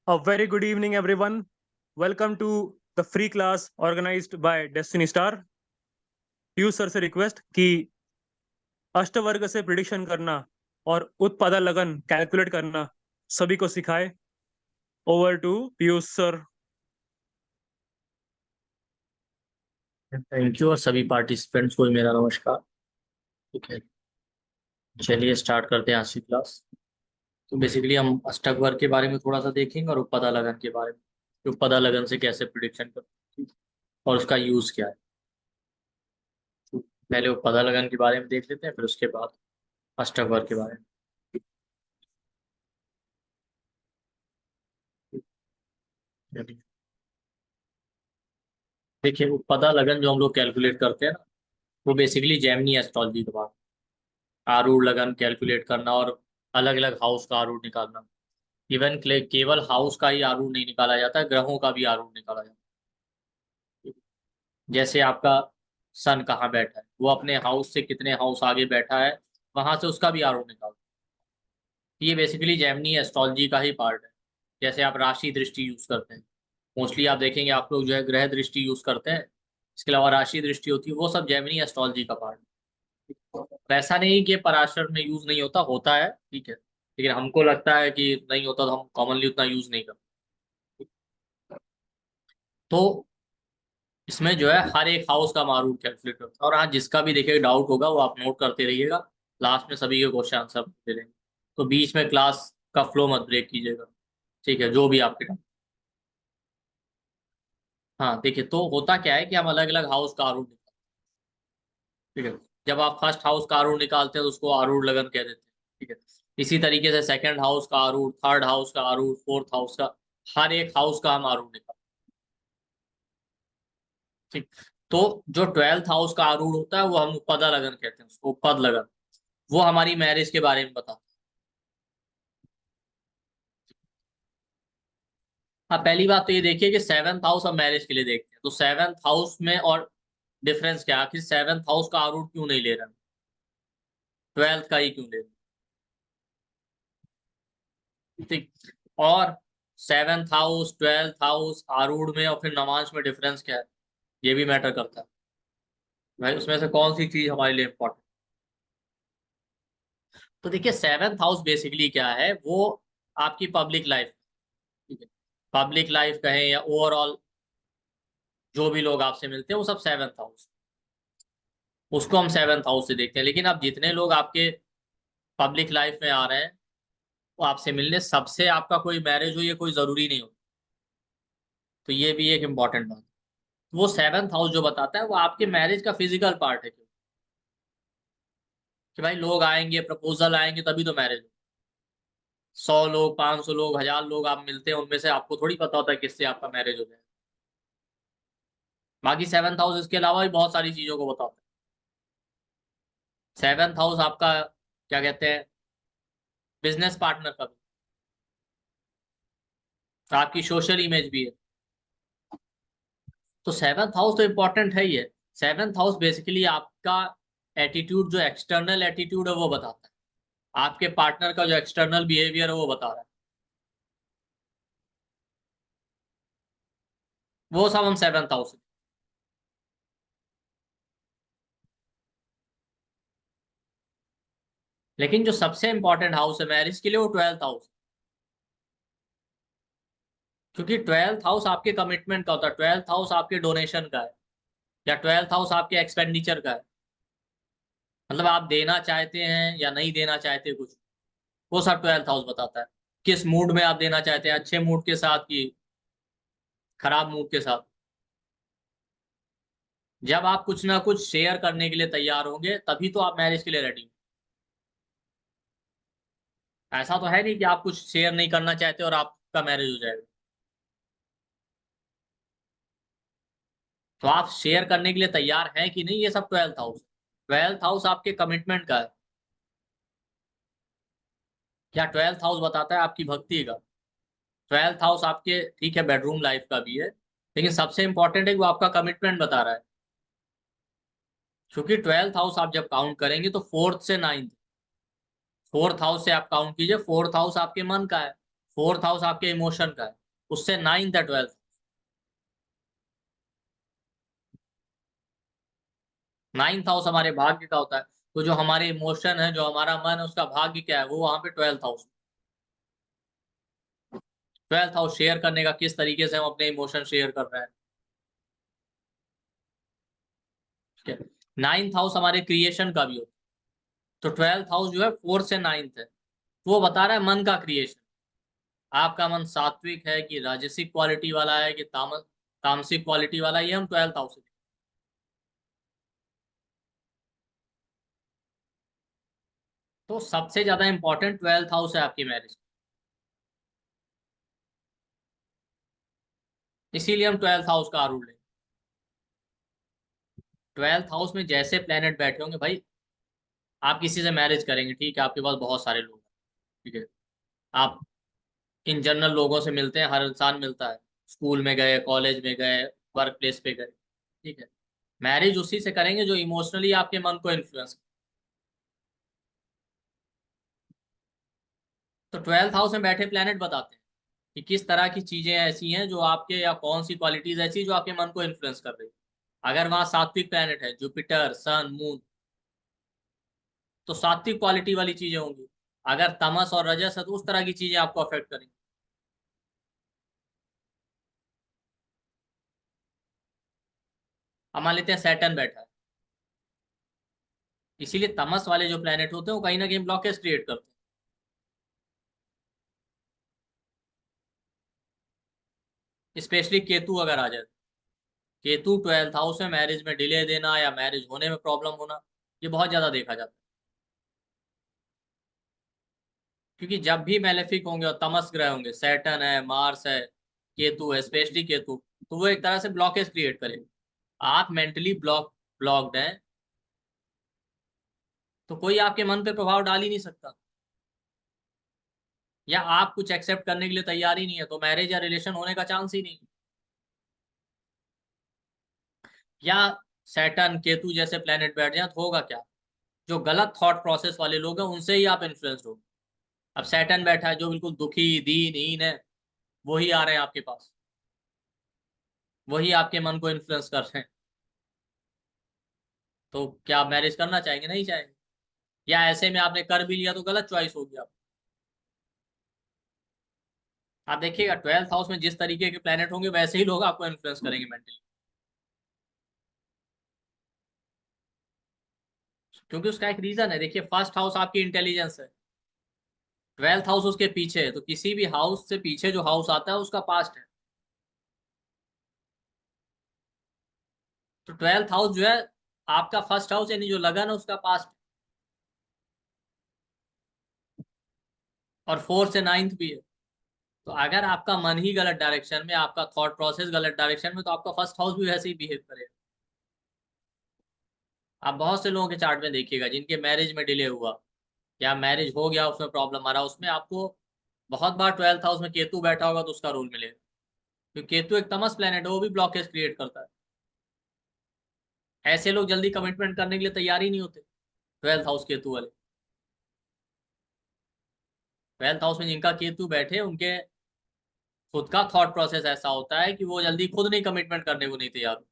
A very good evening, everyone. Welcome to the free class organized by Destiny Star. Piyush sir से request कि अष्टवर्ग से prediction करना और उत्पादन लगन कैलकुलेट करना सभी को सिखाए. Over to Piyush sir. Thank you और सभी पार्टिसिपेंट्स को मेरा नमस्कार। ठीक है, चलिए स्टार्ट करते हैं आज की क्लास। तो बेसिकली हम अष्टक वर्ग के बारे में थोड़ा सा देखेंगे और उपपदा लगन के बारे में, कि उपपदा लगन से कैसे प्रिडिक्शन करते हैं और उसका यूज क्या है। तो पहले उपपदा लगन के बारे में देख लेते हैं, फिर उसके बाद अष्टक वर्ग के बारे में। देखिए, उपपदा लगन जो हम लोग कैलकुलेट करते हैं ना, वो बेसिकली जेमिनी एस्ट्रोलॉजी के बाद आरूढ़ लगन कैलकुलेट करना और अलग अलग हाउस का आरूढ़ निकालना। इवन केवल हाउस का ही आरूढ़ नहीं निकाला जाता, ग्रहों का भी आरूढ़ निकाला जाता है। जैसे आपका सन कहाँ बैठा है, वो अपने हाउस से कितने हाउस आगे बैठा है, वहां से उसका भी आरूढ़ निकालते हैं। ये बेसिकली जेमिनी एस्ट्रोलॉजी का ही पार्ट है। जैसे आप राशि दृष्टि यूज करते हैं, मोस्टली आप देखेंगे आप लोग जो है ग्रह दृष्टि यूज करते हैं। इसके अलावा राशि दृष्टि होती है, वो सब जेमिनी एस्ट्रोलॉजी का पार्ट है। वैसा नहीं कि पराशर में यूज नहीं होता, होता है, ठीक है, लेकिन हमको लगता है कि नहीं होता, तो हम कॉमनली उतना यूज नहीं करते। तो इसमें जो है हर एक हाउस का मारूट कैलकुलेट होता है। और हाँ, जिसका भी देखिए डाउट होगा वो आप नोट करते रहिएगा, लास्ट में सभी के क्वेश्चन आंसर दे देंगे। तो बीच में क्लास का फ्लो मत ब्रेक कीजिएगा, ठीक है, जो भी आपके डाउट। हाँ देखिए, तो होता क्या है कि हम अलग अलग हाउस का आरूढ़ निकालते हैं, ठीक है। जब आप फर्स्ट हाउस का आरूढ़ निकालते हैं तो उसको आरूढ़ लगन कह देते हैं, ठीक है। इसी तरीके से सेकंड हाउस का आरूढ़, थर्ड हाउस का आरूढ़, फोर्थ हाउस का, हर एक हाउस का हम आरूढ़ निकालते हैं, ठीक। तो जो ट्वेल्थ हाउस का आरूढ़ होता है वो हम उपपदा लगन कहते हैं, उसको उपपद लगन। वो हमारी मैरिज के बारे में बताता है। हाँ, पहली बात तो ये देखिए कि सेवंथ हाउस हम मैरिज के लिए देखते हैं, तो सेवंथ हाउस में और डिफरेंस क्या है, आखिर सेवंथ हाउस का आरूढ़ क्यों नहीं ले रहे हैं, ट्वेल्थ का ही क्यों ले रहे हैं, ठीक। और सेवंथ हाउस, ट्वेल्थ हाउस, आरूढ़ में और फिर नवांश में डिफरेंस क्या है, ये भी मैटर करता है। भाई उसमें से कौन सी चीज हमारे लिए इंपॉर्टेंट। तो देखिए, सेवंथ हाउस बेसिकली क्या है, वो आपकी पब्लिक लाइफ, ठीक है, पब्लिक लाइफ कहें या ओवरऑल जो भी लोग आपसे मिलते हैं वो सब सेवंथ हाउस, उसको हम सेवंथ हाउस से देखते हैं। लेकिन अब जितने लोग आपके पब्लिक लाइफ में आ रहे हैं वो आपसे मिलने, सबसे आपका कोई मैरिज हो ये कोई जरूरी नहीं हो। तो ये भी एक इम्पॉर्टेंट बात है। वो सेवंथ हाउस जो बताता है वो आपके मैरिज का फिजिकल पार्ट है, क्यों कि भाई लोग आएंगे, प्रपोजल आएंगे, तभी तो मैरिज हो। 100 लोग, 500 लोग, 1000 लोग आप मिलते हैं, उनमें से आपको थोड़ी पता होता है किससे आपका मैरिज हो जाए। बाकी सेवंथ हाउस इसके अलावा भी बहुत सारी चीजों को बताता है। सेवंथ हाउस आपका क्या कहते हैं, बिजनेस पार्टनर का भी, आपकी सोशल इमेज भी है। तो सेवंथ हाउस तो इंपॉर्टेंट है ही है। सेवंथ हाउस बेसिकली आपका एटीट्यूड, जो एक्सटर्नल एटीट्यूड है वो बताता है, आपके पार्टनर का जो एक्सटर्नल बिहेवियर है वो बता रहा है। वो सब हम सेवंथ हाउस। लेकिन जो सबसे इंपॉर्टेंट हाउस है मैरिज के लिए वो ट्वेल्थ हाउस, क्योंकि ट्वेल्थ हाउस आपके कमिटमेंट का होता है, ट्वेल्थ हाउस आपके डोनेशन का है, या ट्वेल्थ हाउस आपके एक्सपेंडिचर का है। मतलब आप देना चाहते हैं या नहीं देना चाहते कुछ, वो सब ट्वेल्थ हाउस बताता है। किस मूड में आप देना चाहते हैं, अच्छे मूड के साथ कि खराब मूड के साथ। जब आप कुछ ना कुछ शेयर करने के लिए तैयार होंगे तभी तो आप मैरिज के लिए रेडी। ऐसा तो है नहीं कि आप कुछ शेयर नहीं करना चाहते और आपका मैरिज हो जाएगा। तो आप शेयर करने के लिए तैयार हैं कि नहीं, ये सब ट्वेल्थ हाउस। ट्वेल्थ हाउस आपके कमिटमेंट का है। क्या ट्वेल्थ हाउस बताता है आपकी भक्ति का। ट्वेल्थ हाउस आपके, ठीक है, बेडरूम लाइफ का भी है, लेकिन सबसे इंपॉर्टेंट है वो आपका कमिटमेंट बता रहा है। क्योंकि ट्वेल्थ हाउस आप जब काउंट करेंगे तो फोर्थ से नाइन्थ, फोर्थ हाउस से आप काउंट कीजिए, फोर्थ हाउस आपके मन का है। 4th हाउस आपके इमोशन का है, उससे 9th है 12th। 9th हाउस हमारे भाग्य का होता है, तो जो हमारे इमोशन है, जो हमारा मन है, उसका भाग्य क्या है, वो वहां पे 12th house. 12th house share करने का, किस तरीके से हम अपने इमोशन शेयर कर रहे हैं। ठीक है। 9th हाउस हमारे क्रिएशन का भी होता है, तो 12th हाउस जो है 4th से 9th है, वो बता रहा है मन का क्रिएशन। आपका मन सात्विक है कि राजसिक क्वालिटी वाला है कि तामसिक क्वालिटी वाला है, ये हम 12th हाउस से। तो सबसे ज्यादा इंपॉर्टेंट 12th हाउस है आपकी मैरिज, इसीलिए हम 12th हाउस का रूल लेंगे। 12th हाउस में जैसे प्लेनेट बैठे होंगे भाई, आप किसी से मैरिज करेंगे, ठीक है, आपके पास बहुत सारे लोग हैं, ठीक है, आप इन जनरल लोगों से मिलते हैं, हर इंसान मिलता है, स्कूल में गए, कॉलेज में गए, वर्क प्लेस पे गए, ठीक है। मैरिज उसी से करेंगे जो इमोशनली आपके मन को इन्फ्लुएंस। तो 12th हाउस में बैठे प्लेनेट बताते हैं कि किस तरह की चीजें ऐसी हैं जो आपके, या कौन सी क्वालिटीज ऐसी जो आपके मन को इन्फ्लुएंस कर रही है। अगर वहां सात्विक प्लेनेट है, जुपिटर, सन, मून, तो सात्विक क्वालिटी वाली चीजें होंगी। अगर तमस और रजस है, तो उस तरह की चीजें आपको अफेक्ट करेंगी। अब मान लेते हैं सैटर्न बैठा है, इसीलिए तमस वाले जो प्लेनेट होते हैं वो कहीं ना कहीं ब्लॉकेज क्रिएट करते हैं। स्पेशली केतु अगर आ जाए, केतु 12th हाउस में मैरिज में डिले देना या मैरिज होने में प्रॉब्लम होना, ये बहुत ज्यादा देखा जाता है। क्योंकि जब भी मेलेफिक होंगे और तमस ग्रह होंगे, सैटर्न है, मार्स है, केतु है, स्पेशली केतु, तो वो एक तरह से ब्लॉकेज क्रिएट करेगा। आप मेंटली ब्लॉक्ड हैं, तो कोई आपके मन पे प्रभाव डाल ही नहीं सकता, या आप कुछ एक्सेप्ट करने के लिए तैयार ही नहीं है, तो मैरिज या रिलेशन होने का चांस ही नहीं। या सैटर्न केतु जैसे प्लेनेट बैठ जाए तो होगा क्या, जो गलत थॉट प्रोसेस वाले लोग हैं उनसे ही आप इन्फ्लुएंस हो। अब सैटर्न बैठा है, जो बिल्कुल दुखी दीनहीन है, वही आ रहे हैं आपके पास, वही आपके मन को इन्फ्लुएंस कर रहे हैं। तो क्या आप मैरिज करना चाहेंगे? नहीं चाहेंगे। या ऐसे में आपने कर भी लिया तो गलत चॉइस होगी। आप देखिएगा 12th हाउस में जिस तरीके के प्लेनेट होंगे, वैसे ही लोग आपको इन्फ्लुएंस करेंगे मेंटली, क्योंकि उसका एक रीजन है। देखिए, फर्स्ट हाउस आपकी इंटेलिजेंस है, 12th हाउस उसके पीछे है, तो किसी भी हाउस से पीछे जो हाउस आता है उसका पास्ट है। तो 12th हाउस जो है आपका फर्स्ट हाउस, यानी जो लगन है उसका पास्ट। और 4 से 9th भी है। तो अगर आपका मन ही गलत डायरेक्शन में, आपका थॉट प्रोसेस गलत डायरेक्शन में, तो आपका फर्स्ट हाउस भी वैसे ही बिहेव करेगा। आप बहुत से लोगों के चार्ट में देखिएगा जिनके मैरिज में डिले हुआ, या मैरिज हो गया उसमें प्रॉब्लम आ रहा, उसमें आपको बहुत बार 12th हाउस में केतु बैठा होगा तो उसका रोल मिलेगा। क्योंकि केतु एक तमस प्लेनेट है, वो भी ब्लॉकेज क्रिएट करता है। ऐसे लोग जल्दी कमिटमेंट करने के लिए तैयार ही नहीं होते, 12th हाउस केतु वाले। 12th हाउस में जिनका केतु बैठे, उनके खुद का थॉट प्रोसेस ऐसा होता है कि वो जल्दी खुद नहीं कमिटमेंट करने को नहीं तैयार।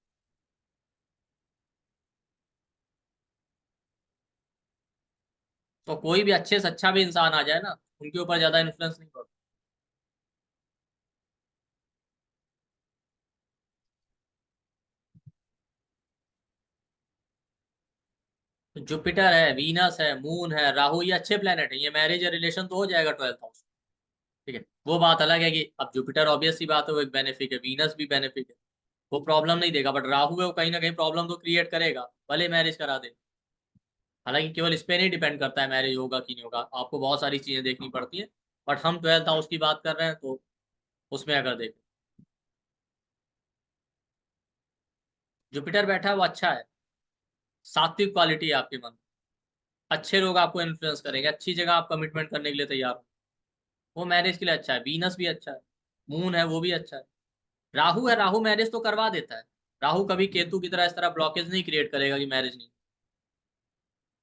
तो कोई भी अच्छे से अच्छा भी इंसान आ जाए ना, उनके ऊपर ज्यादा इन्फ्लुएंस नहीं पड़ता। तो जुपिटर है, वीनस है, मून है, राहु, ये अच्छे प्लेनेट है, ये मैरिज या रिलेशन तो हो जाएगा 12th हाउस। ठीक है, वो बात अलग है कि अब जुपिटर ऑब्वियस सी बात है, वो एक बेनिफिक है, वीनस भी बेनिफिक है, वो प्रॉब्लम नहीं देगा। बट राहु है, वो कहीं ना कहीं प्रॉब्लम तो क्रिएट करेगा, भले मैरिज करा दे। हालांकि केवल इस पे नहीं डिपेंड करता है मैरिज होगा कि नहीं होगा, आपको बहुत सारी चीजें देखनी पड़ती है। बट हम 12th हाउस की बात कर रहे हैं, तो उसमें अगर देखें, जुपिटर बैठा है वो अच्छा है, सात्विक क्वालिटी है आपके मन, अच्छे लोग आपको इन्फ्लुएंस करेंगे, अच्छी जगह आप कमिटमेंट करने के लिए तैयार हो, वो मैरिज के लिए अच्छा है। वीनस भी अच्छा है, मून है वो भी अच्छा है। राहु है, राहु मैरिज तो करवा देता है, राहु कभी केतु की तरह इस तरह ब्लॉकेज नहीं क्रिएट करेगा कि मैरिज नहीं।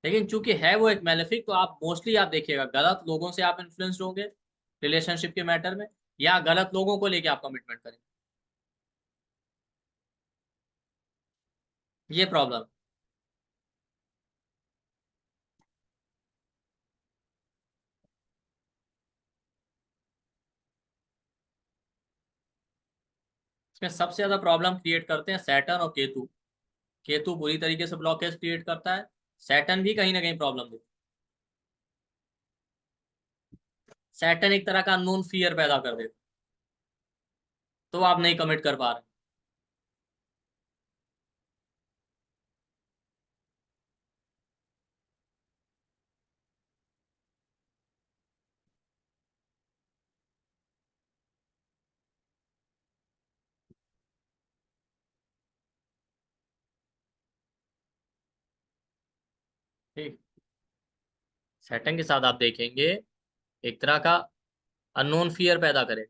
लेकिन चूंकि है वो एक मेलेफिक, तो आप मोस्टली आप देखिएगा गलत लोगों से आप इन्फ्लुएंस होंगे, रिलेशनशिप के मैटर में, या गलत लोगों को लेके आप कमिटमेंट करें, ये प्रॉब्लम। इसमें सबसे ज्यादा प्रॉब्लम क्रिएट करते हैं सैटर्न और केतु। केतु बुरी तरीके से ब्लॉकेज क्रिएट करता है, सैटर्न भी कहीं ना कहीं प्रॉब्लम देता है। सैटर्न एक तरह का अननोन फियर पैदा कर देता है, तो आप नहीं कमिट कर पा रहे। ठीक, सैटर्न के साथ आप देखेंगे एक तरह का अननोन फियर पैदा करे,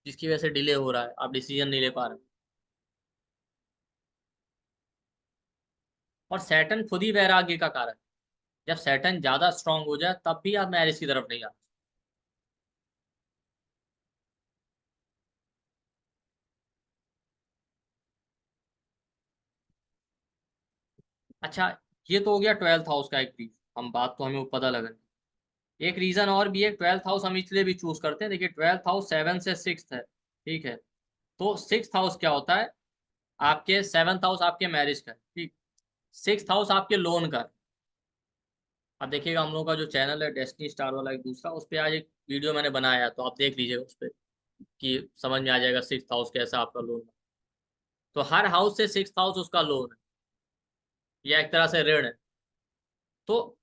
जिसकी वजह से डिले हो रहा है, आप डिसीजन नहीं ले पा रहे। और सैटर्न खुद ही वैराग्य का कारण है। जब सैटर्न ज्यादा स्ट्रांग हो जाए तब भी आप मैरिज की तरफ नहीं आते। अच्छा, ये तो हो गया 12th हाउस का एक रीजन, हम बात तो हमें पता लगा। एक रीजन और भी है, 12th हाउस हम इसलिए भी चूज करते हैं, देखिए 12th हाउस 7 से 6 है, ठीक है। तो 6th हाउस क्या होता है, आपके 7th हाउस आपके मैरिज का है, ठीक। 6th हाउस आपके लोन का है। अब देखिएगा हम लोग का जो चैनल है डेस्टिनी स्टार वाला एक दूसरा, उस पर आज एक वीडियो मैंने बनाया है, तो आप देख लीजिएगा उस पर, कि समझ में आ जाएगा 6th हाउस कैसा आपका लोन है। तो हर हाउस से 6th हाउस उसका लोन है, या एक तरह से ऋण है। तो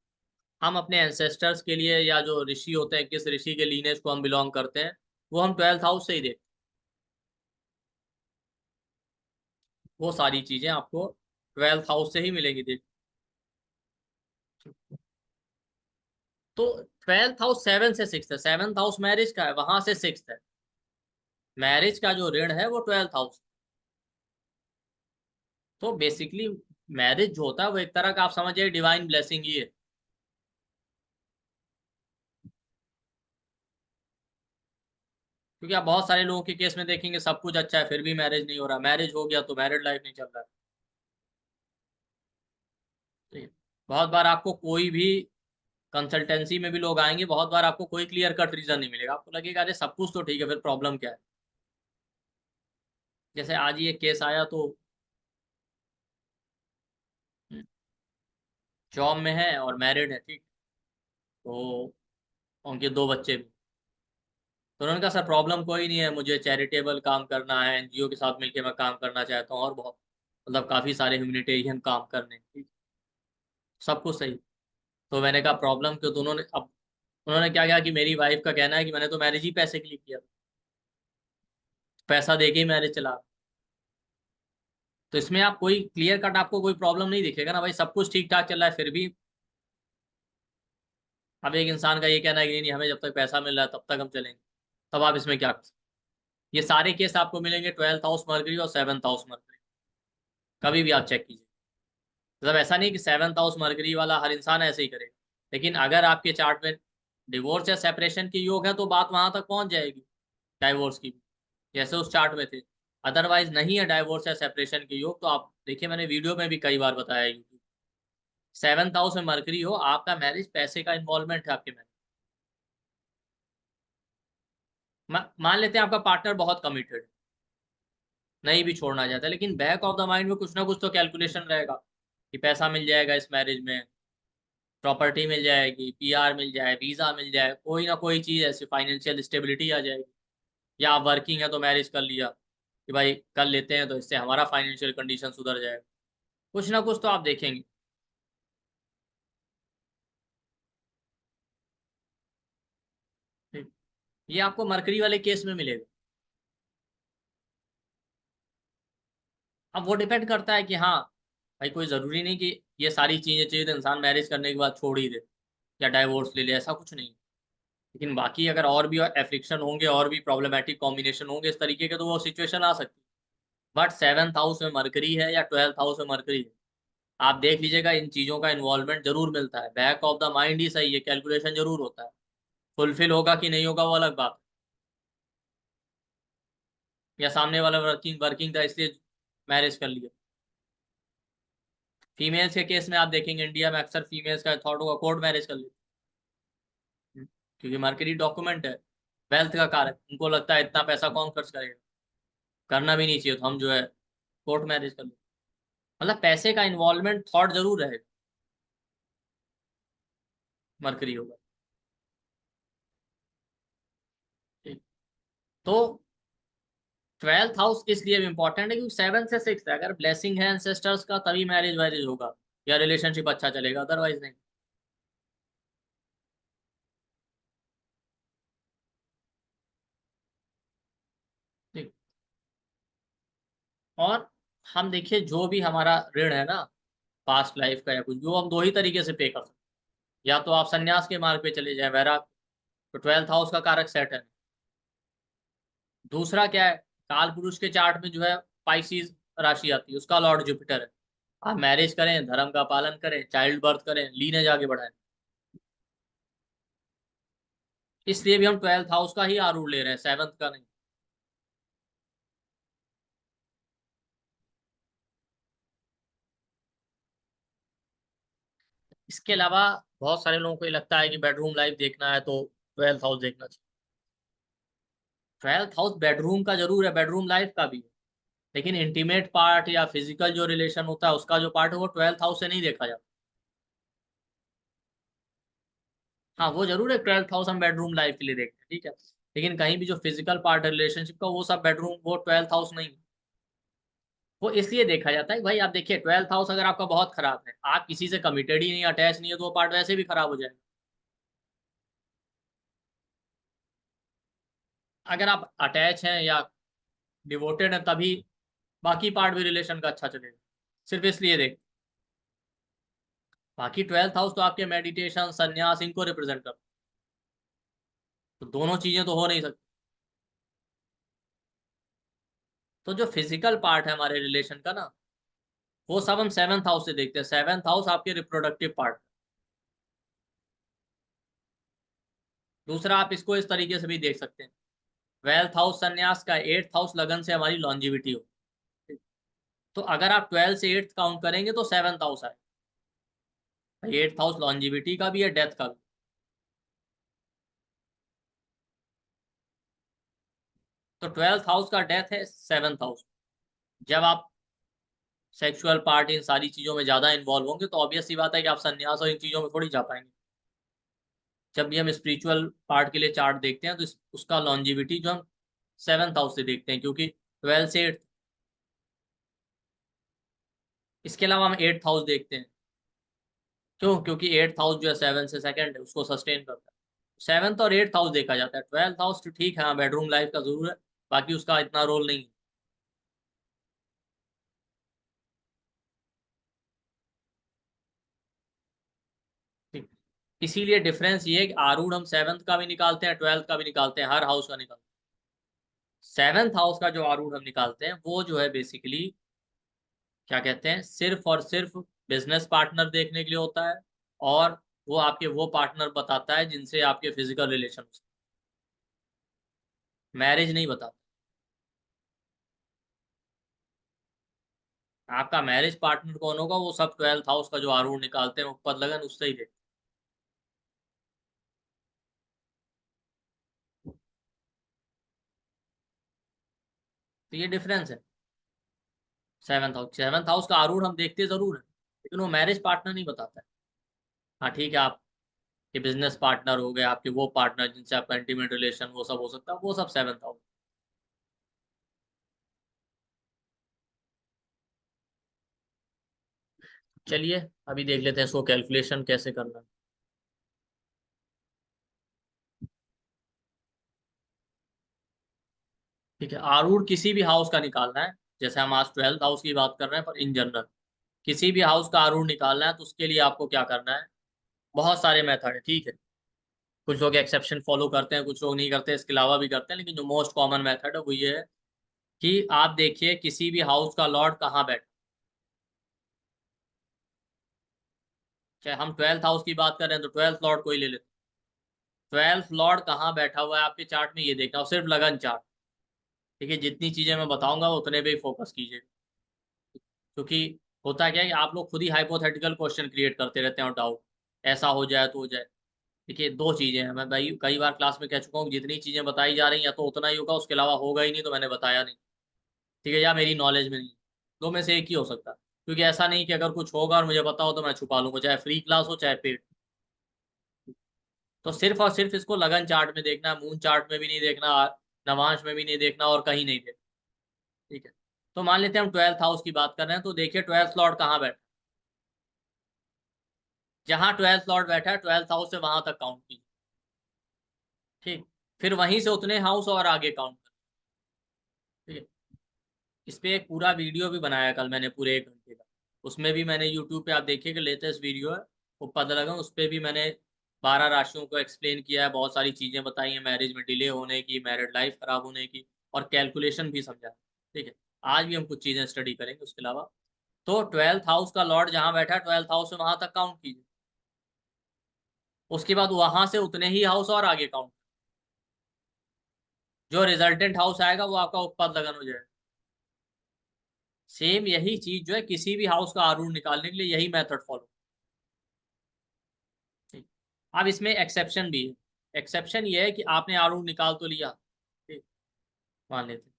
हम अपने एंसेस्टर्स के लिए, या जो ऋषि होते हैं, किस ऋषि के लीनेज को हम बिलोंग करते हैं, वो हम 12th हाउस से ही देखते हैं। वो सारी चीजें आपको 12th हाउस से ही मिलेंगी, देख। तो 12th हाउस 7 से 6 है, 7th हाउस मैरिज का है, वहां से 6 है। मैरिज का जो ऋण है वो 12th हाउस। तो बेसिकली मैरिज जो होता है वो एक तरह का आप समझिए डिवाइन ब्लेसिंग ही है। क्योंकि आप बहुत सारे लोगों के केस में देखेंगे सब कुछ अच्छा है फिर भी मैरिज नहीं हो रहा, मैरिज हो गया तो मैरिड लाइफ नहीं चल रहा है। ठीक है? बहुत बार आपको कोई भी कंसल्टेंसी में भी लोग आएंगे, बहुत बार आपको कोई क्लियर कट रीजन नहीं मिलेगा, आपको लगेगा अरे सब कुछ तो ठीक है, फिर प्रॉब्लम क्या है। जैसे आज ही एक केस आया, तो जॉब में है और मैरिड है, ठीक। तो उनके 2 बच्चे भी। तो उन्होंने कहा सर प्रॉब्लम कोई नहीं है, मुझे चैरिटेबल काम करना है, एनजीओ के साथ मिलकर मैं काम करना चाहता हूँ, और बहुत मतलब काफी सारे ह्यूमैनिटेरियन काम करने हैं, ठीक। सब कुछ सही। तो मैंने कहा प्रॉब्लम क्यों, तो उन्होंने अब उन्होंने क्या किया कि मेरी वाइफ का कहना है कि मैंने तो मैरिज ही पैसे के लिए किया, पैसा दे के ही मैरिज चला। तो इसमें आप कोई क्लियर कट आपको कोई प्रॉब्लम नहीं दिखेगा ना भाई, सब कुछ ठीक ठाक चल रहा है फिर भी। अब एक इंसान का ये कहना है कि नहीं हमें जब तक पैसा मिल रहा है तब तक हम चलेंगे, तब आप इसमें क्या कर सकते। ये सारे केस आपको मिलेंगे 12th हाउस मरकरी और 7th हाउस मरकरी, कभी भी आप चेक कीजिए। मतलब ऐसा नहीं कि 7th हाउस मरकरी वाला हर इंसान ऐसे ही करे, लेकिन अगर आपके चार्ट में डिवोर्स या सेपरेशन की योग है तो बात वहां तक पहुंच जाएगी, डाइवोर्स की, जैसे उस चार्ट में थे। अदरवाइज नहीं है डाइवोर्स या सेपरेशन के योग, तो आप देखिए मैंने वीडियो में भी कई बार बताया है, 7th हाउस में मरकरी हो, आपका मैरिज पैसे का इन्वॉल्वमेंट है आपके मैरिज। मान लेते हैं आपका पार्टनर बहुत कमिटेड, नहीं भी छोड़ना चाहता, लेकिन बैक ऑफ द माइंड में कुछ ना कुछ तो कैलकुलेशन रहेगा कि पैसा मिल जाएगा इस मैरिज में, प्रॉपर्टी मिल जाएगी, पीआर मिल जाए, वीजा मिल जाए, कोई ना कोई चीज ऐसी फाइनेंशियल स्टेबिलिटी आ जाएगी। या आप वर्किंग है तो मैरिज कर लिया कि भाई कर लेते हैं तो इससे हमारा फाइनेंशियल कंडीशन सुधर जाएगा, कुछ ना कुछ तो आप देखेंगे। ठीक। ये आपको मरकरी वाले केस में मिलेगा। अब वो डिपेंड करता है कि हाँ भाई, कोई जरूरी नहीं कि ये सारी चीजें चाहिए तो इंसान मैरिज करने के बाद छोड़ ही दे या डाइवोर्स ले ले, ऐसा कुछ नहीं। लेकिन बाकी अगर और भी एफ्लिक्शन होंगे और भी प्रॉब्लमेटिक कॉम्बिनेशन होंगे इस तरीके के, तो वो सिचुएशन आ सकती है। बट 7th हाउस में मरकरी है या 12th हाउस में मरकरी है, आप देख लीजिएगा इन चीजों का इन्वॉल्वमेंट जरूर मिलता है, बैक ऑफ द माइंड ही सही है, कैलकुलेशन जरूर होता है। फुलफिल होगा कि नहीं होगा वो अलग बात है। या सामने वाला वर्किंग वर्किंग था इसलिए मैरिज कर लिया। फीमेल्स के केस में आप देखेंगे इंडिया में अक्सर फीमेल्स का थॉट होगा कोर्ट मैरिज कर लेते हैं। क्योंकि मर्करी डॉक्यूमेंट है, वेल्थ का कारक, उनको लगता है इतना पैसा कौन खर्च करेगा, करना भी नहीं चाहिए, तो हम जो है कोर्ट मैरिज कर लेते। मतलब पैसे का इन्वॉल्वमेंट थॉट जरूर रहेगा, मर्करी होगा। ठीक। तो 12th हाउस इसलिए भी इंपॉर्टेंट है क्योंकि 7 से 6 है, अगर ब्लेसिंग है एंसेस्टर्स का तभी मैरिज वैरिज होगा या रिलेशनशिप अच्छा चलेगा, अदरवाइज नहीं। ठीक। और हम देखिए जो भी हमारा ऋण है ना, पास्ट लाइफ का या कुछ भी, वो हम दो ही तरीके से पे कर सकते हैं। या तो आप संन्यास के मार्ग पे चले जाए, वैराग, तो 12th हाउस का कारक सेट है। दूसरा क्या है, काल पुरुष के चार्ट में जो है पाइसिस राशि आती है, उसका लॉर्ड जुपिटर है। आप मैरिज करें, धर्म का पालन करें, चाइल्ड बर्थ करें, लीनेज आगे बढ़ाएं। इसलिए भी हम 12th हाउस का ही आरूढ़ ले रहे हैं, 7th का नहीं। इसके अलावा बहुत सारे लोगों को ये लगता है कि बेडरूम लाइफ देखना है तो 12th हाउस देखना चाहिए। 12th हाउस बेडरूम का जरूर है, बेडरूम लाइफ का भी है, लेकिन इंटीमेट पार्ट या फिजिकल जो रिलेशन होता है उसका जो पार्ट है वो 12th हाउस से नहीं देखा जाता। हाँ वो जरूर है, 12th हाउस हम बेडरूम लाइफ के लिए देखते हैं, ठीक है, लेकिन कहीं भी जो फिजिकल पार्ट है रिलेशनशिप का वो सब बेडरूम, वो 12th हाउस नहीं है। वो इसलिए देखा जाता है कि भाई आप देखिए 12th हाउस अगर आपका बहुत खराब है, आप किसी से कमिटेड ही नहीं, अटैच नहीं है, तो वो पार्ट वैसे भी खराब हो जाएगा। अगर आप अटैच हैं या डिवोटेड हैं तभी बाकी पार्ट भी रिलेशन का अच्छा चलेगा, सिर्फ इसलिए देख। बाकी 12th हाउस तो आपके मेडिटेशन संन्यास इनको रिप्रेजेंट करता है, तो दोनों चीजें तो हो नहीं सकती। तो जो फिजिकल पार्ट है हमारे रिलेशन का ना, वो सब हम 7th हाउस से देखते हैं। 7th हाउस आपके रिप्रोडक्टिव पार्ट। दूसरा आप इसको इस तरीके से भी देख सकते हैं, 12th हाउस संन्यास का, 8th हाउस लगन से हमारी लॉन्जिविटी हो। तो अगर आप 12 से 8 काउंट करेंगे तो 7th हाउस आए। 8th हाउस लॉन्जिविटी का भी है, डेथ का भी। तो 12th हाउस का डेथ है 7th हाउस। जब आप सेक्सुअल पार्ट इन सारी चीजों में ज्यादा इन्वॉल्व होंगे तो ऑब्वियस सी बात है कि आप संन्यास और इन चीजों में थोड़ी जा पाएंगे। जब भी हम स्पिरिचुअल पार्ट के लिए चार्ट देखते हैं तो उसका लॉन्जिविटी जो हम 7th हाउस से देखते हैं, क्योंकि 12 से 8। इसके अलावा हम 8th हाउस देखते हैं, क्यों? क्योंकि 8th हाउस जो है 7 से 2 है, उसको सस्टेन करता है। 7th और 8th हाउस देखा जाता है। 12th हाउस तो ठीक है, हाँ बेडरूम लाइफ का जरूर है, बाकी उसका इतना रोल नहीं है। ठीक। इसीलिए डिफरेंस ये है कि आरूढ़ हम 7th का भी निकालते हैं, 12th का भी निकालते हैं, हर हाउस का निकालते हैं। 7th हाउस का जो आरूढ़ हम निकालते हैं वो जो है बेसिकली क्या कहते हैं, सिर्फ और सिर्फ बिजनेस पार्टनर देखने के लिए होता है, और वो आपके वो पार्टनर बताता है जिनसे आपके फिजिकल रिलेशन, मैरिज नहीं बताता। आपका मैरिज पार्टनर कौन होगा वो सब 12th हाउस का जो आरूढ़ निकालते हैं ऊपर लगन उससे ही देखते हैं। तो ये डिफरेंस है। 7th हाउस का आरूढ़ हम देखते जरूर है, लेकिन वो मैरिज पार्टनर नहीं बताता है। हाँ ठीक है, आपके बिजनेस पार्टनर हो गए, आपके वो पार्टनर जिनसे आपका इंटीमेट रिलेशन वो सब हो सकता है, वो सब 7th हाउस। चलिए अभी देख लेते हैं इसको कैलकुलेशन कैसे करना है। ठीक है, आरूढ़ किसी भी हाउस का निकालना है, जैसे हम आज 12th हाउस की बात कर रहे हैं, पर इन जनरल किसी भी हाउस का आरूढ़ निकालना है तो उसके लिए आपको क्या करना है, बहुत सारे मेथड है, ठीक है। कुछ लोग एक्सेप्शन फॉलो करते हैं, कुछ लोग नहीं करते, इसके अलावा भी करते हैं, लेकिन जो मोस्ट कॉमन मेथड है वो ये है कि आप देखिए किसी भी हाउस का लॉर्ड कहाँ बैठा। चाहे हम 12th हाउस की बात कर रहे हैं तो 12th लॉर्ड कोई ले लेते, 12th लॉर्ड कहाँ बैठा हुआ है आपके चार्ट में ये देखना, और सिर्फ लगन चार्ट। ठीक है, जितनी चीजें मैं बताऊंगा उतने पे ही फोकस कीजिए, क्योंकि होता क्या है कि आप लोग खुद ही हाइपोथेटिकल क्वेश्चन क्रिएट करते रहते हैं और डाउट ऐसा हो जाए तो हो जाए। देखिए, दो चीजें हैं, मैं भाई कई बार क्लास में कह चुका हूँ, जितनी चीजें बताई जा रही हैं या तो उतना ही होगा, उसके अलावा होगा ही नहीं तो मैंने बताया नहीं। ठीक है, या मेरी नॉलेज में नहीं, दो में से एक ही हो सकता है। क्योंकि ऐसा नहीं कि अगर कुछ होगा और मुझे पता हो तो मैं छुपा लूंगा, चाहे फ्री क्लास हो चाहे पेड। तो सिर्फ और सिर्फ इसको लगन चार्ट में देखना, मून चार्ट में भी नहीं देखना, नवांश में भी नहीं देखना, और कहीं नहीं देखना। ठीक है, तो मान लेते हैं हम 12th हाउस की बात कर रहे हैं, तो देखिए 12th लॉर्ड कहाँ बैठा, जहां 12th लॉर्ड बैठा है 12th हाउस से वहां तक काउंट कीजिए। ठीक, फिर वहीं से उतने हाउस और आगे काउंट कर। ठीक है, इस पे एक पूरा वीडियो भी बनाया कल मैंने, पूरे 1 घंटे का। उसमें भी मैंने यूट्यूब पे, आप देखिए कि लेटेस्ट वीडियो है, वो पता लगा, उस पर भी मैंने 12 राशियों को एक्सप्लेन किया है, बहुत सारी चीजें बताई हैं, मैरिज में डिले होने की, मैरिड लाइफ खराब होने की, और कैलकुलेशन भी समझा। ठीक है, आज भी हम कुछ चीजें स्टडी करेंगे उसके अलावा। तो 12th हाउस का लॉर्ड जहां बैठा है 12th हाउस से वहां तक काउंट कीजिए, उसके बाद वहां से उतने ही हाउस और आगे काउंट, जो रिजल्टेंट हाउस आएगा वो आपका उत्पाद लगन हो जाएगा। सेम यही चीज जो है किसी भी हाउस का आरूढ़ निकालने के लिए यही मेथड फॉलो। ठीक, अब इसमें एक्सेप्शन भी है। एक्सेप्शन ये है कि आपने आरूढ़ निकाल तो लिया, ठीक, मान लेते हैं,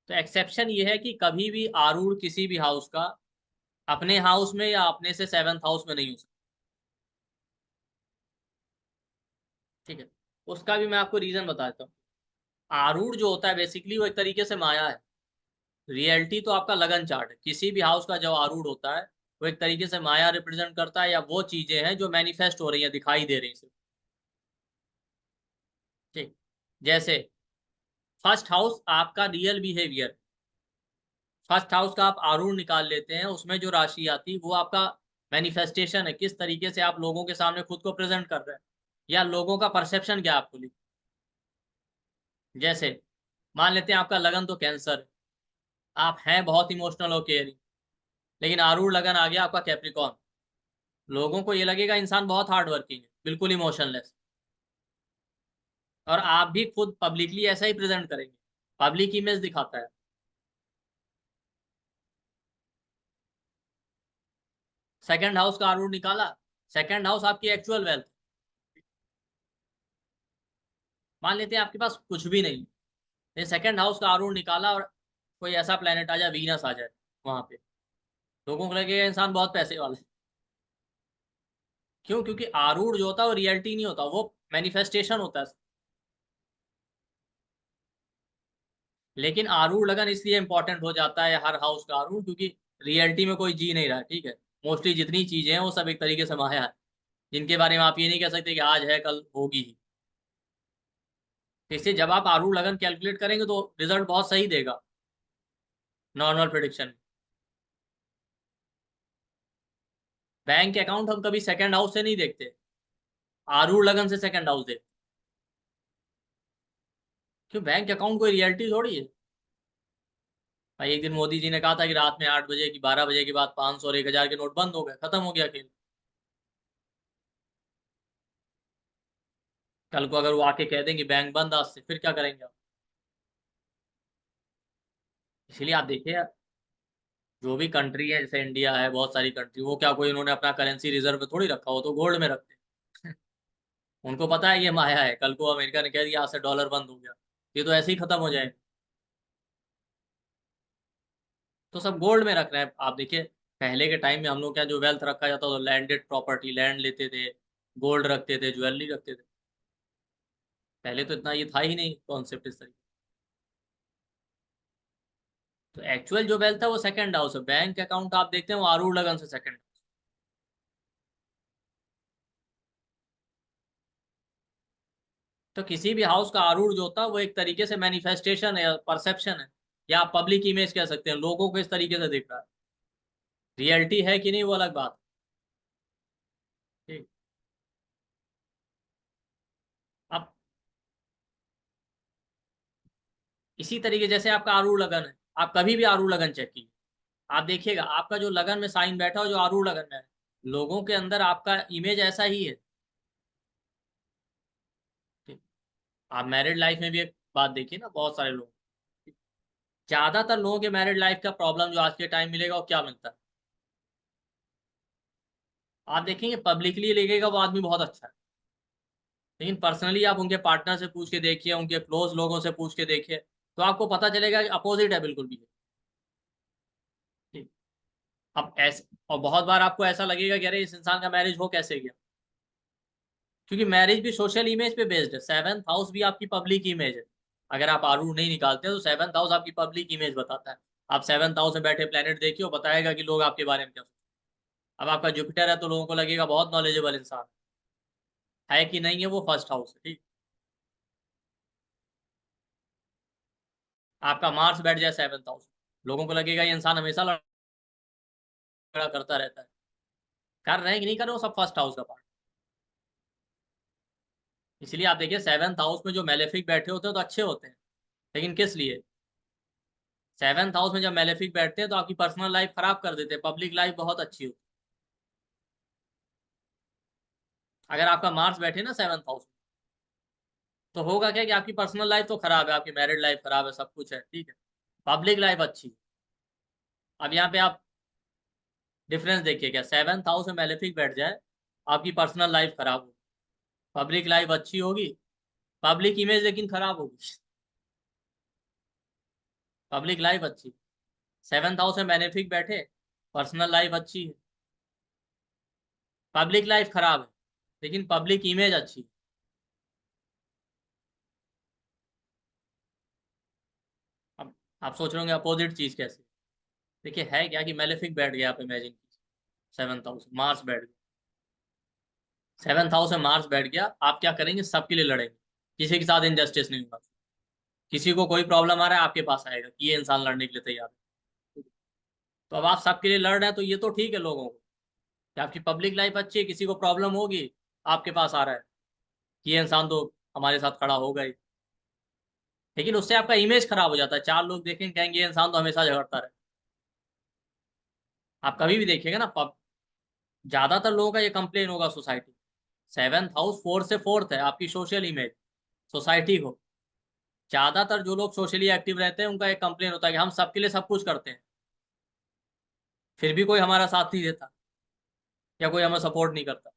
तो एक्सेप्शन ये है कि कभी भी आरूढ़ किसी भी हाउस का अपने हाउस में या अपने से 7th हाउस में नहीं हो सकता। ठीक है, उसका भी मैं आपको रीजन बता देता हूँ। आरूढ़ जो होता है बेसिकली वो एक तरीके से माया है। रियलिटी तो आपका लगन चार्ट है, किसी भी हाउस का जो आरूढ़ होता है वो एक तरीके से माया रिप्रेजेंट करता है, या वो चीजें हैं जो मैनिफेस्ट हो रही हैं, दिखाई दे रही हैं सिर्फ। ठीक, जैसे फर्स्ट हाउस आपका रियल बिहेवियर, फर्स्ट हाउस का आप आरूढ़ निकाल लेते हैं, उसमें जो राशि आती है वो आपका मैनिफेस्टेशन है, किस तरीके से आप लोगों के सामने खुद को प्रेजेंट कर रहे हैं, या लोगों का परसेप्शन क्या आपको लिख। जैसे मान लेते हैं आपका लगन तो कैंसर है, आप हैं बहुत इमोशनल और केयरिंग, लेकिन आरूढ़ लगन आ गया आपका कैप्रिकॉर्न, लोगों को ये लगेगा इंसान बहुत हार्ड वर्किंग है, बिल्कुल इमोशनलेस, और आप भी खुद पब्लिकली ऐसा ही प्रेजेंट करेंगे, पब्लिक इमेज दिखाता है। सेकंड हाउस का आरूढ़ निकाला, सेकंड हाउस आपकी एक्चुअल वेल्थ, मान लेते हैं आपके पास कुछ भी नहीं, ये सेकंड हाउस का आरूढ़ निकाला और कोई ऐसा प्लेनेट आ जाए, वीनस आ जाए वहां पे, लोगों को लगेगा इंसान बहुत पैसे वाला है। क्यों? क्योंकि आरूढ़ जो होता है वो रियलिटी नहीं होता, वो मैनिफेस्टेशन होता है। लेकिन आरूढ़ लगन इसलिए इंपॉर्टेंट हो जाता है हर हाउस का आरूढ़, क्योंकि रियलिटी में कोई जी नहीं रहा है। ठीक है, मोस्टली जितनी चीजें हैं वो सब एक तरीके से माया है, जिनके बारे में आप ये नहीं कह सकते कि आज है कल होगी ही। तो इसलिए जब आप आरूढ़ लगन कैलकुलेट करेंगे तो रिजल्ट बहुत सही देगा नॉर्मल प्रिडिक्शन। बैंक अकाउंट हम कभी सेकंड हाउस से नहीं देखते, आरूढ़ लगन से सेकंड हाउस देखते। क्यों? बैंक अकाउंट कोई रियलिटी थोड़ी है भाई। एक दिन मोदी जी ने कहा था कि रात में 8 बजे की 12 बजे के बाद 500 और 1,000 के नोट बंद हो गए, खत्म हो गया खेल। कल को अगर वो आके कह दें कि बैंक बंद आज से, फिर क्या करेंगे आप? इसलिए आप देखिए, जो भी कंट्री है जैसे इंडिया है, बहुत सारी कंट्री, वो क्या कोई उन्होंने अपना करेंसी रिजर्व में थोड़ी रखा हो, तो गोल्ड में रखते हैं। उनको पता है ये माया है, कल को अमेरिका ने कह दिया आज से डॉलर बंद हो गया, ये तो ऐसे ही खत्म हो जाए। तो सब गोल्ड में रख रहे हैं। आप देखिए, पहले के टाइम में हम लोग क्या, जो वेल्थ रखा जाता था लैंडेड प्रॉपर्टी, लैंड लेते थे, गोल्ड रखते थे, ज्वेलरी रखते थे। पहले तो इतना ये था ही नहीं कॉन्सेप्ट इस तरीके। तो एक्चुअल जो वेल्थ है वो सेकंड हाउस है, बैंक अकाउंट आप देखते हैं वो आरूढ़ लगन से सेकंड। तो किसी भी हाउस का आरूढ़ जो होता है वो एक तरीके से मैनिफेस्टेशन है, परसेप्शन है, या आप पब्लिक इमेज कह सकते हैं, लोगों को इस तरीके से दिख रहा है। रियलिटी है कि नहीं वो अलग बात है। ठीक, अब इसी तरीके जैसे आपका आरूढ़ लगन है, आप कभी भी आरूढ़ लगन चेक कीजिए, आप देखिएगा आपका जो लगन में साइन बैठा हो, जो आरूढ़ लगन में है, लोगों के अंदर आपका इमेज ऐसा ही है। ठीक, आप मैरिड लाइफ में भी एक बात देखिए ना, बहुत सारे लोग, ज्यादातर लोगों के मैरिड लाइफ का प्रॉब्लम जो आज के टाइम मिलेगा वो क्या मिलता है, आप देखेंगे पब्लिकली लगेगा वो आदमी बहुत अच्छा है, लेकिन पर्सनली आप उनके पार्टनर से पूछ के देखिए, उनके क्लोज लोगों से पूछ के देखिए, तो आपको पता चलेगा कि अपोजिट है बिल्कुल भी। ठीक। अब ऐसे और बहुत बार आपको ऐसा लगेगा कि अरे इस इंसान का मैरिज हो कैसे गया, क्योंकि मैरिज भी सोशल इमेज पे बेस्ड है। सेवंथ हाउस भी आपकी पब्लिक इमेज है। अगर आप आरूढ़ नहीं निकालते हैं तो सेवंथ हाउस आपकी पब्लिक इमेज बताता है। आप सेवंथ हाउस में बैठे प्लेनेट देखिए, वो बताएगा कि लोग आपके बारे में क्या सोचते हैं। अब आपका जुपिटर है तो लोगों को लगेगा बहुत नॉलेजेबल इंसान है कि नहीं है, वो फर्स्ट हाउस है। ठीक। आपका मार्स बैठ जाए सेवंथ हाउस, लोगों को लगेगा ये इंसान हमेशा झगड़ा करता रहता है। कर रहे हैं कि नहीं कर रहे, वो सब फर्स्ट हाउस का पार्ट। इसलिए आप देखिए सेवंथ हाउस में जो मेलेफिक बैठे होते हैं तो अच्छे होते हैं, लेकिन किस लिए? सेवंथ हाउस में जब मेलेफिक बैठते हैं तो आपकी पर्सनल लाइफ खराब कर देते हैं, पब्लिक लाइफ बहुत अच्छी होती है। अगर आपका मार्स बैठे ना सेवंथ हाउस में, तो होगा क्या कि आपकी पर्सनल लाइफ तो खराब है, आपकी मैरिड लाइफ खराब है, सब कुछ है ठीक है, पब्लिक लाइफ अच्छी है। अब यहाँ पे आप डिफरेंस देखिए, क्या सेवंथ हाउस में मेलेफिक बैठ जाए, आपकी पर्सनल लाइफ खराब होगी, पब्लिक लाइफ अच्छी होगी, पब्लिक इमेज लेकिन खराब होगी, पब्लिक लाइफ अच्छी। सेवंथ हाउस में बेनिफिक बैठे, पर्सनल लाइफ अच्छी है, पब्लिक लाइफ खराब है, लेकिन पब्लिक इमेज अच्छी है। अब आप सोच रहे होंगे अपोजिट चीज कैसे? देखिए है क्या कि मेलेफिक बैठ गया, आप इमेजिन कीजिए, सेवंथ हाउस मार्स बैठ गया, सेवंथ हाउस में मार्स बैठ गया, आप क्या करेंगे? सबके लिए लड़ेंगे, किसी के साथ इनजस्टिस नहीं होगा, किसी को कोई प्रॉब्लम आ रहा है आपके पास आएगा कि ये इंसान लड़ने के लिए तैयार है। तो अब आप सबके लिए लड़ रहे हैं तो ये तो ठीक है लोगों को, कि आपकी पब्लिक लाइफ अच्छी है, किसी को प्रॉब्लम होगी आपके पास आ रहा है कि ये इंसान तो हमारे साथ खड़ा होगा ही, लेकिन उससे आपका इमेज खराब हो जाता है, चार लोग देखेंगे कहेंगे ये इंसान तो हमेशा झगड़ता रहे। आप कभी भी देखिएगा ना, ज्यादातर लोगों का ये कंप्लेन होगा सोसाइटी, सेवंथ हाउस फोर्थ से फोर्थ है आपकी सोशल इमेज, सोसाइटी को। ज्यादातर जो लोग सोशली एक्टिव रहते हैं उनका एक कंप्लेन होता है कि हम सबके लिए सब कुछ करते हैं, फिर भी कोई हमारा साथ नहीं देता या कोई हमें सपोर्ट नहीं करता।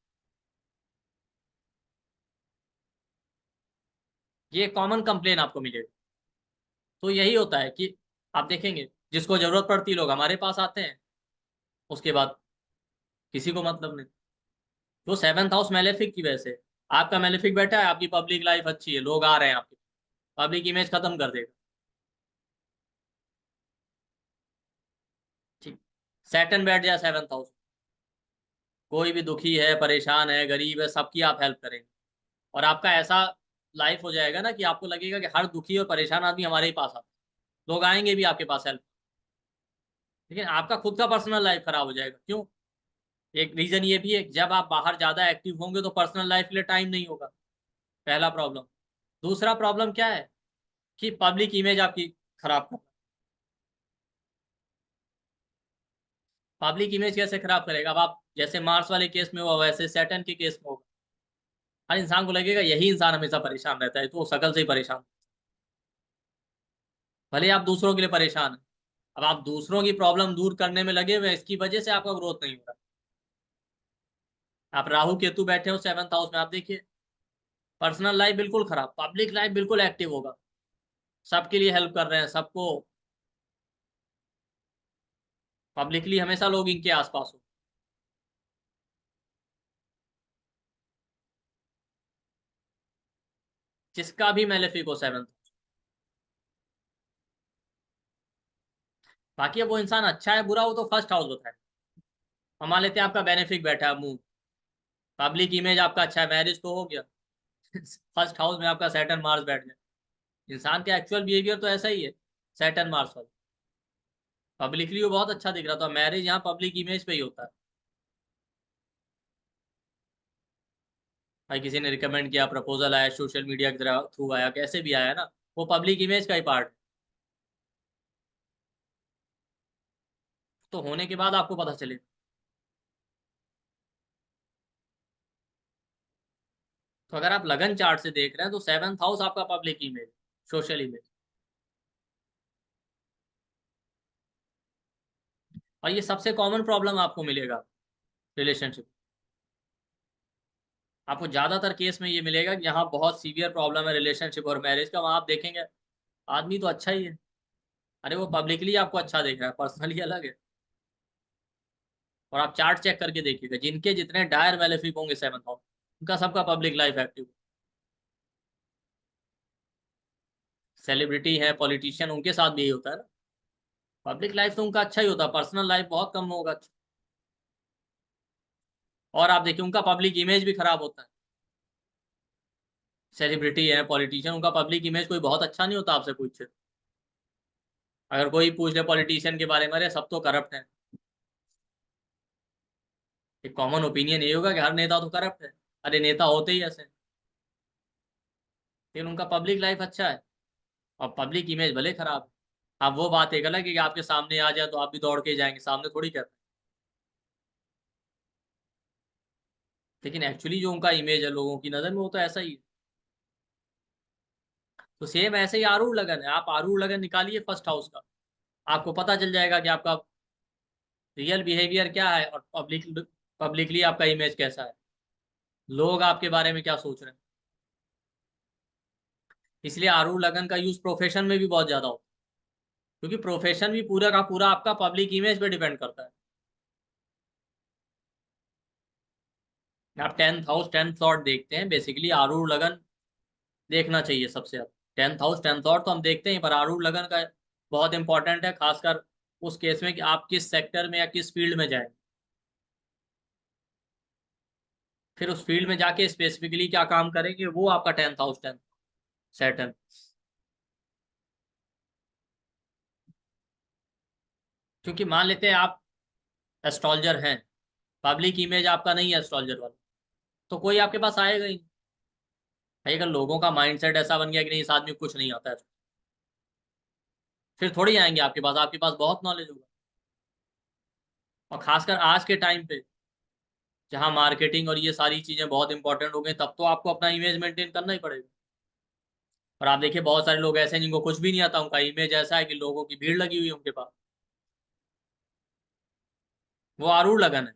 ये कॉमन कंप्लेन आपको मिलेगा। तो यही होता है कि आप देखेंगे जिसको जरूरत पड़ती है लोग हमारे पास आते हैं, उसके बाद किसी को मतलब नहीं। तो सेवंथ हाउस मेलेफिक की वजह से, आपका मेलेफिक बैठा है, आपकी पब्लिक लाइफ अच्छी है, लोग आ रहे हैं आपके, पब्लिक इमेज खत्म कर देगा। ठीक। सैटर्न बैठ जाए सेवंथ हाउस, कोई भी दुखी है, परेशान है, गरीब है, सबकी आप हेल्प करेंगे, और आपका ऐसा लाइफ हो जाएगा ना कि आपको लगेगा कि हर दुखी और परेशान आदमी हमारे ही पास आता है, लोग आएंगे भी आपके पास हेल्प। लेकिन आपका खुद का पर्सनल लाइफ खराब हो जाएगा, क्यों? एक रीजन ये भी है कि जब आप बाहर ज्यादा एक्टिव होंगे तो पर्सनल लाइफ के लिए टाइम नहीं होगा, पहला प्रॉब्लम। दूसरा प्रॉब्लम क्या है कि पब्लिक इमेज आपकी खराब कर, पब्लिक इमेज कैसे खराब करेगा? अब आप जैसे मार्स वाले केस में हुआ वैसे सैटर्न के केस में होगा, हर इंसान को लगेगा यही इंसान हमेशा परेशान रहता है, तो वो शकल से ही परेशान, भले आप दूसरों के लिए परेशान है। अब आप दूसरों की प्रॉब्लम दूर करने में लगे हुए हैं, इसकी वजह से आपका ग्रोथ नहीं हो रहा। आप राहु केतु बैठे हो सेवंथ हाउस में, आप देखिए पर्सनल लाइफ बिल्कुल खराब, पब्लिक लाइफ बिल्कुल एक्टिव होगा, सबके लिए हेल्प कर रहे हैं, सबको पब्लिकली हमेशा लोग इनके आसपास हो। जिसका भी मेलेफिक हो सेवंथ, बाकी अब वो इंसान अच्छा है बुरा, वो तो फर्स्ट हाउस होता है। हम मान लेते हैं आपका बेनिफिक बैठा है मुंह, पब्लिक इमेज आपका अच्छा है, मैरिज तो हो गया। फर्स्ट हाउस में आपका सैटर्न मार्स बैठ गया, इंसान का एक्चुअल बिहेवियर तो ऐसा ही है, सैटर्न मार्स वाला, पब्लिकली वो बहुत अच्छा दिख रहा था, मैरिज यहाँ पब्लिक इमेज पे ही होता है। भाई किसी ने रिकमेंड किया, प्रपोजल आया, सोशल मीडिया के थ्रू आया, कैसे भी आया ना, वो पब्लिक इमेज का ही पार्ट। तो होने के बाद आपको पता चले। तो अगर आप लगन चार्ट से देख रहे हैं तो सेवंथ हाउस आपका पब्लिक इमेज, सोशल इमेज, और ये सबसे कॉमन प्रॉब्लम आपको मिलेगा रिलेशनशिप। आपको ज्यादातर केस में ये मिलेगा कि यहाँ बहुत सीवियर प्रॉब्लम है रिलेशनशिप और मैरिज का, वहां आप देखेंगे आदमी तो अच्छा ही है, अरे वो पब्लिकली आपको अच्छा देख रहा है, पर्सनली अलग है। और आप चार्ट चेक करके देखिएगा, जिनके जितने डायर मेलेफिक होंगे 7th हाउस, उनका सबका पब्लिक लाइफ एक्टिव। सेलिब्रिटी है, पॉलिटिशियन, उनके साथ भी यही होता है ना। पब्लिक लाइफ तो उनका अच्छा ही होता है, पर्सनल लाइफ बहुत कम होगा। और आप देखिए उनका पब्लिक इमेज भी खराब होता है। सेलिब्रिटी है, पॉलिटिशियन, उनका पब्लिक इमेज कोई बहुत अच्छा नहीं होता आपसे पूछे। अगर कोई पूछ ले पॉलिटिशियन के बारे में, अरे सब तो करप्ट है, एक कॉमन ओपिनियन ये होगा कि हर नेता तो करप्ट है, अरे नेता होते ही ऐसे हैं। लेकिन उनका पब्लिक लाइफ अच्छा है और पब्लिक इमेज भले खराब है। अब वो बात एक अलग है कि आपके सामने आ जाए तो आप भी दौड़ के जाएंगे, सामने थोड़ी कहते हैं। लेकिन एक्चुअली जो उनका इमेज है लोगों की नजर में, वो तो ऐसा ही है। तो सेम ऐसे ही आरूढ़ लगन है, आप आरूढ़ लगन निकालिए फर्स्ट हाउस का, आपको पता चल जाएगा कि आपका रियल बिहेवियर क्या है और पब्लिकली आपका इमेज कैसा है, लोग आपके बारे में क्या सोच रहे हैं। इसलिए आरूढ़ लगन का यूज प्रोफेशन में भी बहुत ज्यादा होता है, क्योंकि प्रोफेशन भी पूरा का पूरा आपका पब्लिक इमेज पे डिपेंड करता है। आप 10th हाउस 10th लॉर्ड देखते हैं, बेसिकली आरूढ़ लगन देखना चाहिए सबसे ज्यादा। 10th हाउस 10th लॉर्ड तो हम देखते हैं, पर आरूढ़ लगन का बहुत इंपॉर्टेंट है, खासकर उस केस में कि आप किस सेक्टर में या किस फील्ड में जाए, फिर उस फील्ड में जाके स्पेसिफिकली क्या काम करेंगे, वो आपका 10th हाउस 10th सेट है। क्योंकि मान लेते हैं आप एस्ट्रोलॉजर हैं, पब्लिक इमेज आपका नहीं है एस्ट्रोलॉजर वाला, तो कोई आपके पास आएगा ही नहीं। भाई अगर लोगों का माइंडसेट ऐसा बन गया कि नहीं इस आदमी को कुछ नहीं आता है, फिर थोड़ी आएंगे आपके पास बहुत नॉलेज होगा। और खासकर आज के टाइम पे जहाँ मार्केटिंग और ये सारी चीजें बहुत इंपॉर्टेंट हो गई, तब तो आपको अपना इमेज मेंटेन करना ही पड़ेगा। और आप देखिए बहुत सारे लोग ऐसे हैं जिनको कुछ भी नहीं आता, उनका इमेज ऐसा है कि लोगों की भीड़ लगी हुई है उनके पास, वो आरूढ़ लगन है।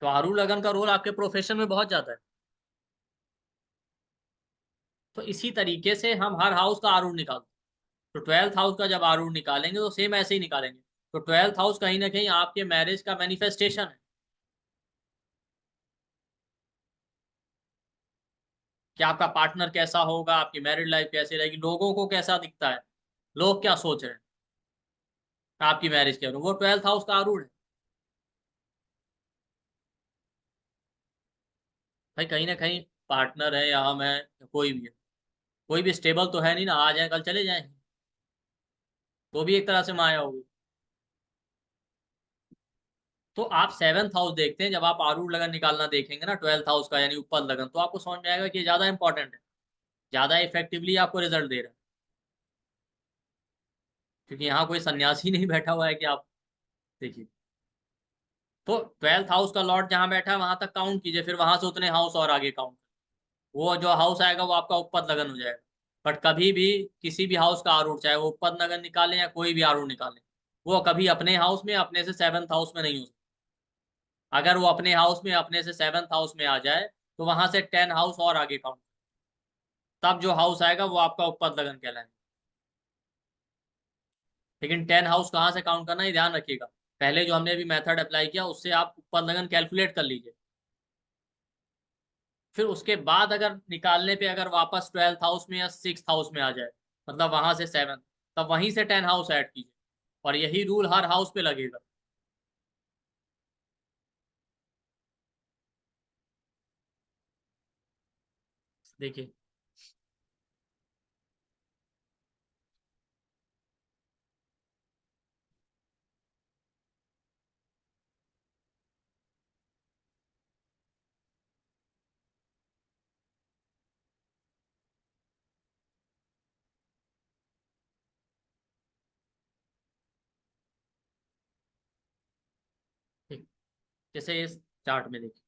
तो आरूढ़ लगन का रोल आपके प्रोफेशन में बहुत ज्यादा है। तो इसी तरीके से हम हर हाउस का आरूढ़ निकालते हैं। तो 12th हाउस का जब आरूढ़ निकालेंगे तो सेम ऐसे ही निकालेंगे। तो 12th हाउस कहीं ना कहीं आपके मैरिज का मैनिफेस्टेशन है, कि आपका पार्टनर कैसा होगा, आपकी मैरिड लाइफ कैसी रहेगी, लोगों को कैसा दिखता है, लोग क्या सोच रहे हैं आपकी मैरिज के बारे में, वो 12th हाउस का आरूढ़ है। भाई कहीं ना कहीं पार्टनर है या हम है या कोई भी है, कोई भी स्टेबल तो है नहीं ना, आ जाए कल चले जाए, तो भी एक तरह से माया होगी। तो आप 7th हाउस देखते हैं, जब आप आरूढ़ लगन निकालना देखेंगे ना 12th हाउस का यानी ऊपर लगन, तो आपको समझ में आएगा कि ये ज्यादा इंपॉर्टेंट है, ज्यादा इफेक्टिवली आपको रिजल्ट दे रहा है। क्योंकि यहाँ कोई सन्यासी नहीं बैठा हुआ है कि आप देखिए। तो 12th हाउस का लॉर्ड जहां बैठा है वहां तक काउंट कीजिए, फिर वहां से उतने हाउस और आगे काउंट, वो जो हाउस आएगा वो आपका उपपद लगन हो जाएगा। बट कभी भी किसी भी हाउस का आरूढ़, चाहे वो उपपद लगन निकालें या कोई भी आरूढ़ निकालें, वो कभी अपने हाउस में अपने से 7th हाउस में नहीं हो सकता। अगर वो अपने हाउस में अपने से 7th हाउस में आ जाए, तो वहां से 10 हाउस और आगे काउंट, तब जो हाउस आएगा वो आपका उपपद लगन कहलाएगा। लेकिन 10 हाउस कहाँ से काउंट करना है ध्यान रखिएगा। पहले जो हमने अभी मेथड अप्लाई किया उससे आप उपपद लगन कैलकुलेट कर लीजिए, फिर उसके बाद अगर निकालने पे अगर वापस 12th हाउस में या 6th हाउस में आ जाए, मतलब वहां से 7th, तब वहीं से 10 हाउस ऐड कीजिए, और यही रूल हर हाउस पे लगेगा। देखिए ठीक, जैसे इस चार्ट में देखिए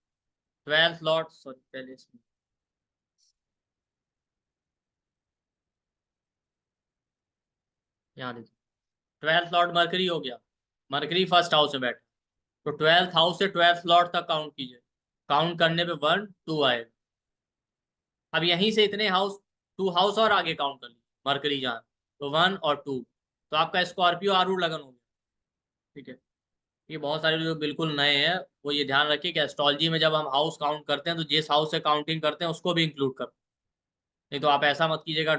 12th लॉर्ड, सॉरी पहले इसमें यहाँ देखिए 12th लॉर्ड मरकरी हो गया, मरकरी फर्स्ट हाउस में बैठा, तो 12th हाउस से 12th लॉर्ड तक काउंट कीजिए, काउंट करने पे 1 2 आएगा। अब यहीं से इतने हाउस, 2 हाउस और आगे काउंट कर लीजिए, मरकरी जहाँ, तो 1 और 2, तो आपका स्कॉर्पियो आरूढ़ लगन हो गया। ठीक है, ये बहुत सारे जो बिल्कुल नए हैं वो ये ध्यान रखिए कि एस्ट्रोलॉजी में जब हम हाउस काउंट करते हैं तो जिस हाउस से काउंटिंग करते हैं उसको भी इंक्लूड करते हैं। नहीं तो आप ऐसा मत कीजिएगा,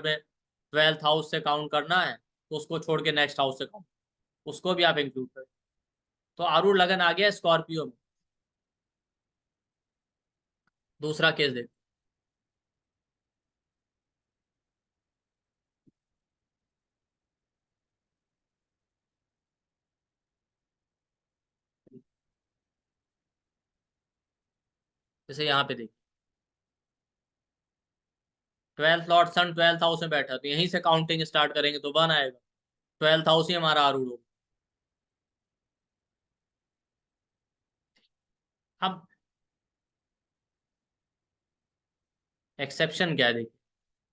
12th हाउस से काउंट करना है तो उसको छोड़ के नेक्स्ट हाउस से काउंट, उसको भी आप इंक्लूड करें। तो आरूढ़ लगन आ गया स्कॉर्पियो में। दूसरा केस देख, जैसे यहाँ पे देख 12th लॉर्ड सन 12th हाउस में बैठा, तो यहीं से काउंटिंग स्टार्ट करेंगे तो 1 आएगा, 12th हाउस ही हमारा आरूढ़ होगा। अब एक्सेप्शन क्या है देखिए,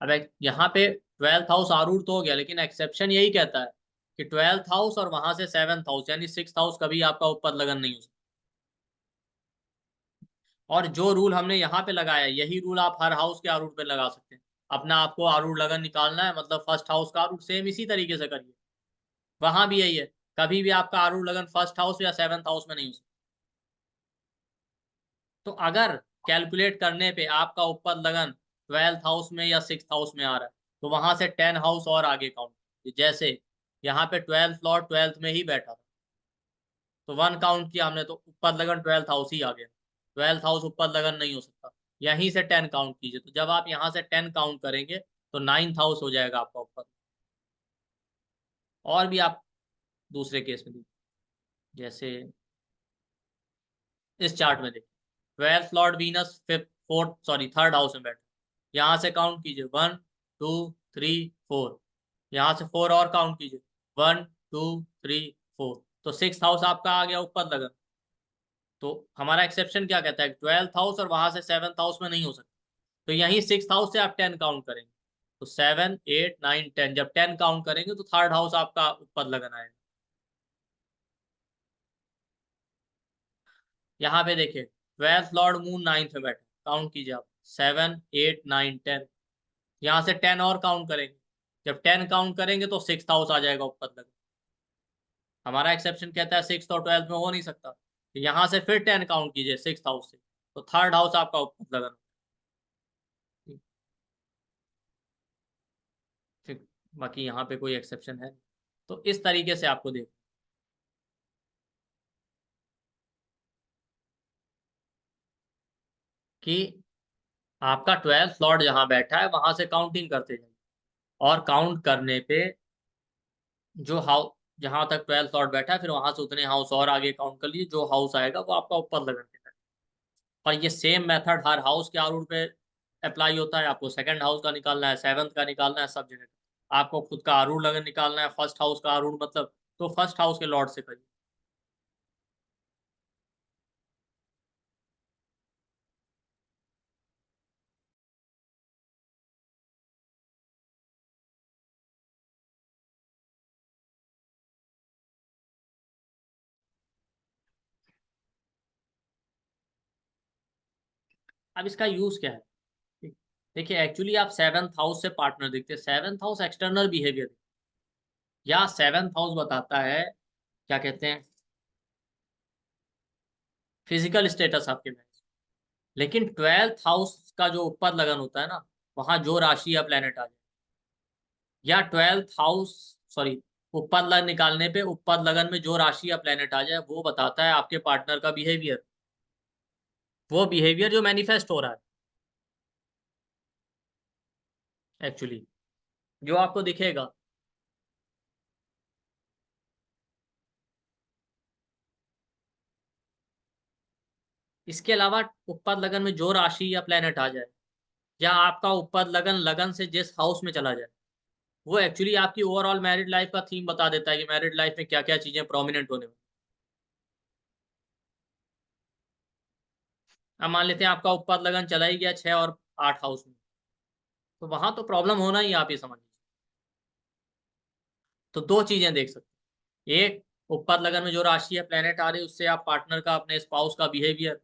अब यहाँ पे 12th हाउस आरूढ़ तो हो गया, लेकिन एक्सेप्शन यही कहता है कि 12th हाउस और वहां से 7th हाउस यानी 6th हाउस कभी आपका उपपद लगन नहीं हो सकता। और जो रूल हमने यहाँ पे लगाया यही रूल आप हर हाउस के आरूढ़ पे लगा सकते हैं। अपना आपको आरूढ़ लगन निकालना है, मतलब फर्स्ट हाउस का आरूढ़ सेम इसी तरीके से करिए, वहां भी यही है, कभी भी आपका आरूढ़ लगन फर्स्ट हाउस या 7th हाउस में नहीं हो सकता। तो अगर कैलकुलेट करने पे आपका उपपद लगन 12th हाउस में या 6th हाउस में आ रहा है तो वहां से 10 हाउस और आगे काउंट, जैसे यहाँ पे 12th लॉर्ड 12th में ही बैठा था तो 1 काउंट किया हमने, तो उपपद लगन 12th हाउस ही आ गया, 12th हाउस उपपद लगन नहीं हो सकता। यहीं से 10 काउंट कीजिए, तो जब आप यहाँ से 10 काउंट करेंगे तो 9th हाउस हो जाएगा आपका उपपद। और भी आप दूसरे केस में देखिए, जैसे इस चार्ट में देखिए 12th Lord Venus fifth fourth sorry third house में बैठा, यहाँ से काउंट कीजिए 1 2 3 4, यहाँ से 4 और काउंट कीजिए 1 2 3 4, तो 6th हाउस आपका आ गया उपपद लगन। तो हमारा एक्सेप्शन क्या कहता है, 12th हाउस और वहां से 7th हाउस में नहीं हो सकता, तो यही 6th हाउस से आप 10 काउंट करेंगे, तो 7 8 9 10, जब 10 काउंट करेंगे तो थर्ड हाउस आपका उपपद लगन आएगा। यहाँ पे देखिए 12th लॉर्ड मून 9th में बैठे, काउंट कीजिए आप 7 8 9 10, यहाँ से 10 और काउंट करेंगे, जब 10 काउंट करेंगे तो 6th हाउस आ जाएगा उपपद लगन। हमारा एक्सेप्शन कहता है 6th और 12th में हो नहीं सकता, तो यहाँ से फिर 10 काउंट कीजिए 6th हाउस से, तो थर्ड हाउस आपका उपपद लगन। ठीक, बाकी यहाँ पे कोई एक्सेप्शन है, तो इस तरीके से आपको देख कि आपका 12th लॉर्ड जहां बैठा है वहां से काउंटिंग करते जाइए, और काउंट करने पे जो हाउस जहां तक 12th लॉर्ड बैठा है फिर वहां से उतने हाउस और आगे काउंट कर लीजिए, जो हाउस आएगा वो आपका ऊपर लगन देना है। और ये सेम मेथड हर हाउस के आरूढ़ पे अप्लाई होता है, आपको सेकंड हाउस का निकालना है, 7th का निकालना है, सब जगह आपको खुद का आरूढ़ लगन निकालना है, फर्स्ट हाउस का आरूढ़ मतलब, तो फर्स्ट हाउस के लॉर्ड से करिए। अब इसका यूज क्या है, देखिए एक्चुअली आप 7th हाउस से पार्टनर देखते हैं, 7th हाउस एक्सटर्नल बिहेवियर या 7th हाउस बताता है क्या कहते हैं फिजिकल स्टेटस आपके में, लेकिन 12th हाउस का जो ऊपर लगन होता है ना, वहां जो राशि या प्लेनेट आ जाए, या 12th हाउस सॉरी उपपद लगन निकालने पे उपपद लगन में जो राशि या प्लेनेट आ जाए वो बताता है आपके पार्टनर का बिहेवियर, वो बिहेवियर जो मैनिफेस्ट हो रहा है एक्चुअली, जो आपको दिखेगा। इसके अलावा उपपद लगन में जो राशि या प्लेनेट आ जाए, या आपका उपपद लगन लगन से जिस हाउस में चला जाए, वो एक्चुअली आपकी ओवरऑल मैरिड लाइफ का थीम बता देता है कि मैरिड लाइफ में क्या क्या चीजें प्रोमिनेंट होने वाली। अब मान लेते हैं आपका उपपद लगन चला ही गया 6 और 8 हाउस में, तो वहां तो प्रॉब्लम होना ही, आप ये समझ लीजिए। तो दो चीजें देख सकते हैं, एक उत्पाद लगन में जो राशि है प्लेनेट आ रही है उससे आप पार्टनर का, अपने स्पाउस का बिहेवियर,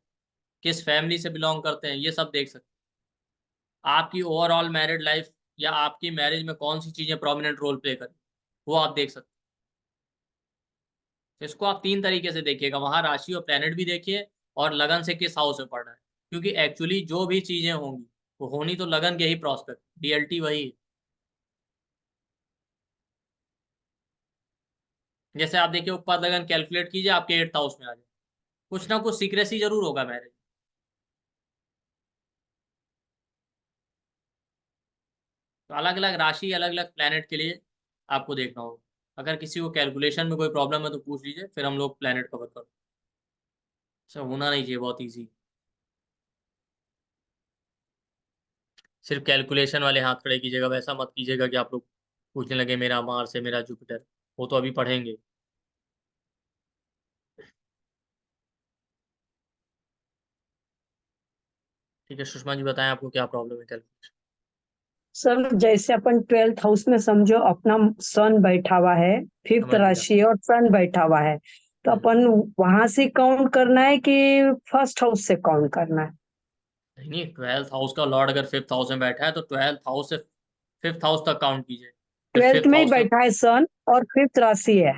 किस फैमिली से बिलोंग करते हैं, ये सब देख सकते हैं। आपकी ओवरऑल मैरिड लाइफ या आपकी मैरिज में कौन सी चीजें प्रोमिनेंट रोल प्ले करें, वो आप देख सकते हैं। तो इसको आप तीन तरीके से देखिएगा, वहां राशि और प्लेनेट भी देखिए और लगन से किस हाउस में पड़ रहा है, क्योंकि एक्चुअली जो भी चीजें होंगी वो होनी तो लगन के ही प्रोस्पेक्ट, रियलिटी वही है। जैसे आप देखिए उत्पाद लगन कैलकुलेट कीजिए, आपके 8th हाउस में आ जाए, कुछ ना कुछ सीक्रेसी जरूर होगा मैरिज। तो अलग अलग राशि, अलग अलग प्लेनेट के लिए आपको देखना होगा। अगर किसी को कैलकुलेशन में कोई प्रॉब्लम है तो पूछ लीजिए, फिर हम लोग प्लेनेट कवर कर। अच्छा, होना नहीं चाहिए, बहुत ईजी। सिर्फ कैलकुलेशन वाले हाथ खड़े कीजिएगा, वैसा मत कीजिएगा कि आप लोग पूछने लगे मेरा मार्स है, मेरा जुपिटर, वो तो अभी पढ़ेंगे। ठीक है, सुषमा जी बताएं आपको क्या प्रॉब्लम है कैलकुलेशन। सर जैसे अपन 12th हाउस में समझो अपना सन बैठा हुआ है, 5th समझ गया। राशि है और सन बैठा हुआ है, तो अपन वहां से काउंट करना है कि फर्स्ट हाउस से काउंट करना है? नहीं, 12th हाउस का लॉर्ड अगर 5th हाउस में बैठा है तो 12th हाउस से 5th हाउस तक काउंट कीजिए, फिर 12th 5th में ही हाउस का। बैठा है सन और 5th राशि है।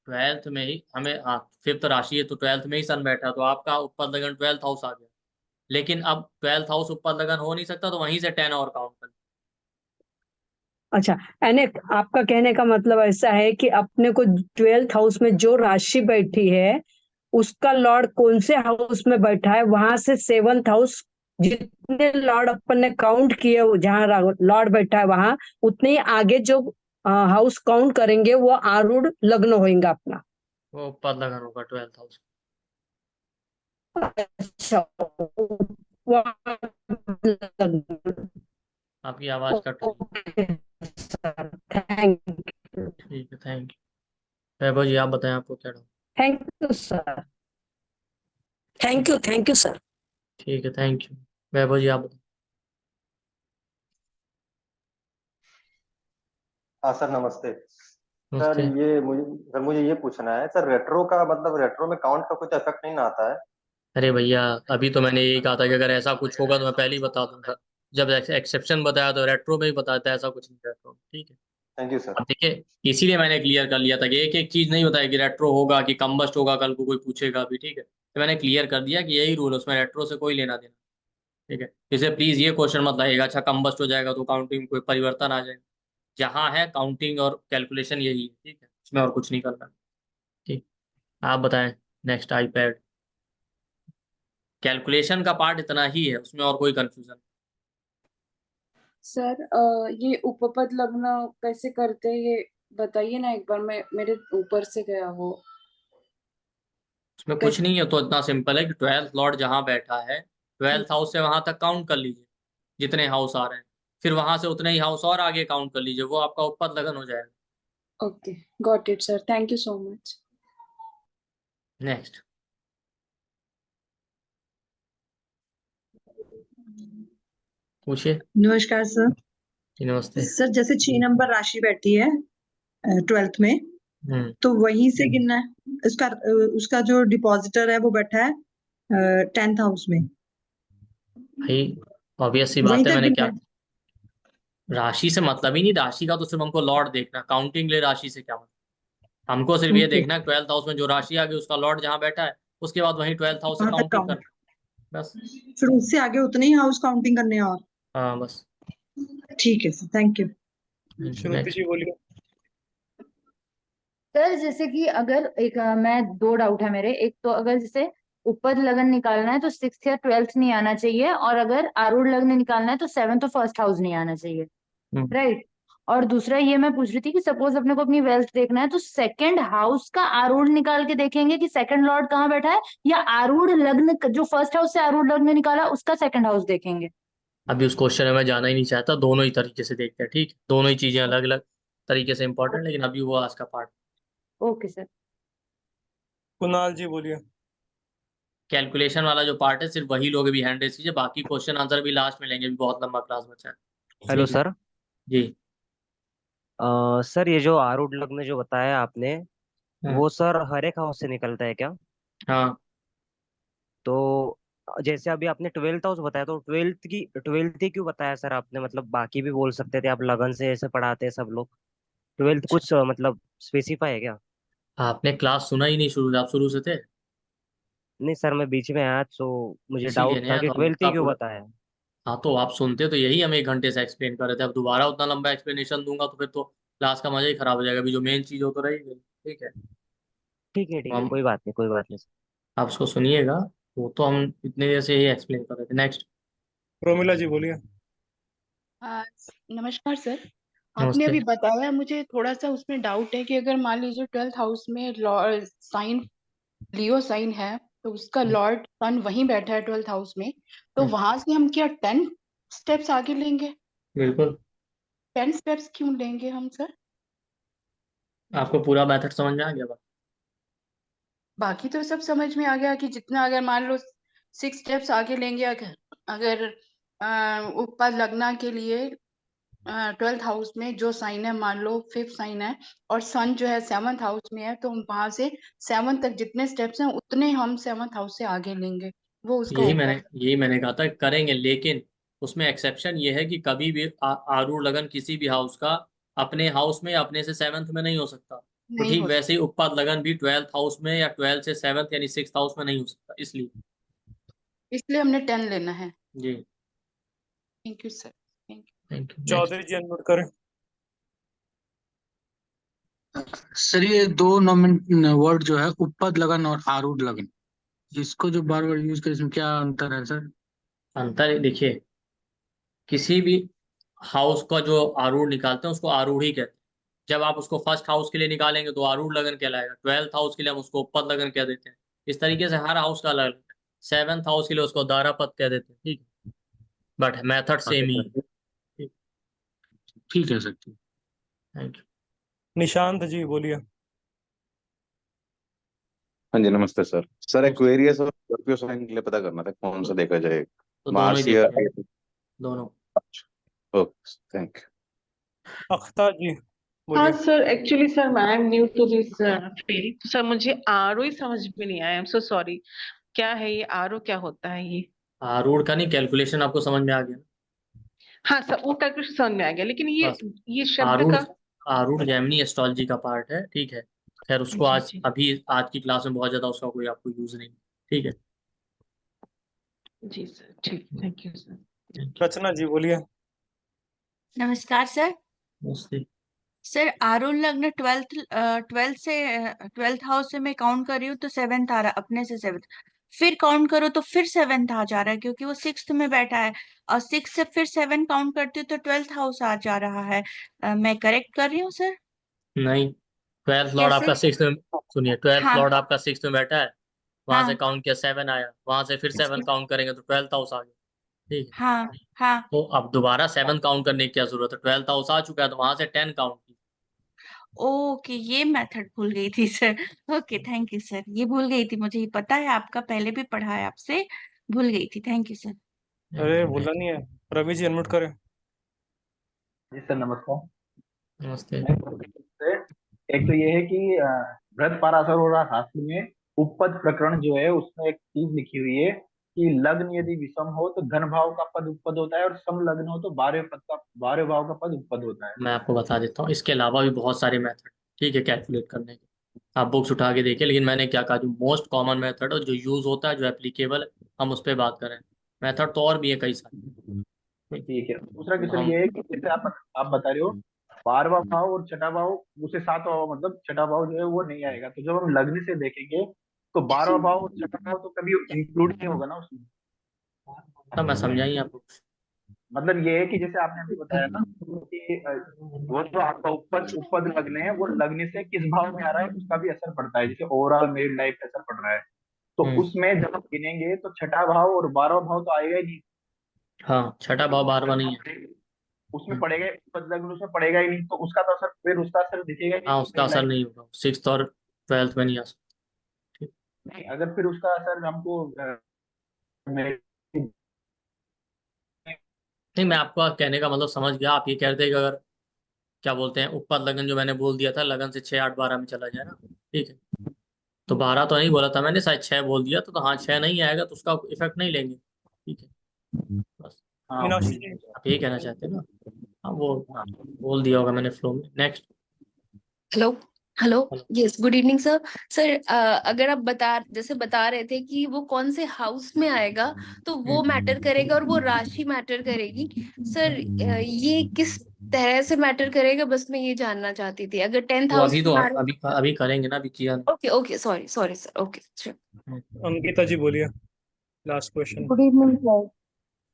12th में ही हमें, हाँ 5th राशि है तो 12th में ही सन बैठा, तो आपका उत्पन्न लगन 12th हाउस आ गया। लेकिन अब 12th हाउस उत्पन्न लगन हो नहीं सकता, तो वहीं से 10 और काउंट कर। अच्छा, यानी आपका कहने का मतलब ऐसा है कि अपने को 12th हाउस में जो राशि बैठी है उसका लॉर्ड कौन से हाउस में बैठा है, वहां से 7th हाउस, जितने लॉर्ड अपन ने काउंट किए जहां लॉर्ड बैठा है वहां, उतने ही आगे जो हाउस काउंट करेंगे वो आरूढ़ लग्न होएगा अपना। वो उत्पन्न लगन होगा 12th हाउस। अच्छा, आपकी आवाज कट रही है। Okay sir, thank you. ठीक है, थैंक यू। वैभव जी आप बताएं आपको क्या doubt. Thank you sir. Thank you sir. ठीक है, थैंक यू। वैभव जी आप बताएं। हाँ सर, नमस्ते सर। नमस्ते। मुझे ये पूछना है सर, रेट्रो का मतलब रेट्रो में काउंट का कुछ इफेक्ट नहीं ना आता है? अरे भैया, अभी तो मैंने यही कहा था कि अगर ऐसा कुछ होगा तो मैं पहले ही बता दूंगा। जब एक्सेप्शन बताया तो रेट्रो में ही बताया था, ऐसा कुछ नहीं रेट्रो, ठीक है। Thank you sir. अब देखिए, इसीलिए मैंने क्लियर कर लिया था कि एक एक चीज नहीं बताया कि रेट्रो होगा कि कम्बस्ट होगा, कल को कोई पूछेगा भी, ठीक है। तो मैंने क्लियर कर दिया कि यही रूल है, उसमें रेट्रो से कोई लेना देना, ठीक है। इसे प्लीज ये क्वेश्चन मत लाइएगा, अच्छा कम्बस्ट हो जाएगा तो काउंटिंग में कोई परिवर्तन आ जाएगा। जहाँ है काउंटिंग और कैलकुलेशन यही है, ठीक है, इसमें और कुछ नहीं करना। ठीक, आप बताएं। Next iPad. कैलकुलेशन का पार्ट इतना ही है, उसमें और कोई कंफ्यूजन। सर ये उपपद लग्न कैसे करते हैं ये बताइए ना एक बार, मैं मेरे ऊपर से गया वो उसमें कुछ कैसे। नहीं है, तो इतना सिंपल है कि 12th लॉर्ड जहां बैठा है 12th हाउस से वहां तक काउंट कर लीजिए, जितने हाउस आ रहे हैं, फिर वहां से उतने ही हाउस और आगे काउंट कर लीजिए, वो आपका उपपद लगन हो जाएगा। Okay, got it sir, thank you so much. Next पूछिए। नमस्कार सर। जी, नमस्ते। सर जैसे 6 नंबर राशि बैठी है 12th में, हम्म। तो वहीं से गिनना है उसका। उसका जो डिपॉजिटर है वो बैठा है 10th हाउस में, भाई ऑब्वियस सी वहीं बात है, तक मैंने गिनना क्या, है। राशि से मतलब ही नहीं, राशि का तो सिर्फ हमको लॉर्ड देखना, काउंटिंग ले राशि से क्या मतलब। हमको सिर्फ ये ओके, देखना है 12th हाउस में जो राशि आ गई उसका लॉर्ड जहां बैठा है, उसके बाद वहीं 12th हाउस से वहां तक काउंटिंग काउंट, करना, बस। फिर उससे आगे उतने ही हाउस काउंटिंग करने हैं और। हाँ बस। ठीक है sir, thank you. Shruti next. जी बोलिए। सर जैसे कि अगर एक मैं दो डाउट है मेरे, एक तो अगर जैसे उपपद लगन निकालना है तो 6th या 12th नहीं आना चाहिए, और अगर आरूढ़ लग्न निकालना है तो 7th और फर्स्ट हाउस नहीं आना चाहिए, राइट। और दूसरा ये मैं पूछ रही थी कि सपोज अपने को अपनी वेल्थ देखना है तो सेकंड हाउस का आरूढ़ निकाल के देखेंगे कि सेकंड लॉर्ड कहाँ बैठा है, या आरूढ़ लग्न जो फर्स्ट हाउस से आरूढ़ लग्न निकाला उसका सेकंड हाउस देखेंगे? अभी उस क्वेश्चन में मैं जाना ही नहीं चाहता, दोनों ही तरीके से देखते हैं, ठीक है? दोनों ही चीजें अलग अलग तरीके से इंपॉर्टेंट, लेकिन अभी वो आज का part. Okay sir. Kunal ji बोलिए। कैलकुलेशन वाला जो पार्ट है सिर्फ वही लोग भी हैंड रेस कीजिए, बाकी क्वेश्चन आंसर भी लास्ट में लेंगे, भी बहुत लंबा क्लास बचा है। हेलो ठीक है सर। जी। सर ये जो आरूढ़ लग्न जो बताया आपने, हाँ वो सर हर एक हाउस से निकलता है क्या? हाँ तो जैसे अभी आपने 12th हाउस बताया, तो ट्वेल्थ ही क्यों बताया सर आपने? मतलब बाकी भी बोल सकते थे, आप लगन से ऐसे पढ़ाते हैं सब लोग। ट्वेल्थ अच्छा, कुछ मतलब स्पेसिफाई है क्या? आपने क्लास सुना ही नहीं, शुरू आप शुरू से थे नहीं सर, मैं बीच में आया तो मुझे इसीलिए डाउट नहीं था आया, कि तो हम ट्वेल्थ ही उतना क्यों पूरा। बताया। हाँ तो आप सुनते तो यही हम 1 घंटे से एक्सप्लेन कर रहे थे, अब दोबारा उतना लंबा एक्सप्लेनेशन दूंगा तो फिर तो क्लास का मजा ही खराब हो जाएगा। अभी जो मेन चीज हो तो रही गई, ठीक है। तो ठीक है, हम कोई बात नहीं, कोई बात नहीं सर। आप उसको सुनिएगा, वो तो हम इतने देर से यही एक्सप्लेन कर रहे थे। नेक्स्ट। प्रोमिला जी बोलिए। हाँ, नमस्कार सर। आपने नमस्ते। अभी बताया, मुझे थोड़ा सा उसमें डाउट है कि अगर मान लीजिए 12th हाउस में साइन लियो साइन है, तो उसका लॉर्ड सन वहीं बैठा है 12th हाउस में, तो वहां से हम क्या 10 स्टेप्स आगे लेंगे? बिल्कुल। 10 स्टेप्स क्यों लेंगे हम सर? आपको पूरा मेथड समझ में आ गया बात? बाकी तो सब समझ में आ गया कि जितना, अगर मान लो 6 स्टेप्स आगे लेंगे, अगर अगर ऊपर लगना के लिए 12th हाउस में जो साइन है, मान लो 5th साइन है, और सन जो है 7th हाउस में है, तो हम वहां से 7 तक जितने स्टेप्स हैं उतने हम 7th हाउस से आगे लेंगे, वो उसका यही मैंने ऊपर। यही मैंने कहा था करेंगे, लेकिन उसमें एक्सेप्शन ये है कि कभी भी आरूढ़ लगन किसी भी हाउस का अपने हाउस में या अपने से 7th में नहीं हो सकता। तो नहीं ठीक हो वैसे सकता। ही उत्पाद लगन भी 12th हाउस में या 12th से 7th यानी 6th हाउस में नहीं हो सकता, इसलिए। इसलिए हमने 10 लेना है। जी। Thank you sir, thank thank you. Next. Chaudhary ji unmute करें। सर ये दो नॉमिन वर्ड जो है, उपपद लगन और आरूढ़ लगन, इसको जो बार बार यूज करें, इसमें क्या अंतर है सर? अंतर देखिए, किसी भी हाउस का जो आरूढ़ निकालते हैं उसको आरूढ़ ही कहते हैं। जब आप उसको फर्स्ट हाउस के लिए निकालेंगे तो आरूढ़ लगन कहलाएगा, 12th हाउस के लिए हम उसको उपपद लगन कह देते हैं। इस तरीके से हर हाउस का अलग अलग है। 7th हाउस के लिए उसको दारापद कह देते हैं, ठीक है, बट मेथड सेम ही है। ठीक। ठीक है sir. Thank you. Nishant ji बोलिए। हाँ जी, नमस्ते सर। सर नमस्ते। एक्वेरियस और स्कॉर्पियो साइन के लिए पता करना था, कौन सा देखा जाए? तो दोनों ही मार्स या देखिए, दोनों। ओके, थैंक अख्तर जी हाँ बोलिए। Sir, actually sir I am new to this field, तो सर मुझे आरओ ही समझ में नहीं आया। I am so sorry. क्या है ये आरओ, क्या होता है ये? आरूढ़ का नहीं, कैलकुलेशन आपको समझ में आ गया ना? हाँ सर, वो कैलकुलेशन समझ में आ गया, लेकिन बस। ये शब्द आरूढ़ का। आरूढ़ जेमिनी एस्ट्रोलॉजी का पार्ट है, ठीक है। खैर उसको जी आज जी अभी आज की क्लास में बहुत ज्यादा उसका कोई आपको यूज नहीं, ठीक है। जी सर, ठीक, thank you sir. Thank you. Rachna ji बोलिए। नमस्कार सर। नमस्ते। सर आरूढ़ लग्न ट्वेल्थ हाउस से मैं काउंट कर रही हूँ तो 7th आ रहा है, अपने से 7th। फिर काउंट करो तो फिर 7th आ जा रहा है, क्योंकि वो 6th में बैठा है। और 6 से फिर 7 काउंट करती हूँ तो 12th हाउस आ जा रहा है। मैं करेक्ट कर रही हूँ सर? नहीं, 12th लॉर्ड कैसे? आपका 6th में, सुनिए, 12th हाँ लॉर्ड आपका 6th में बैठा है। वहां से हाँ काउंट किया 7 आया, वहां से फिर 7 काउंट करेंगे तो 12th हाउस आ गया, ठीक है। हाँ हाँ। तो अब दोबारा 7 काउंट करने की क्या जरूरत है? 12th हाउस आ चुका है तो वहां से 10 काउंट की। ओके, ये मेथड भूल गई थी sir. Okay thank you sir, ये भूल गई थी, मुझे ये पता है, आपका पहले भी पढ़ा है आपसे, भूल गई थी। Thank you sir. अरे भूला नहीं है। रवि जी अनम्यूट करें। जी सर, नमस्कार। नमस्ते। से एक तो ये है कि बृहद पाराशर और शास्त्र में उपपद प्रकरण जो है उसमें एक चीज लिखी हुई है कि लग्न यदि विषम हो तो धन भाव का पद उपपद होता है, और सम लग्न हो तो 12वें भाव का पद उपपद होता है। मैं आपको बता देता हूँ, इसके अलावा भी बहुत सारे मेथड, ठीक है, कैलकुलेट करने के। आप बुक्स उठा के देखिए, लेकिन मैंने क्या कहा, जो मोस्ट कॉमन मेथड और जो यूज होता है, जो एप्लीकेबल है, हम उस पर बात करें। मेथड तो और भी है कई सारे। ठीक है। दूसरा तो क्वेश्चन हम ये है कि जैसे आप बता रहे हो 12वां भाव और छठा भाव, उसे 7वां भाव, मतलब छठा भाव जो है वो नहीं आएगा, तो जब हम लग्न से देखेंगे तो 12वां भाव और छठा भाव तो कभी इंक्लूड नहीं होगा ना उसमें। तब मैं समझा ही आपको। मतलब ये है कि जैसे आपने अभी बताया ना कि वो जो आपका उपपद उपपद लग्न है वो लग्न से किस भाव में आ रहा है उसका भी असर पड़ता है, जैसे ओवरऑल मेड लाइफ पे असर पड़ रहा है। तो उसमें जब हम गिनेंगे तो छठा भाव और 12वां भाव तो आएगा ही नहीं। हाँ, छठा भाव 12वां नहीं है। उसमें पड़ेगा, उपपद लग्न उसमें पड़ेगा ही नहीं, तो उसका तो असर, फिर उसका असर दिखेगा ही नहीं हाँ, अपनी उसका मेड असर लाइफ। नहीं होगा, 6th और 12th में नहीं आ सकता। ठीक। नहीं, अगर फिर उसका असर हमको नहीं, मैं आपका कहने का मतलब समझ गया। आप ये कहते हैं कि अगर क्या बोलते हैं, उपपद लगन जो मैंने बोल दिया था, लगन से 6, 8, 12 में चला जाए ना, ठीक है। तो 12 तो नहीं बोला था मैंने, शायद 6 बोल दिया, तो हाँ 6 नहीं आएगा तो उसका इफेक्ट नहीं लेंगे, ठीक है। बस हाँ मीनाक्षी वही। जी, आप यही कहना चाहते हैं ना? हाँ वो बोल दिया होगा मैंने फ्लो में। Next. Hello hello hello. Yes good evening sir. Sir अगर आप जैसे बता रहे थे कि वो कौन से हाउस में आएगा तो वो मैटर करेगा और वो राशि मैटर करेगी। सर ये किस तरह से मैटर करेगा, बस मैं ये जानना चाहती थी। अगर टेंथ वो हाउस अभी तो में आ रहा अभी करेंगे ना, अभी किया नहीं। Okay okay sorry sorry sir okay hmm. Ankita ji बोलिए last question. Good evening sir.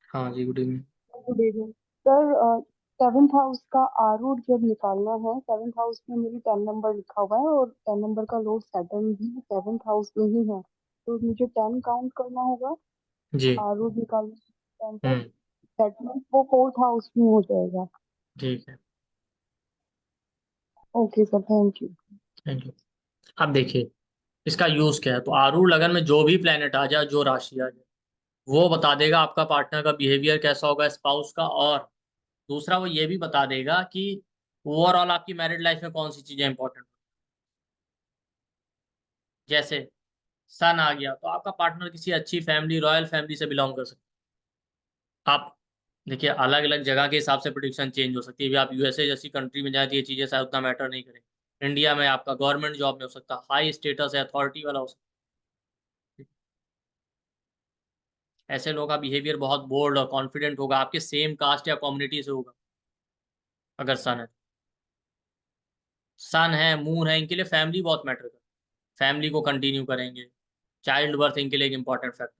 हाँ जी, good evening. Good evening sir. Seventh house का आरूढ़ जब निकालना है, सेवेंथ हाउस में मेरी 10 नंबर लिखा हुआ है और 10 नंबर का लॉर्ड सैटर्न भी सेवेंथ हाउस में ही है, तो मुझे 10 काउंट करना होगा जी। आरूढ़ निकालना 10 का। हम्म। दैट मीन्स वो फोर्थ हाउस में हो जाएगा। ठीक है, okay sir, thank you. Thank you. अब देखिए इसका यूज क्या है। तो आरूढ़ लगन में जो भी प्लेनेट आ जाए, जो राशि आ जाए, वो बता देगा आपका पार्टनर का बिहेवियर कैसा होगा, स्पाउस का। और दूसरा वो ये भी बता देगा कि ओवरऑल आपकी मैरिड लाइफ में कौन सी चीजें इंपॉर्टेंट। जैसे सन आ गया तो आपका पार्टनर किसी अच्छी फैमिली, रॉयल फैमिली से बिलोंग कर सकता है। आप देखिए अलग अलग जगह के हिसाब से प्रिडिक्शन चेंज हो सकती है। अभी आप यूएसए जैसी कंट्री में जाए तो ये चीजें शायद उतना मैटर नहीं करें। इंडिया में आपका गवर्नमेंट जॉब में हो सकता है, हाई स्टेटस है, अथॉरिटी वाला हो सकता है। ऐसे लोगों का बिहेवियर बहुत बोल्ड और कॉन्फिडेंट होगा, आपके सेम कास्ट या कम्युनिटी से होगा अगर सन है। सन है, मून है, इनके लिए फैमिली बहुत मैटर करती है। फैमिली को कंटिन्यू करेंगे, चाइल्ड बर्थ इनके लिए एक इंपॉर्टेंट फैक्टर।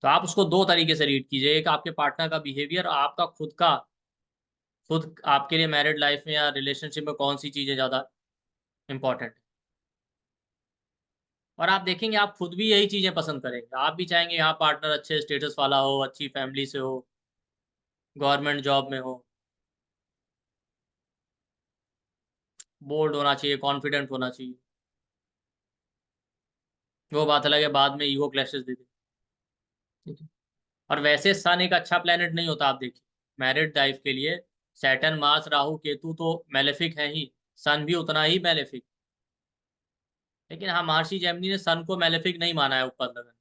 तो आप उसको दो तरीके से रीड कीजिए, एक आपके पार्टनर का बिहेवियर, आपका खुद आपके लिए मैरिड लाइफ में या रिलेशनशिप में कौन सी चीजें ज्यादा इंपॉर्टेंट है। और आप देखेंगे आप खुद भी यही चीजें पसंद करेंगे। आप भी चाहेंगे यहाँ पार्टनर अच्छे स्टेटस वाला हो, अच्छी फैमिली से हो, गवर्नमेंट जॉब में हो, बोल्ड होना चाहिए, कॉन्फिडेंट होना चाहिए। वो बात अलग है, बाद में ईगो क्लैशेस दे दे, ठीक है। और वैसे सन एक अच्छा प्लेनेट नहीं होता। आप देखिए मैरिड लाइफ के लिए सैटर्न, मार्स, राहु, केतु तो मैलेफिक है ही, सन भी उतना ही मैलेफिक। लेकिन हाँ, महर्षि जैमिनी ने सन को मैलेफिक नहीं माना है ऊपर लगन।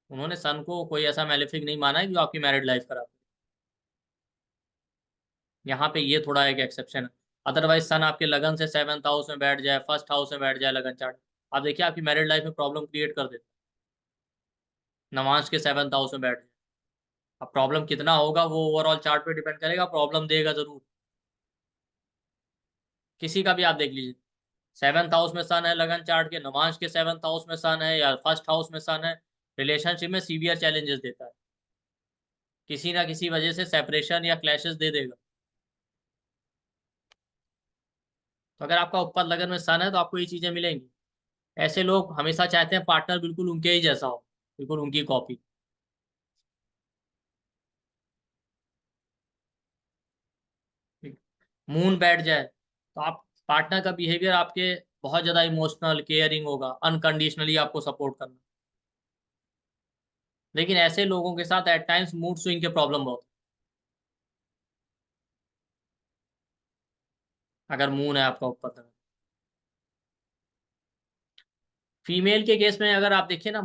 उन्होंने सन को कोई ऐसा मैलेफिक नहीं माना है जो आपकी मैरिड लाइफ खराब करे। यहाँ पे ये थोड़ा एक एक्सेप्शन है। अदरवाइज सन आपके लगन से 7th हाउस में बैठ जाए, 1st हाउस में बैठ जाए लगन चार्ट, आप देखिए आपकी मैरिड लाइफ में प्रॉब्लम क्रिएट कर देता है। नवांश के 7th हाउस में बैठ जाए, अब प्रॉब्लम कितना होगा वो ओवरऑल चार्ट पे डिपेंड करेगा, प्रॉब्लम देगा जरूर। किसी का भी आप देख लीजिए, 7th हाउस में सन है लगन चार्ट के, नवांश के 7th हाउस में सन है या 1st हाउस में सन है, रिलेशनशिप में सीवियर चैलेंजेस देता है, किसी ना किसी वजह से सेपरेशन या क्लैशेस दे देगा। तो अगर आपका ऊपर लगन में सन है तो आपको ये चीजें मिलेंगी। ऐसे लोग हमेशा चाहते हैं पार्टनर बिल्कुल उनके ही जैसा हो, बिल्कुल उनकी कॉपी। मून बैठ जाए तो आप पार्टनर का बिहेवियर आपके बहुत ज्यादा इमोशनल, केयरिंग होगा, अनकंडीशनली आपको सपोर्ट करना। लेकिन ऐसे लोगों के साथ एट टाइम्स मूड स्विंग के प्रॉब्लम बहुत, अगर मून है आपका ऊपर तक। फीमेल के केस में अगर आप देखिए ना,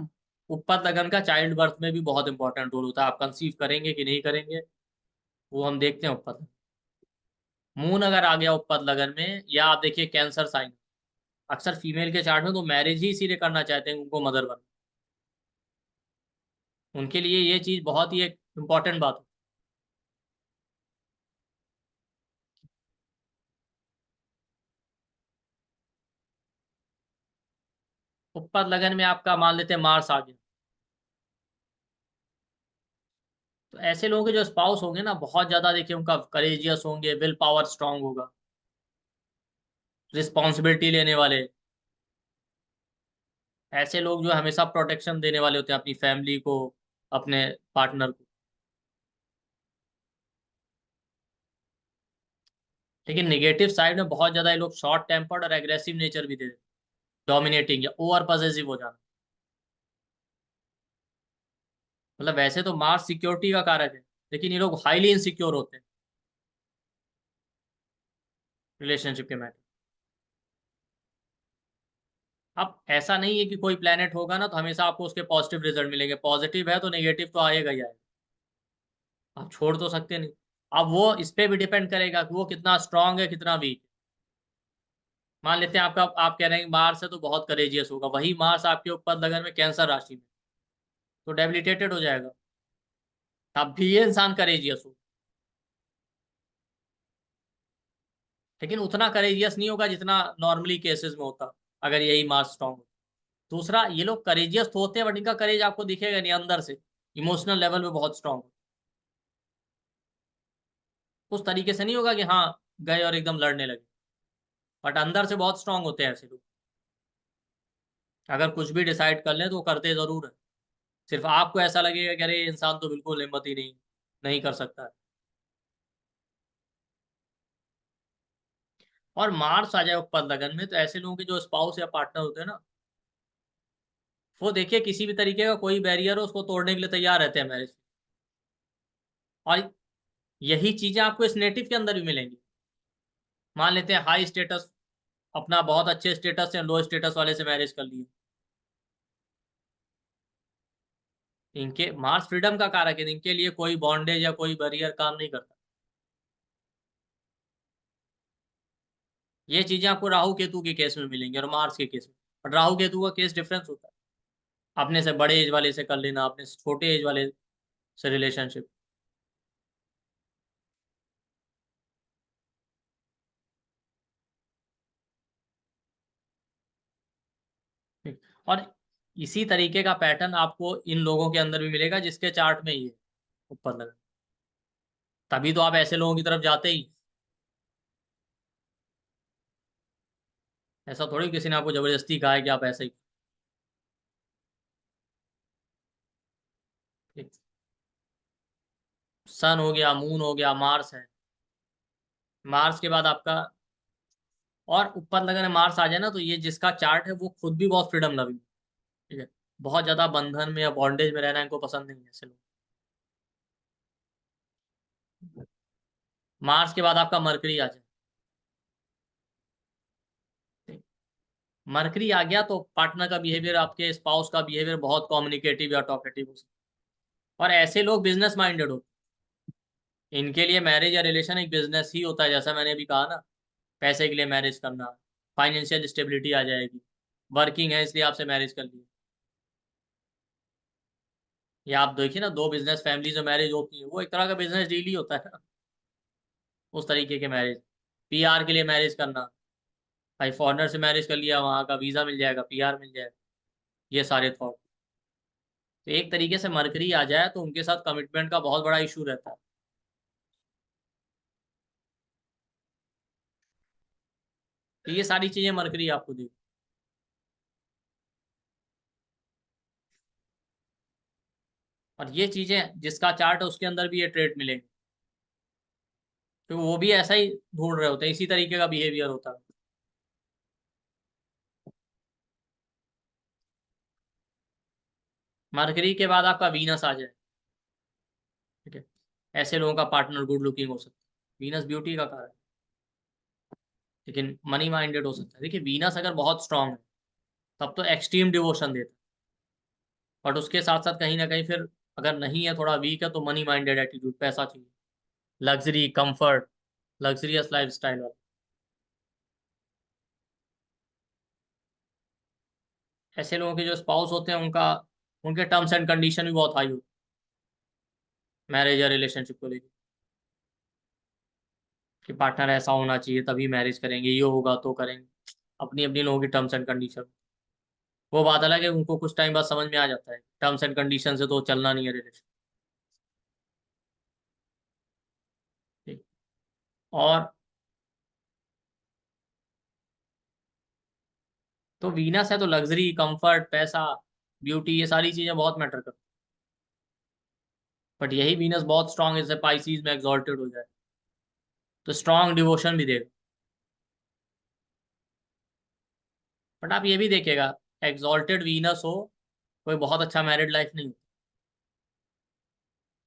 ऊपर लगन का चाइल्ड बर्थ में भी बहुत इंपॉर्टेंट रोल होता है। आप कंसीव करेंगे कि नहीं करेंगे वो हम देखते हैं ऊपर। मून अगर आ गया ऊपर लगन में, या आप देखिए कैंसर साइन, अक्सर फीमेल के चार्ट में तो मैरिज ही इसीलिए करना चाहते हैं उनको मदर बनना। उनके लिए ये चीज बहुत ही एक इम्पॉर्टेंट बात है। ऊपर लगन में आपका मान लेते हैं मार्स आ गया, तो ऐसे लोगों के जो स्पाउस होंगे ना, बहुत ज्यादा देखिए उनका करेजियस होंगे, विल पावर स्ट्रांग होगा, रिस्पॉन्सिबिलिटी लेने वाले। ऐसे लोग जो हमेशा प्रोटेक्शन देने वाले होते हैं अपनी फैमिली को, अपने पार्टनर को। लेकिन नेगेटिव साइड में बहुत ज्यादा ये लोग शॉर्ट टेम्पर्ड और एग्रेसिव नेचर भी दे देते, डोमिनेटिंग या ओवर पॉसेसिव हो जाना। मतलब वैसे तो मार्स सिक्योरिटी का कारक है, लेकिन ये लोग हाईली इनसिक्योर होते हैं। रिलेशनशिप के मैटर। अब ऐसा नहीं है कि कोई प्लेनेट होगा ना तो हमेशा आपको उसके पॉजिटिव रिजल्ट मिलेंगे, पॉजिटिव है तो नेगेटिव तो आएगा ही आएगा, आप छोड़ तो सकते नहीं। अब वो इस पे भी डिपेंड करेगा कि वो कितना स्ट्रांग है कितना वीक है। मान लेते हैं आप कह रहे हैं मार्स है तो बहुत करेजियस होगा, वही मार्स आपके ऊपर लगन में कैंसर राशि में, तो डेबिलिटेटेड हो जाएगा, तब भी ये इंसान करेजियस हो, लेकिन उतना करेजियस नहीं होगा जितना नॉर्मली केसेस में होता अगर यही मार्स स्ट्रांग हो। दूसरा, ये लोग करेजियस तो होते हैं बट इनका करेज आपको दिखेगा नहीं, अंदर से इमोशनल लेवल पे बहुत स्ट्रांग हो। उस तरीके से नहीं होगा कि हाँ गए और एकदम लड़ने लगे, बट अंदर से बहुत स्ट्रांग होते हैं ऐसे लोग। अगर कुछ भी डिसाइड कर लें तो वो करते जरूर है, सिर्फ आपको ऐसा लगेगा कि अरे इंसान तो बिल्कुल हिम्मत ही नहीं कर सकता है। और मार्स आ जाए ऊपर लगन में तो ऐसे लोगों के जो स्पाउस या पार्टनर होते हैं ना, वो देखिए किसी भी तरीके का कोई बैरियर हो उसको तोड़ने के लिए तैयार रहते हैं मैरिज। और यही चीजें आपको इस नेटिव के अंदर भी मिलेंगी। मान लेते हैं हाई स्टेटस, अपना बहुत अच्छे स्टेटस से लो स्टेटस वाले से मैरिज कर लिए, इनके मार्स फ्रीडम का कारक है, इनके लिए कोई बॉन्डेज या कोई बैरियर काम नहीं करता। ये चीजें आपको राहु केतु के केस में मिलेंगी और मार्स के केस में। बट राहु केतु का केस डिफरेंस होता है, अपने से बड़े एज वाले से कर लेना, अपने से छोटे एज वाले से रिलेशनशिप। और इसी तरीके का पैटर्न आपको इन लोगों के अंदर भी मिलेगा जिसके चार्ट में ये ऊपर लगा, तभी तो आप ऐसे लोगों की तरफ जाते ही। ऐसा थोड़ी किसी ने आपको जबरदस्ती कहा है कि आप ऐसे ही। सन हो गया, मून हो गया, मार्स है, मार्स के बाद आपका और ऊपर लगन मार्स आ जाए ना तो ये जिसका चार्ट है वो खुद भी बहुत फ्रीडम लविंग, ठीक है, बहुत ज्यादा बंधन में या बॉन्डेज में रहना इनको पसंद नहीं है ऐसे लोग। मार्स के बाद आपका मरकरी आ जाए, मरकरी आ गया तो पार्टनर का बिहेवियर, आपके स्पाउस का बिहेवियर बहुत कम्युनिकेटिव या टॉकेटिव हो सकता है। और ऐसे लोग बिजनेस माइंडेड होते हैं, इनके लिए मैरिज या रिलेशन एक बिजनेस ही होता है, जैसा मैंने अभी कहा ना, पैसे के लिए मैरिज करना, फाइनेंशियल स्टेबिलिटी आ जाएगी, वर्किंग है इसलिए आपसे मैरिज कर ली। या आप देखिए ना, दो बिजनेस फैमिलीज में मैरिज होती है, वो एक तरह का बिजनेस डील ही होता है ना, उस तरीके के मैरिज। पीआर के लिए मैरिज करना, भाई फॉरेनर से मैरिज कर लिया, वहां का वीजा मिल जाएगा, पीआर मिल जाएगा, ये सारे थॉट। तो एक तरीके से मरकरी आ जाए तो उनके साथ कमिटमेंट का बहुत बड़ा इशू रहता है। तो ये सारी चीजें मरकरी आपको देगी। और ये चीजें जिसका चार्ट है उसके अंदर भी ये ट्रेड मिलेंगे, तो वो भी ऐसा ही ढूंढ रहे होते हैं, इसी तरीके का बिहेवियर होता है। मरकरी के बाद आपका वीनस आ जाए, ठीक है, ऐसे लोगों का पार्टनर गुड लुकिंग हो सकता है, वीनस ब्यूटी का कारण, लेकिन मनी माइंडेड हो सकता है। देखिए वीनस अगर बहुत स्ट्रांग है तब तो एक्सट्रीम डिवोशन देता है, बट उसके साथ साथ कहीं ना कहीं फिर अगर नहीं है, थोड़ा वीक है, तो मनी माइंडेड एटीट्यूड, पैसा चाहिए, luxury, comfort, luxurious life style वाला। ऐसे लोगों के जो स्पाउस होते हैं उनका, उनके टर्म्स एंड कंडीशन भी बहुत हाई होते हैं मैरिज या रिलेशनशिप को लेकर, कि पार्टनर ऐसा होना चाहिए तभी मैरिज करेंगे, ये होगा तो करेंगे, अपनी अपनी लोगों की टर्म्स एंड कंडीशन। वो बात अलग है, उनको कुछ टाइम बाद समझ में आ जाता है टर्म्स एंड कंडीशन से तो चलना नहीं है रिलेशन। ठीक। और तो वीनस है तो लग्जरी, कंफर्ट, पैसा, ब्यूटी, ये सारी चीजें बहुत मैटर करती, बट यही वीनस बहुत स्ट्रांग है, जैसे पाइसीज में एग्जॉल्टेड हो जाए तो स्ट्रांग डिवोशन भी देगा। बट आप ये भी देखिएगा, एग्जॉल्टेड वीनस हो कोई बहुत अच्छा मैरिड लाइफ नहीं होता।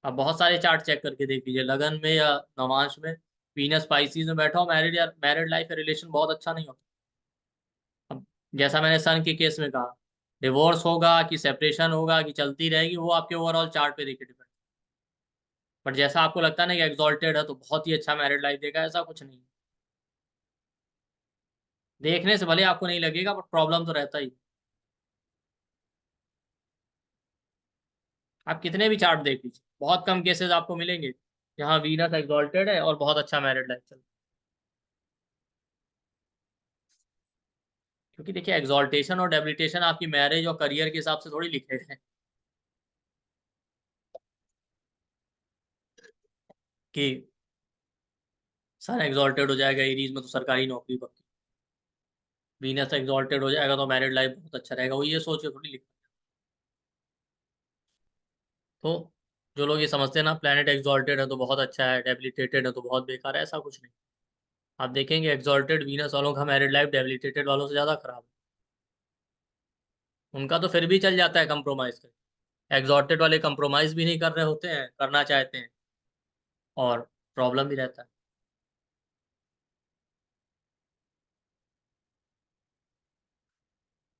आप बहुत सारे चार्ट चेक करके देख लीजिए, लगन में या नवांश में वीनस स्पाइसीज में बैठा हो, मैरिड लाइफ रिलेशन बहुत अच्छा नहीं होता। अब जैसा मैंने सन के केस में कहा, डिवोर्स होगा कि सेपरेशन होगा कि चलती रहेगी, वो आपके ओवरऑल चार्ट पे देखिए डिपेंड। बट जैसा आपको लगता है ना कि एग्जॉल्टेड है तो बहुत ही अच्छा मैरिड लाइफ देगा, ऐसा कुछ नहीं। देखने से भले आपको नहीं लगेगा बट प्रॉब्लम तो रहता ही। आप कितने भी चार्ट देख लीजिए, बहुत कम केसेस आपको मिलेंगे जहाँ वीनस एग्जॉल्टेड है और बहुत अच्छा मैरिड लाइफ चल रहा है। क्योंकि देखिए एग्जॉल्टेशन और डेबिलिटेशन आपकी मैरिज और करियर के हिसाब से थोड़ी लिखे गए हैं कि सन एग्जॉल्टेड हो जाएगा एरीज में तो सरकारी नौकरी पक्की, वीनस एग्जॉल्टेड हो जाएगा तो मैरिड लाइफ बहुत अच्छा रहेगा, वो ये सोच के थोड़ी लिखा। तो जो लोग ये समझते हैं ना प्लैनेट एग्जॉल्टेड है तो बहुत अच्छा है, डेबिलिटेटेड है तो बहुत बेकार है, ऐसा कुछ नहीं। आप देखेंगे एग्जॉल्टेड वीनस वालों का मैरिड लाइफ डेबिलिटेटेड वालों से ज़्यादा खराब है। उनका तो फिर भी चल जाता है कंप्रोमाइज़ कर, एग्जॉल्टेड वाले कंप्रोमाइज़ भी नहीं कर रहे होते हैं, करना चाहते हैं और प्रॉब्लम भी रहता है।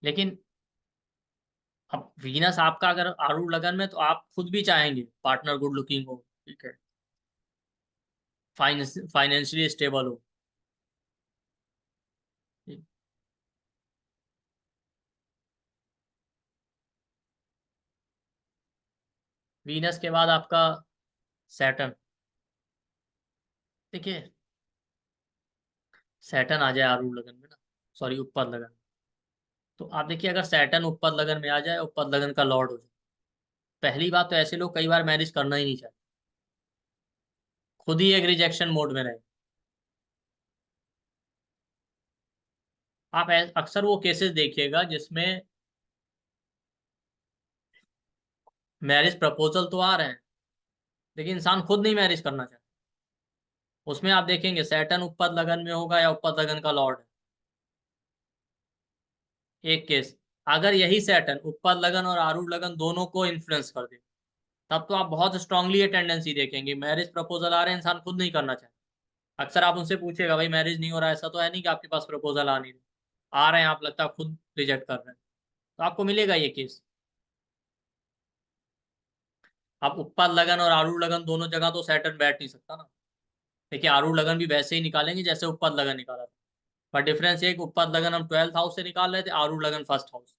लेकिन अब वीनस आपका अगर आरूढ़ लगन में तो आप खुद भी चाहेंगे पार्टनर गुड लुकिंग हो, ठीक है, फाइनेंशियली स्टेबल हो। ठीक। वीनस के बाद आपका सैटर्न, देखिए सैटर्न आ जाए आरूढ़ लगन में ना, सॉरी उत्पद लगन में, तो आप देखिए अगर सैटर्न उत्पद लगन में आ जाए, उत्पद लगन का लॉर्ड हो जाए, पहली बात तो ऐसे लोग कई बार मैरिज करना ही नहीं चाहते, खुद ही एक रिजेक्शन मोड में रहे। आप अक्सर वो केसेस देखिएगा जिसमें मैरिज प्रपोजल तो आ रहे हैं लेकिन इंसान खुद नहीं मैरिज करना चाहता, उसमें आप देखेंगे सैटर्न उत्पद लगन में होगा या उत्पद लगन का लॉर्ड है। एक केस, अगर यही सैटर्न उत्पद लगन और आरूढ़ लगन दोनों को इन्फ्लुएंस कर दे तब तो आप बहुत स्ट्रांगली ये टेंडेंसी देखेंगे, मैरिज प्रपोजल आ रहे हैं इंसान खुद नहीं करना चाहता। अक्सर आप उनसे पूछेगा भाई मैरिज नहीं हो रहा है, ऐसा तो है नहीं कि आपके पास प्रपोजल आ नहीं रहे, आ रहे हैं, आप लगता है खुद रिजेक्ट कर रहे हैं, तो आपको मिलेगा ये केस। आप उत्पद लगन और आरूढ़ लगन दोनों जगह तो सैटर्न बैठ नहीं सकता ना। देखिए आरूढ़ लगन भी वैसे ही निकालेंगे जैसे उत्पद लगन निकाला था, पर डिफरेंस ये कि उत्पद लगन हम 12th हाउस से निकाल रहे थे, आरूढ़ लगन 1st हाउस।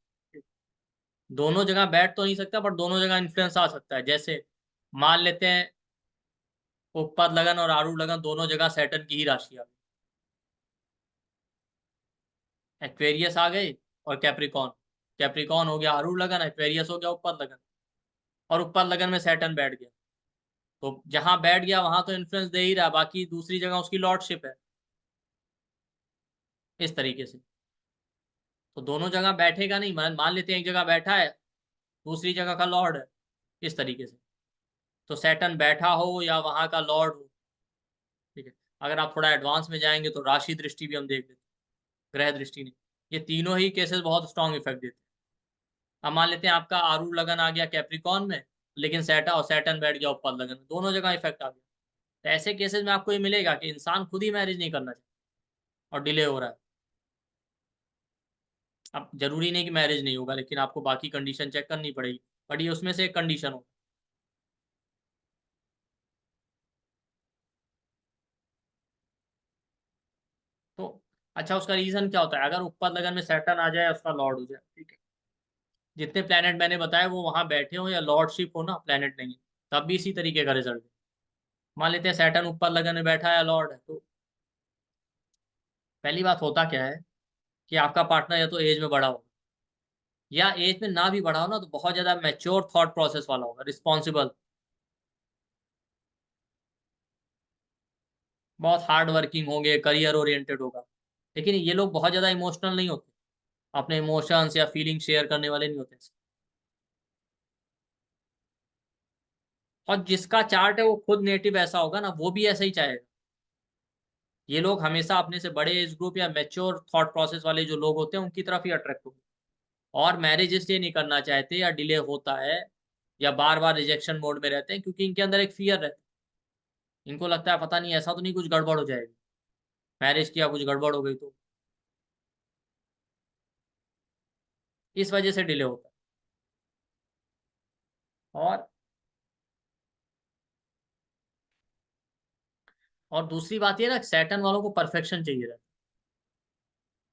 दोनों जगह बैठ तो नहीं सकता पर दोनों जगह इन्फ्लुएंस आ सकता है। जैसे मान लेते हैं उत्पद लगन और आरूढ़ लगन दोनों जगह सैटर्न की ही राशि आ गई, एक्वेरियस आ गई और कैप्रिकॉन, कैप्रिकॉन हो गया आरूढ़ लगन, एक्वेरियस हो गया उत्पद लगन, और उत्पद लगन में सैटर्न बैठ गया, तो जहां बैठ गया वहां तो इन्फ्लुएंस दे ही रहा, बाकी दूसरी जगह उसकी लॉर्डशिप है, इस तरीके से। तो दोनों जगह बैठेगा नहीं, मान लेते हैं एक जगह बैठा है दूसरी जगह का लॉर्ड है, इस तरीके से। तो सैटर्न बैठा हो या वहां का लॉर्ड हो, ठीक है। अगर आप थोड़ा एडवांस में जाएंगे तो राशि दृष्टि भी हम देख लेते हैं, ग्रह दृष्टि नहीं, ये तीनों ही केसेस बहुत स्ट्रॉन्ग इफेक्ट देते हैं। अब मान लेते हैं आपका आरूढ़ लगन आ गया कैप्रिकॉन में लेकिन सैटर्न बैठ गया उत्पद लगन में, दोनों जगह इफेक्ट आ गया, तो ऐसे केसेस में आपको ये मिलेगा कि इंसान खुद ही मैरिज नहीं करना चाहता और डिले हो रहा है। अब जरूरी नहीं कि मैरिज नहीं होगा लेकिन आपको बाकी कंडीशन चेक करनी पड़ेगी, बट ये उसमें से एक कंडीशन हो। तो अच्छा उसका रीजन क्या होता है, अगर उत्पद लगन में सैटर्न आ जाए उसका लॉर्ड हो जाए, ठीक है, जितने प्लेनेट मैंने बताया वो वहां बैठे हो या लॉर्डशिप हो ना, प्लेनेट नहीं है, तब भी इसी तरीके का रिजल्ट है। मान लेते हैं सैटर्न उत्पद लगन में बैठा है लॉर्ड है, तो पहली बात होता क्या है कि आपका पार्टनर या तो एज में बड़ा हो या एज में ना भी बड़ा हो ना तो बहुत ज्यादा मैच्योर थॉट प्रोसेस वाला होगा, रिस्पॉन्सिबल, बहुत हार्ड वर्किंग होंगे, करियर ओरिएंटेड होगा। लेकिन ये लोग बहुत ज्यादा इमोशनल नहीं होते, अपने इमोशंस या फीलिंग शेयर करने वाले नहीं होते। और जिसका चार्ट है वो खुद नेटिव ऐसा होगा ना, वो भी ऐसा ही चाहेगा। ये लोग हमेशा अपने से बड़े एज ग्रुप या मैच्योर थॉट प्रोसेस वाले जो लोग होते हैं उनकी तरफ ही अट्रैक्ट होंगे, और मैरिज इसलिए नहीं करना चाहते या डिले होता है या बार बार रिजेक्शन मोड में रहते हैं क्योंकि इनके अंदर एक फियर रहता है, इनको लगता है पता नहीं ऐसा तो नहीं कुछ गड़बड़ हो जाएगी, मैरिज किया कुछ गड़बड़ हो गई तो, इस वजह से डिले होता है। और दूसरी बात ये ना, सैटर्न वालों को परफेक्शन चाहिए रहता है।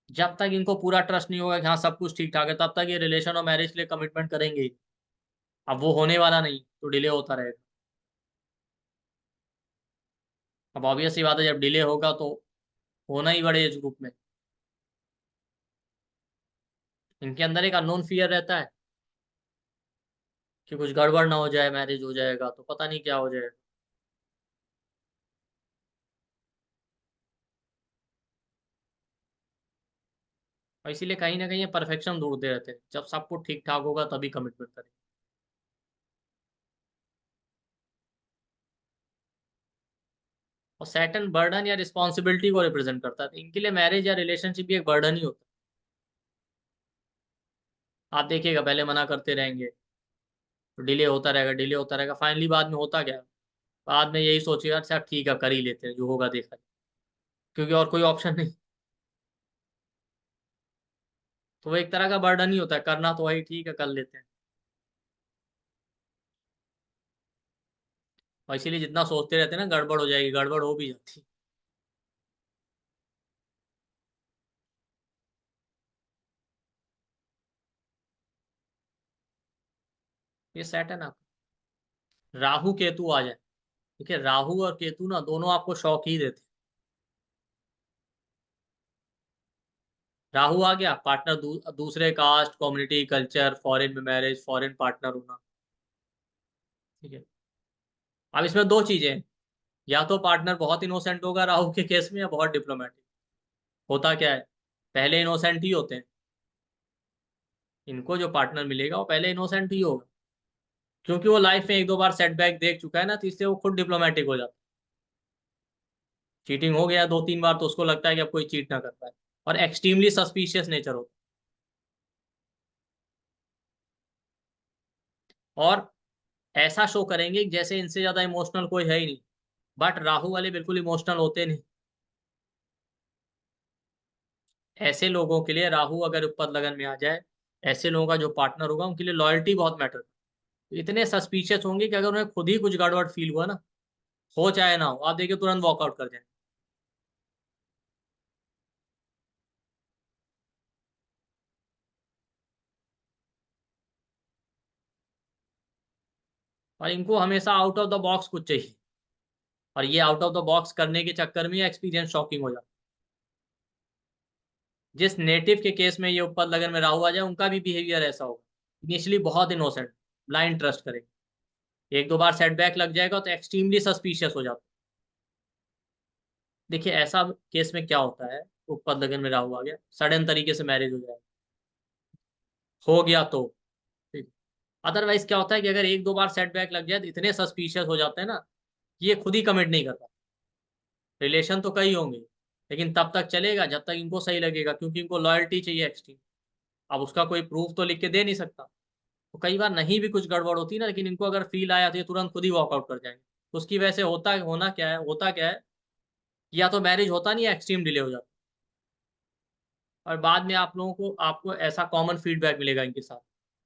जब तक इनको पूरा ट्रस्ट नहीं होगा कि हाँ सब कुछ ठीक ठाक है, तब तक ये रिलेशन और मैरिज के लिए कमिटमेंट करेंगे ही। अब वो होने वाला नहीं तो डिले होता रहेगा। अब ऑब्वियस सी बात है, जब डिले होगा तो होना ही बड़े एज ग्रुप में। इनके अंदर एक अननोन फियर रहता है कि कुछ गड़बड़ ना हो जाए, मैरिज हो जाएगा तो पता नहीं क्या हो जाएगा। और इसीलिए कहीं ना कहीं ये परफेक्शन ढूंढते रहते हैं, जब सब कुछ ठीक ठाक होगा तभी कमिटमेंट करें। और सैटर्न बर्डन या रिस्पॉन्सिबिलिटी को रिप्रेजेंट करता है, तो इनके लिए मैरिज या रिलेशनशिप भी एक बर्डन ही होता है। आप देखिएगा पहले मना करते रहेंगे तो डिले होता रहेगा, डिले होता रहेगा, फाइनली बाद में होता क्या, बाद में यही सोचिएगा अच्छा ठीक है कर ही लेते हैं, जो होगा देखा जाएगा, क्योंकि और कोई ऑप्शन नहीं। तो वो एक तरह का बर्डन ही होता है, करना तो वही ठीक है कर लेते हैं। और इसीलिए जितना सोचते रहते हैं ना गड़बड़ हो जाएगी, गड़बड़ हो भी जाती है। ये सैटर्न आप राहु केतु आ जाए, देखिए राहु और केतु ना दोनों आपको शौक ही देते हैं। राहु आ गया पार्टनर दूसरे कास्ट कम्युनिटी कल्चर, फॉरेन में मैरिज, फॉरेन पार्टनर होना, ठीक है। अब इसमें दो चीजें हैं, या तो पार्टनर बहुत इनोसेंट होगा राहु के केस में, या बहुत डिप्लोमेटिक। होता क्या है, पहले इनोसेंट ही होते हैं, इनको जो पार्टनर मिलेगा वो पहले इनोसेंट ही होगा, क्योंकि वो लाइफ में एक दो बार सेटबैक देख चुका है ना, तो इससे वो खुद डिप्लोमेटिक हो जाता है। चीटिंग हो गया 2-3 बार तो उसको लगता है कि अब कोई चीट ना कर पाए, और एक्सट्रीमली सस्पिशियस नेचर होता है। और ऐसा शो करेंगे कि जैसे इनसे ज्यादा इमोशनल कोई है ही नहीं, बट राहु वाले बिल्कुल इमोशनल होते नहीं। ऐसे लोगों के लिए राहु अगर उपद लगन में आ जाए, ऐसे लोगों का जो पार्टनर होगा उनके लिए लॉयल्टी बहुत मैटर, इतने सस्पिशियस होंगे कि अगर उन्हें खुद ही कुछ गड़बड़ फील हुआ ना, हो चाहे ना हो, आप देखिए तुरंत वॉकआउट कर जाए। और इनको हमेशा आउट ऑफ द बॉक्स कुछ चाहिए, और ये आउट ऑफ द बॉक्स करने के चक्कर में एक्सपीरियंस शॉकिंग हो जाता है। जिस नेटिव के केस में ये उपद लगन में राहु आ जाए उनका भी बिहेवियर ऐसा होगा, इनिशियली बहुत इनोसेंट, ब्लाइंड ट्रस्ट करेंगे, एक दो बार सेटबैक लग जाएगा तो एक्सट्रीमली सस्पिशियस हो जाता है। देखिए ऐसा केस में क्या होता है, उपद लगन में राहु आ गया, सडन तरीके से मैरिज हो जाएगा, हो गया तो ठीक। अदरवाइज क्या होता है कि अगर एक दो बार सेटबैक लग जाए तो इतने सस्पिशियस हो जाते हैं ना, ये खुद ही कमिट नहीं करता। रिलेशन तो कई होंगे लेकिन तब तक चलेगा जब तक इनको सही लगेगा, क्योंकि इनको लॉयल्टी चाहिए एक्सट्रीम। अब उसका कोई प्रूफ तो लिख के दे नहीं सकता, तो कई बार नहीं भी कुछ गड़बड़ होती ना, लेकिन इनको अगर फील आया तो ये तुरंत खुद ही वॉकआउट कर जाएंगे। तो उसकी वजह से होता क्या है, या तो मैरिज होता नहीं, एक्सट्रीम डिले हो जाता, और बाद में आप लोगों को आपको ऐसा कॉमन फीडबैक मिलेगा इनके साथ,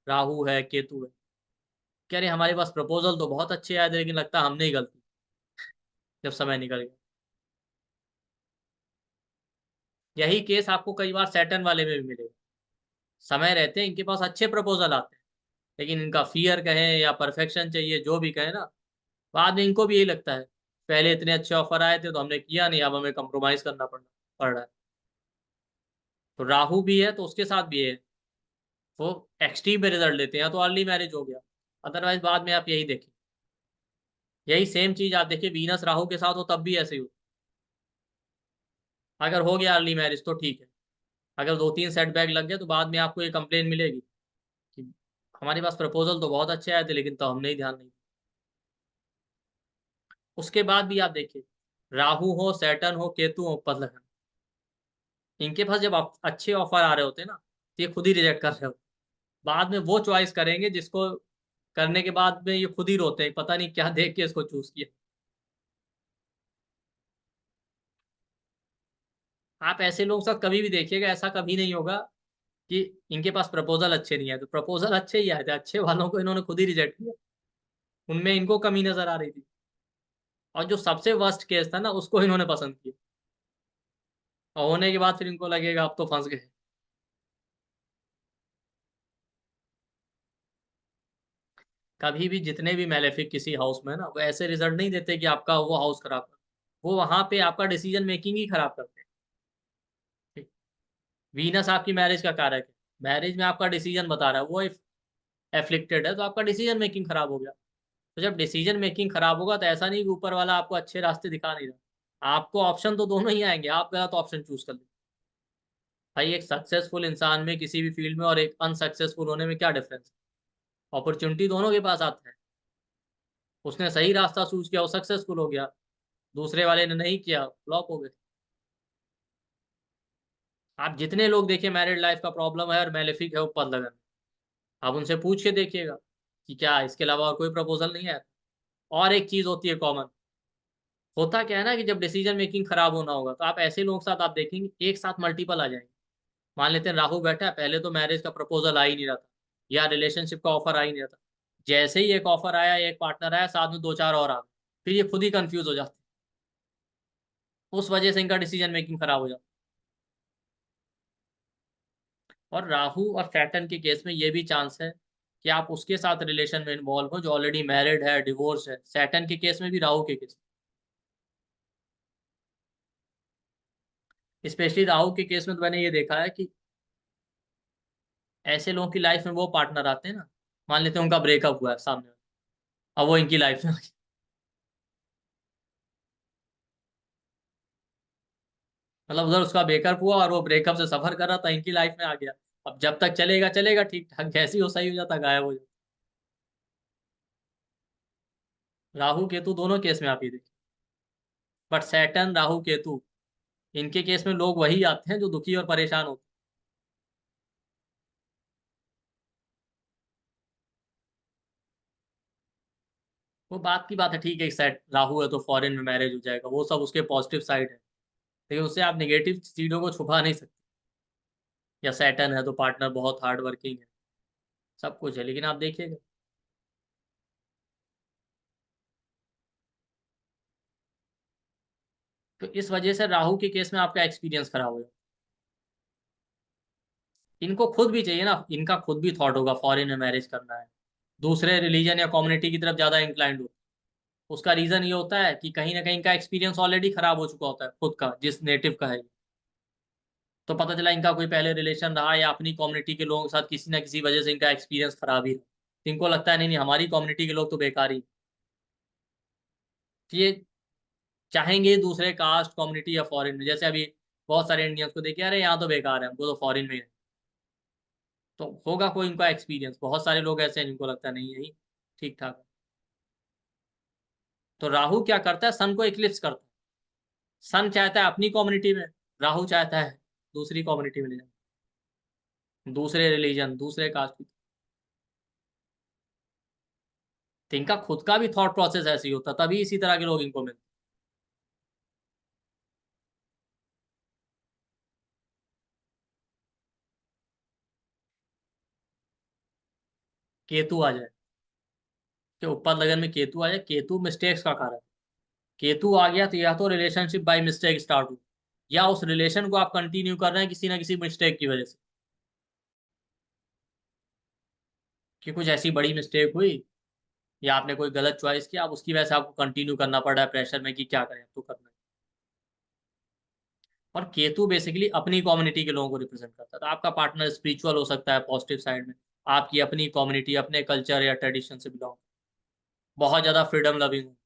राहु है केतु है, कह रहे हमारे पास प्रपोजल तो बहुत अच्छे आए थे लेकिन लगता है हमने ही गलती, जब समय निकल गया। यही केस आपको कई बार सैटर्न वाले में भी मिलेगा, समय रहते हैं इनके पास अच्छे प्रपोजल आते हैं, लेकिन इनका फियर कहें या परफेक्शन चाहिए जो भी कहें ना, बाद में इनको भी यही लगता है पहले इतने अच्छे ऑफर आए थे तो हमने किया नहीं, अब हमें कंप्रोमाइज करना पड़ रहा है। तो राहु भी है तो उसके साथ भी है, वो एक्सट्रीम में रिजल्ट लेते हैं, या तो अर्ली मैरिज हो गया, अदरवाइज बाद में आप यही देखें, यही सेम चीज आप देखिए वीनस राहु के साथ हो तब भी ऐसे ही हो। अगर हो गया अर्ली मैरिज तो ठीक है, अगर 2-3 सेटबैक लग गया तो बाद में आपको ये कंप्लेन मिलेगी कि हमारे पास प्रपोजल तो बहुत अच्छे आए थे लेकिन तो हमने ही ध्यान नहीं। उसके बाद भी आप देखिए राहु हो, सैटर्न हो, केतु हो, उपद लगन, इनके पास जब अच्छे ऑफर आ रहे होते हैं ना तो ये खुद ही रिजेक्ट कर रहे हो, बाद में वो चॉइस करेंगे जिसको करने के बाद में ये खुद ही रोते हैं, पता नहीं क्या देख के इसको चूज किया। आप ऐसे लोगों के साथ कभी भी देखिएगा, ऐसा कभी नहीं होगा कि इनके पास प्रपोजल अच्छे नहीं आए। तो प्रपोजल अच्छे ही आए थे, अच्छे वालों को इन्होंने खुद ही रिजेक्ट किया, उनमें इनको कमी नजर आ रही थी, और जो सबसे वर्स्ट केस था ना उसको इन्होंने पसंद किया, और होने के बाद फिर इनको लगेगा अब तो फंस गए। कभी भी जितने भी मैलेफिक किसी हाउस में ना, वो ऐसे रिजल्ट नहीं देते कि आपका वो हाउस खराब कर, वो वहां पे आपका डिसीजन मेकिंग ही खराब करते हैं। ठीक। वीनस आपकी मैरिज का कारक है, मैरिज में आपका डिसीजन बता रहा है, वो एफ्लिक्टेड है, तो आपका डिसीजन मेकिंग खराब हो गया। तो जब डिसीजन मेकिंग खराब होगा तो ऐसा नहीं कि ऊपर वाला आपको अच्छे रास्ते दिखा नहीं रहा, आपको ऑप्शन तो दोनों ही आएंगे, आप गलत ऑप्शन चूज कर ले। भाई एक सक्सेसफुल इंसान में किसी भी फील्ड में और एक अनसक्सेसफुल होने में क्या डिफरेंस है? अपॉर्चुनिटी दोनों के पास आता है। उसने सही रास्ता चूज किया, वो सक्सेसफुल हो गया, दूसरे वाले ने नहीं किया, फ्लॉप हो गए। आप जितने लोग देखिए मैरिड लाइफ का प्रॉब्लम है और मैलेफिक है ऊपर लगन, आप उनसे पूछ के देखिएगा कि क्या इसके अलावा और कोई प्रपोजल नहीं है। और एक चीज होती है कॉमन, होता क्या है ना कि जब डिसीजन मेकिंग खराब होना होगा तो आप ऐसे लोगों के साथ आप देखेंगे एक साथ मल्टीपल आ जाएंगे। मान लेते हैं राहु बैठा है, पहले तो मैरिज का प्रपोजल आ ही नहीं रहा था, या रिलेशनशिप का ऑफर आ ही नहीं रहा था। जैसे ही एक ऑफर आया, एक पार्टनर आया, साथ में दो चार और आ गए, फिर ये खुद ही कंफ्यूज हो जाते हैं। उस वजह से इनका डिसीजन मेकिंग खराब हो जाता है। और राहु और सैटर्न के केस में ये भी चांस है कि आप उसके साथ रिलेशन में इन्वॉल्व हो जो ऑलरेडी मैरिड है, डिवोर्स है। सैटर्न के केस में भी, राहु के केस में, स्पेशली राहु के केस में तो मैंने ये देखा है कि ऐसे लोगों की लाइफ में वो पार्टनर आते हैं ना, मान लेते हैं उनका ब्रेकअप हुआ है सामने, अब वो इनकी लाइफ में आ गए। मतलब उधर उसका ब्रेकअप हुआ और वो ब्रेकअप से सफर कर रहा था, इनकी लाइफ में आ गया। अब जब तक चलेगा चलेगा ठीक ठाक, जैसे ही वो सही हो जाता गायब हो जाता। राहु केतु दोनों केस में आप ये देखिए, बट सैटर्न राहु केतु इनके केस में लोग वही आते हैं जो दुखी और परेशान होते हैं। वो बात की बात है, ठीक है, सेट राहु है तो फॉरेन में मैरिज हो जाएगा, वो सब उसके पॉजिटिव साइड है, लेकिन उससे आप नेगेटिव चीजों को छुपा नहीं सकते। या सैटर्न है तो पार्टनर बहुत हार्ड वर्किंग है, सब कुछ है, लेकिन आप देखिएगा तो इस वजह से राहु के केस में आपका एक्सपीरियंस खराब हो जाए। इनको खुद भी चाहिए ना, इनका खुद भी थॉट होगा फॉरेन में मैरिज करना है, दूसरे रिलीजन या कम्युनिटी की तरफ ज्यादा इंक्लाइंड हो। उसका रीजन ये होता है कि कहीं ना कहीं इनका एक्सपीरियंस ऑलरेडी खराब हो चुका होता है खुद का, जिस नेटिव का है। तो पता चला इनका कोई पहले रिलेशन रहा या अपनी कम्युनिटी के लोगों के साथ किसी ना किसी वजह से इनका एक्सपीरियंस खराब ही रहा, तो इनको लगता है नहीं नहीं हमारी कम्युनिटी के लोग तो बेकार ही। तो ये चाहेंगे दूसरे कास्ट कम्युनिटी या फॉरेन में, जैसे अभी बहुत सारे इंडियंस को देखिए, अरे यहाँ तो बेकार है, हमको तो फॉरेन में है। तो होगा कोई उनका एक्सपीरियंस, बहुत सारे लोग ऐसे हैं जिनको लगता है नहीं यही ठीक ठाक है। तो राहु क्या करता है, सन को इक्लिप्स करता है। सन चाहता है अपनी कम्युनिटी में, राहु चाहता है दूसरी कम्युनिटी में ले जाना, दूसरे रिलीजन, दूसरे कास्ट की। तो इनका खुद का भी थॉट प्रोसेस ऐसे ही होता, तभी इसी तरह के लोग इनको मिलते। केतु आ जाए, कि ऊपर लगन में केतु आ जाए, केतु मिस्टेक्स का कारण। केतु आ गया तो या तो रिलेशनशिप बाय मिस्टेक स्टार्ट हो, या उस रिलेशन को आप कंटिन्यू कर रहे हैं किसी ना किसी मिस्टेक की वजह से, कि कुछ ऐसी बड़ी मिस्टेक हुई या आपने कोई गलत चॉइस किया, अब उसकी वजह से आपको कंटिन्यू करना पड़ रहा है प्रेशर में कि क्या करें, अब तो करना है। और केतु बेसिकली अपनी कम्युनिटी के लोगों को रिप्रेजेंट करता है, तो आपका पार्टनर स्पिरिचुअल हो सकता है पॉजिटिव साइड में, आपकी अपनी कम्युनिटी, अपने कल्चर या ट्रेडिशन से बिलोंग, बहुत ज्यादा फ्रीडम लविंग हो।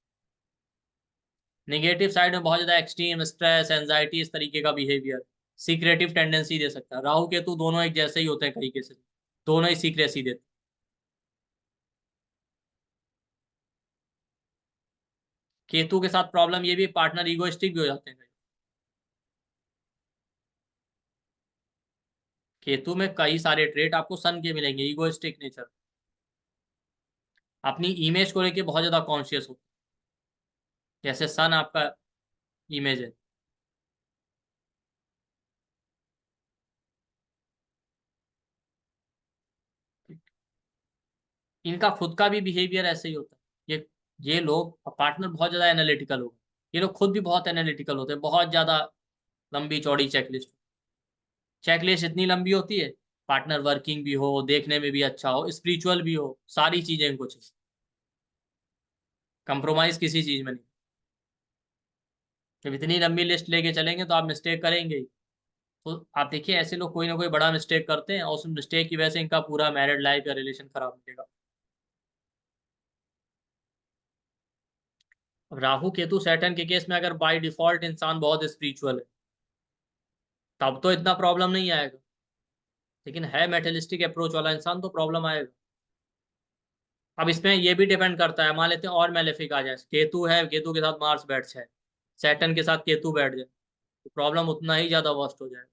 निगेटिव साइड में बहुत ज्यादा एक्सट्रीम स्ट्रेस, एंजाइटी, इस तरीके का बिहेवियर, सीक्रेटिव टेंडेंसी दे सकता है। राहु केतु दोनों एक जैसे ही होते हैं कई केसेस, दोनों ही सीक्रेसी देते हैं। केतु के साथ प्रॉब्लम ये भी, पार्टनर इगोइस्टिक भी हो जाते हैं। केतु में कई सारे ट्रेट आपको सन के मिलेंगे, इगोइस्टिक नेचर, अपनी इमेज को लेके बहुत ज्यादा कॉन्शियस हो, जैसे सन आपका इमेज है। इनका खुद का भी बिहेवियर ऐसे ही होता है। ये लोग, पार्टनर बहुत ज्यादा एनालिटिकल होगा, ये लोग खुद भी बहुत एनालिटिकल होते हैं, बहुत ज्यादा लंबी चौड़ी चेकलिस्ट इतनी लंबी होती है, पार्टनर वर्किंग भी हो, देखने में भी अच्छा हो, स्पिरिचुअल भी हो, सारी चीजें इनको चाहिए, कंप्रोमाइज किसी चीज में नहीं। जब इतनी लंबी लिस्ट लेके चलेंगे तो आप मिस्टेक करेंगे ही। तो आप देखिए ऐसे लोग कोई ना कोई बड़ा मिस्टेक करते हैं और उस मिस्टेक की वजह से इनका पूरा मैरिड लाइफ या रिलेशन खराब हो जाएगा। अब राहु केतु सैटर्न के केस में अगर बाय डिफॉल्ट इंसान बहुत स्पिरिचुअल है तब तो इतना प्रॉब्लम नहीं आएगा, लेकिन है मेटलिस्टिक अप्रोच वाला इंसान तो प्रॉब्लम आएगा। अब इसमें ये भी डिपेंड करता है, मान लेते हैं और मैलेफिक आ जाए, केतु है, केतु के साथ मार्स बैठ जाए, सैटर्न के साथ केतु बैठ जाए, तो प्रॉब्लम उतना ही ज्यादा वर्स्ट हो जाए।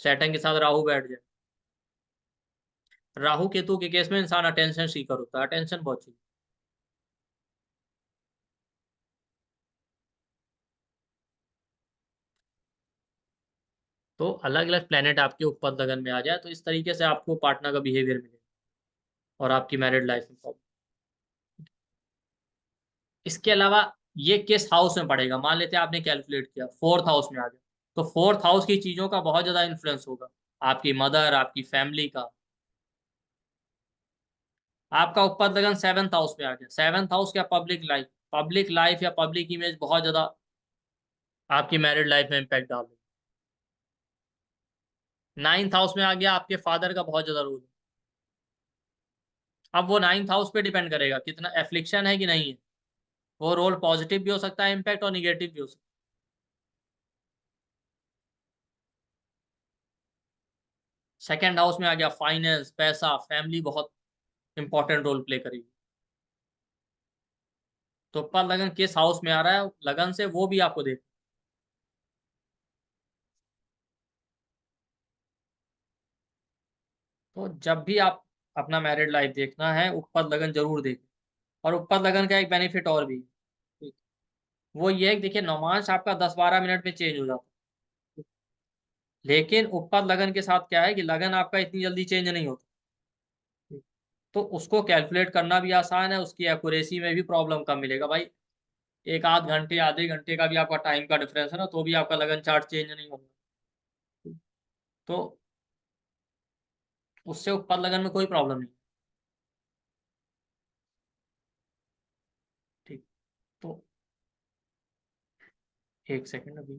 सैटर्न के साथ राहु बैठ जाए, राहु केतु के केस में इंसान अटेंशन सीकर होता है, अटेंशन बहुत चाहिए। तो अलग अलग प्लेनेट आपके ऊपर लगन में आ जाए तो इस तरीके से आपको पार्टनर का बिहेवियर मिलेगा और आपकी मैरिड लाइफ में प्रॉब्लम। इसके अलावा ये किस हाउस में पड़ेगा, मान लेते हैं आपने कैलकुलेट किया 4th हाउस में आ गया, तो 4th हाउस की चीजों का बहुत ज्यादा इन्फ्लुएंस होगा, आपकी मदर, आपकी फैमिली का। आपका ऊपर लगन 7th हाउस में आ गया, 7th हाउस क्या, पब्लिक लाइफ या पब्लिक इमेज बहुत ज्यादा आपकी मैरिड लाइफ में इम्पैक्ट डाल रही है। 9th हाउस में आ गया, आपके फादर का बहुत ज्यादा रोल है। अब वो 9th हाउस पे डिपेंड करेगा कितना एफ्लिक्शन है कि नहीं है, वो रोल पॉजिटिव भी हो सकता है इम्पैक्ट और निगेटिव भी हो सकता है। सेकेंड हाउस में आ गया फाइनेंस, पैसा, फैमिली बहुत इंपॉर्टेंट रोल प्ले करेगी। तो पर लगन किस हाउस में आ रहा है लगन से वो भी आपको देख, तो जब भी आप अपना मैरिड लाइफ देखना है ऊपर लगन जरूर देखें। और ऊपर लगन का एक बेनिफिट और भी है, वो ये है कि देखिए नौमांश आपका 10-12 मिनट में चेंज हो जाता है, लेकिन ऊपर लगन के साथ क्या है कि लगन आपका इतनी जल्दी चेंज नहीं होता, तो उसको कैलकुलेट करना भी आसान है, उसकी एक्यूरेसी में भी प्रॉब्लम कम मिलेगा भाई। एक आध घंटे, आधे घंटे का भी आपका टाइम का डिफरेंस है ना, तो भी आपका लगन चार्ट चेंज नहीं होगा, तो उससे ऊपर लगन में कोई प्रॉब्लम नहीं। ठीक, तो एक सेकंड अभी।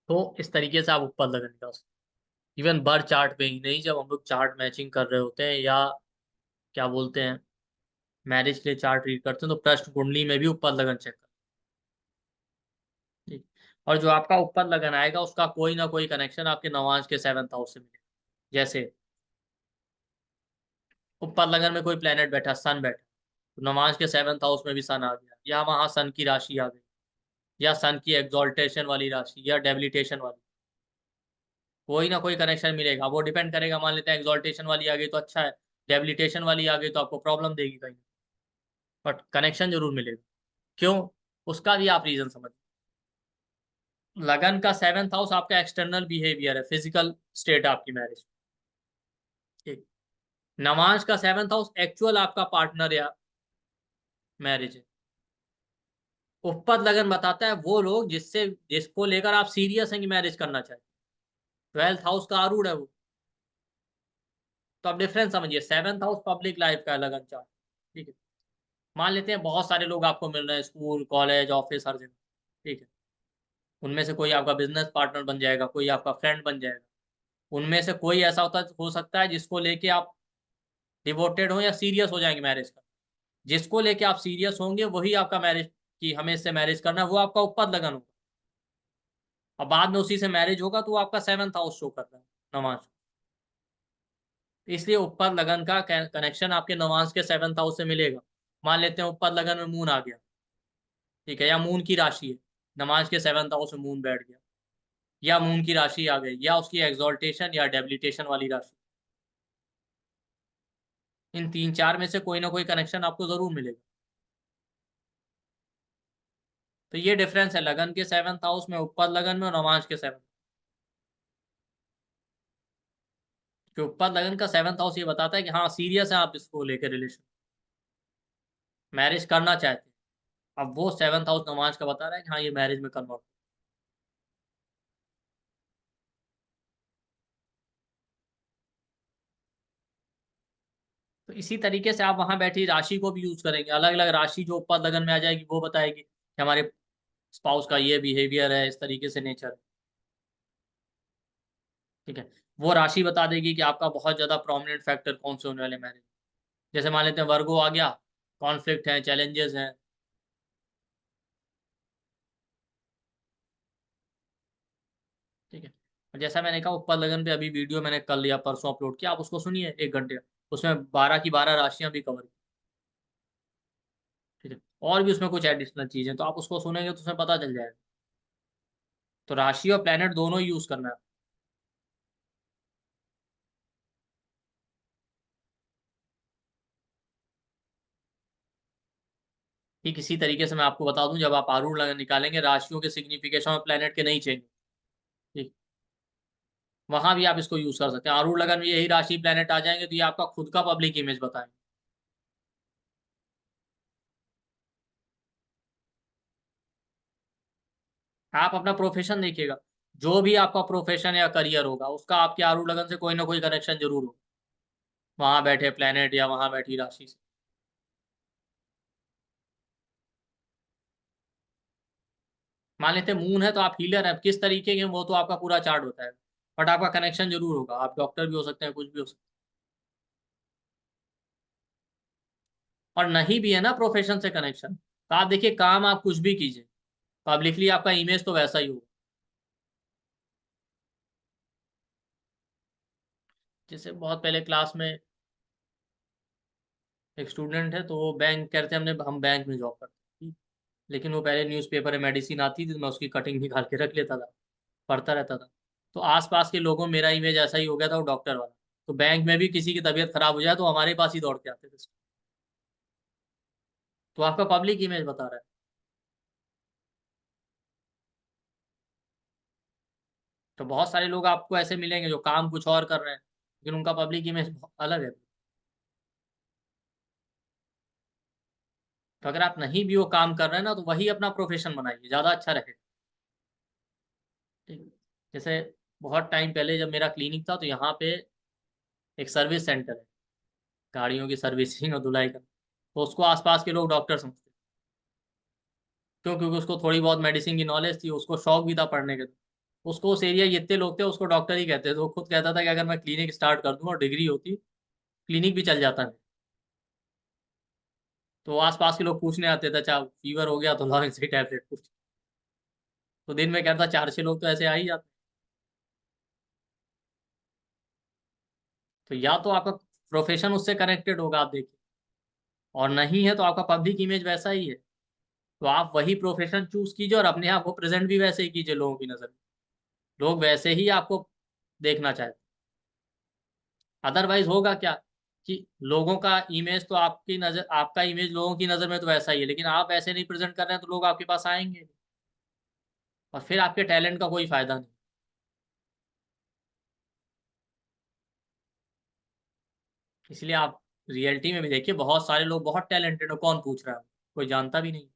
तो इस तरीके से आप ऊपर लगन निकाल सकते, इवन बर्थ चार्ट पे ही नहीं, जब हम लोग चार्ट मैचिंग कर रहे होते हैं या क्या बोलते हैं मैरिज के लिए चार्ट रीड करते हैं, तो प्रश्न कुंडली में भी ऊपर लगन चेक कर। ठीक, और जो आपका ऊपर लगन आएगा उसका कोई ना कोई कनेक्शन आपके नवांश के 7th हाउस से मिलेगा। जैसे ऊपर लगन में कोई प्लेनेट बैठा, सन बैठा, तो नवांश के 7th हाउस में भी सन आ गया, या वहां सन की राशि आ गई, या सन की एक्सॉल्टेशन वाली राशि या डेबिलिटेशन वाली, कोई ना कोई कनेक्शन मिलेगा। वो डिपेंड करेगा, मान लेते हैं एक्सॉल्टेशन वाली आ गई तो अच्छा है, डेबिलिटेशन वाली आ गई तो आपको प्रॉब्लम देगी कहीं, बट कनेक्शन जरूर मिलेगा। क्यों, उसका भी आप रीजन समझ। लगन का 7th हाउस आपका एक्सटर्नल बिहेवियर है, फिजिकल स्टेट आपकी मैरिज। ठीक, नवांश का 7th हाउस एक्चुअल आपका पार्टनर या मैरिज है। ऊपर लगन बताता है वो लोग जिसको लेकर आप सीरियस हैं कि मैरिज करना चाहते। 12th हाउस का आरूढ़ है वो, तो आप डिफरेंस समझिए। 7th हाउस पब्लिक लाइफ का लगन चार्ट। ठीक है, मान लेते हैं बहुत सारे लोग आपको मिल रहे हैं, स्कूल, कॉलेज, ऑफिस, हर जगह। ठीक है, उनमें से कोई आपका बिजनेस पार्टनर बन जाएगा, कोई आपका फ्रेंड बन जाएगा, उनमें से कोई ऐसा हो सकता है जिसको लेके आप डिवोटेड हो या सीरियस हो जाएंगे मैरिज का। जिसको लेके आप सीरियस होंगे वही आपका मैरिज की हमें इससे मैरिज करना है, वो आपका ऊपर लगन होगा, और बाद में उसी से मैरिज होगा तो वो आपका 7th हाउस शो करता है, नवांश। इसलिए ऊपर लगन का कनेक्शन आपके नवांश के 7th हाउस से मिलेगा। मान लेते हैं ऊपर लगन में मून आ गया, ठीक है, या मून की राशि है, नवांश के 7th हाउस में मून बैठ गया, या मून की राशि आ गई, या उसकी एक्सॉल्टेशन या डेबिलिटेशन वाली राशि, इन 3-4 में से कोई ना कोई कनेक्शन आपको जरूर मिलेगा। तो ये डिफरेंस है लगन के 7th हाउस में, उत्पद लगन में और नवांश के 7th। कि उत्पद लगन का 7th हाउस ये बताता है कि हाँ सीरियस है आप इसको लेकर, रिलेशन मैरिज करना चाहते हैं। अब वो 7th हाउस नवांश का बता रहा है कि हाँ ये मैरिज में कन्वर्ट। तो इसी तरीके से आप वहां बैठी राशि को भी यूज करेंगे। अलग अलग राशि जो उत्पद लगन में आ जाएगी वो बताएगी कि हमारे स्पाउस का ये बिहेवियर है, इस तरीके से नेचर है। ठीक है, वो राशि बता देगी कि आपका बहुत ज्यादा प्रोमिनेंट फैक्टर कौन से होने वाले मैरिज। जैसे मान लेते हैं वर्गो आ गया, कॉन्फ्लिक्ट है, चैलेंजेस हैं। ठीक है, और जैसा मैंने कहा उत्पद लगन पे अभी वीडियो मैंने कल या परसों अपलोड किया, आप उसको सुनिए 1 घंटे। उसमें 12 की 12 राशियां भी कवर की। ठीक है, और भी उसमें कुछ एडिशनल चीजें, तो आप उसको सुनेंगे तो उसमें पता चल जाएगा। तो राशि और प्लेनेट दोनों ही यूज करना है। ठीक इसी तरीके से मैं आपको बता दूं, जब आप आरूढ़ निकालेंगे राशियों के सिग्निफिकेशन और प्लेनेट के नहीं चेंज। ठीक, वहां भी आप इसको यूज कर सकते हैं। आरूढ़ लगन में यही राशि प्लेनेट आ जाएंगे तो ये आपका खुद का पब्लिक इमेज बताएंगे। आप अपना प्रोफेशन देखिएगा, जो भी आपका प्रोफेशन या करियर होगा उसका आपके आरूढ़ लगन से कोई ना कोई कनेक्शन जरूर हो, वहां बैठे प्लेनेट या वहां बैठी राशि से। मान लेते मून है तो आप हीलर है, किस तरीके के वो तो आपका पूरा चार्ट होता है, बट आपका कनेक्शन जरूर होगा। आप डॉक्टर भी हो सकते हैं, कुछ भी हो सकते हैं। और नहीं भी है ना प्रोफेशन से कनेक्शन, तो आप देखिए काम आप कुछ भी कीजिए, पब्लिकली आपका इमेज तो वैसा ही होगा। जैसे बहुत पहले क्लास में एक स्टूडेंट है, तो वो बैंक कहते हैं हम बैंक में जॉब करते हैं। लेकिन वो पहले न्यूज़पेपर में मेडिसिन आती थी तो मैं उसकी कटिंग निकाल के रख लेता था, पढ़ता रहता था। तो आसपास के लोगों में मेरा इमेज ऐसा ही हो गया था, वो डॉक्टर वाला। तो बैंक में भी किसी की तबीयत खराब हो जाए तो हमारे पास ही दौड़ के आते थे। तो आपका पब्लिक इमेज बता रहा है। तो बहुत सारे लोग आपको ऐसे मिलेंगे जो काम कुछ और कर रहे हैं, लेकिन उनका पब्लिक इमेज अलग है। तो अगर आप नहीं भी वो काम कर रहे हैं ना, तो वही अपना प्रोफेशन बनाइए, ज़्यादा अच्छा रहेगा। ठीक, जैसे बहुत टाइम पहले जब मेरा क्लिनिक था तो यहाँ पे एक सर्विस सेंटर है, गाड़ियों की सर्विसिंग और धुलाई का। तो उसको आसपास के लोग डॉक्टर समझते, क्यों? क्योंकि उसको थोड़ी बहुत मेडिसिन की नॉलेज थी, उसको शौक भी था पढ़ने के। उसको उस एरिया जितने लोग थे उसको डॉक्टर ही कहते थे। तो वो खुद कहता था कि अगर मैं क्लिनिक स्टार्ट कर दूं और डिग्री होती, क्लिनिक भी चल जाता है। तो आसपास के लोग पूछने आते थे, अच्छा फीवर हो गया तो लाओ इनसे टैबलेट पूछ। तो दिन में कहता 4-6 लोग तो ऐसे आ ही जाते। तो या तो आपका प्रोफेशन उससे कनेक्टेड होगा, आप देखिए, और नहीं है तो आपका पब्लिक इमेज वैसा ही है। तो आप वही प्रोफेशन चूज कीजिए और अपने आप को प्रेजेंट भी वैसे ही कीजिए लोगों की नजर में। लोग वैसे ही आपको देखना चाहते। अदरवाइज होगा क्या कि लोगों का इमेज तो आपकी नजर, आपका इमेज लोगों की नजर में तो वैसा ही है, लेकिन आप ऐसे नहीं प्रेजेंट कर रहे हैं तो लोग आपके पास आएंगे नहीं। और फिर आपके टैलेंट का कोई फायदा नहीं। इसलिए आप रियलिटी में भी देखिए, बहुत सारे लोग बहुत टैलेंटेड है, कौन पूछ रहा है, कोई जानता भी नहीं।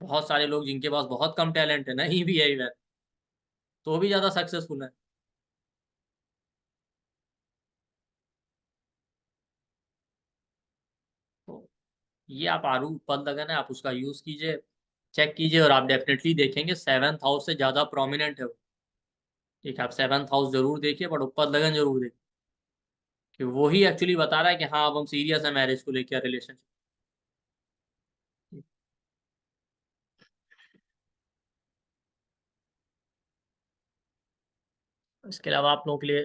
बहुत सारे लोग जिनके पास बहुत कम टैलेंट है, नहीं भी है इवन, तो भी ज्यादा सक्सेसफुल है। तो ये आप आरू पद लगन है, आप उसका यूज कीजिए, चेक कीजिए, और आप डेफिनेटली देखेंगे 7th हाउस से ज्यादा प्रोमिनेंट है वो। ठीक है, आप 7th हाउस जरूर देखिए, बट उपद लगन जरूर देखिए, कि वो ही एक्चुअली बता रहा है कि हाँ अब हम सीरियस है मैरिज को लेकर, रिलेशनशिप। इसके अलावा आप लोगों के लिए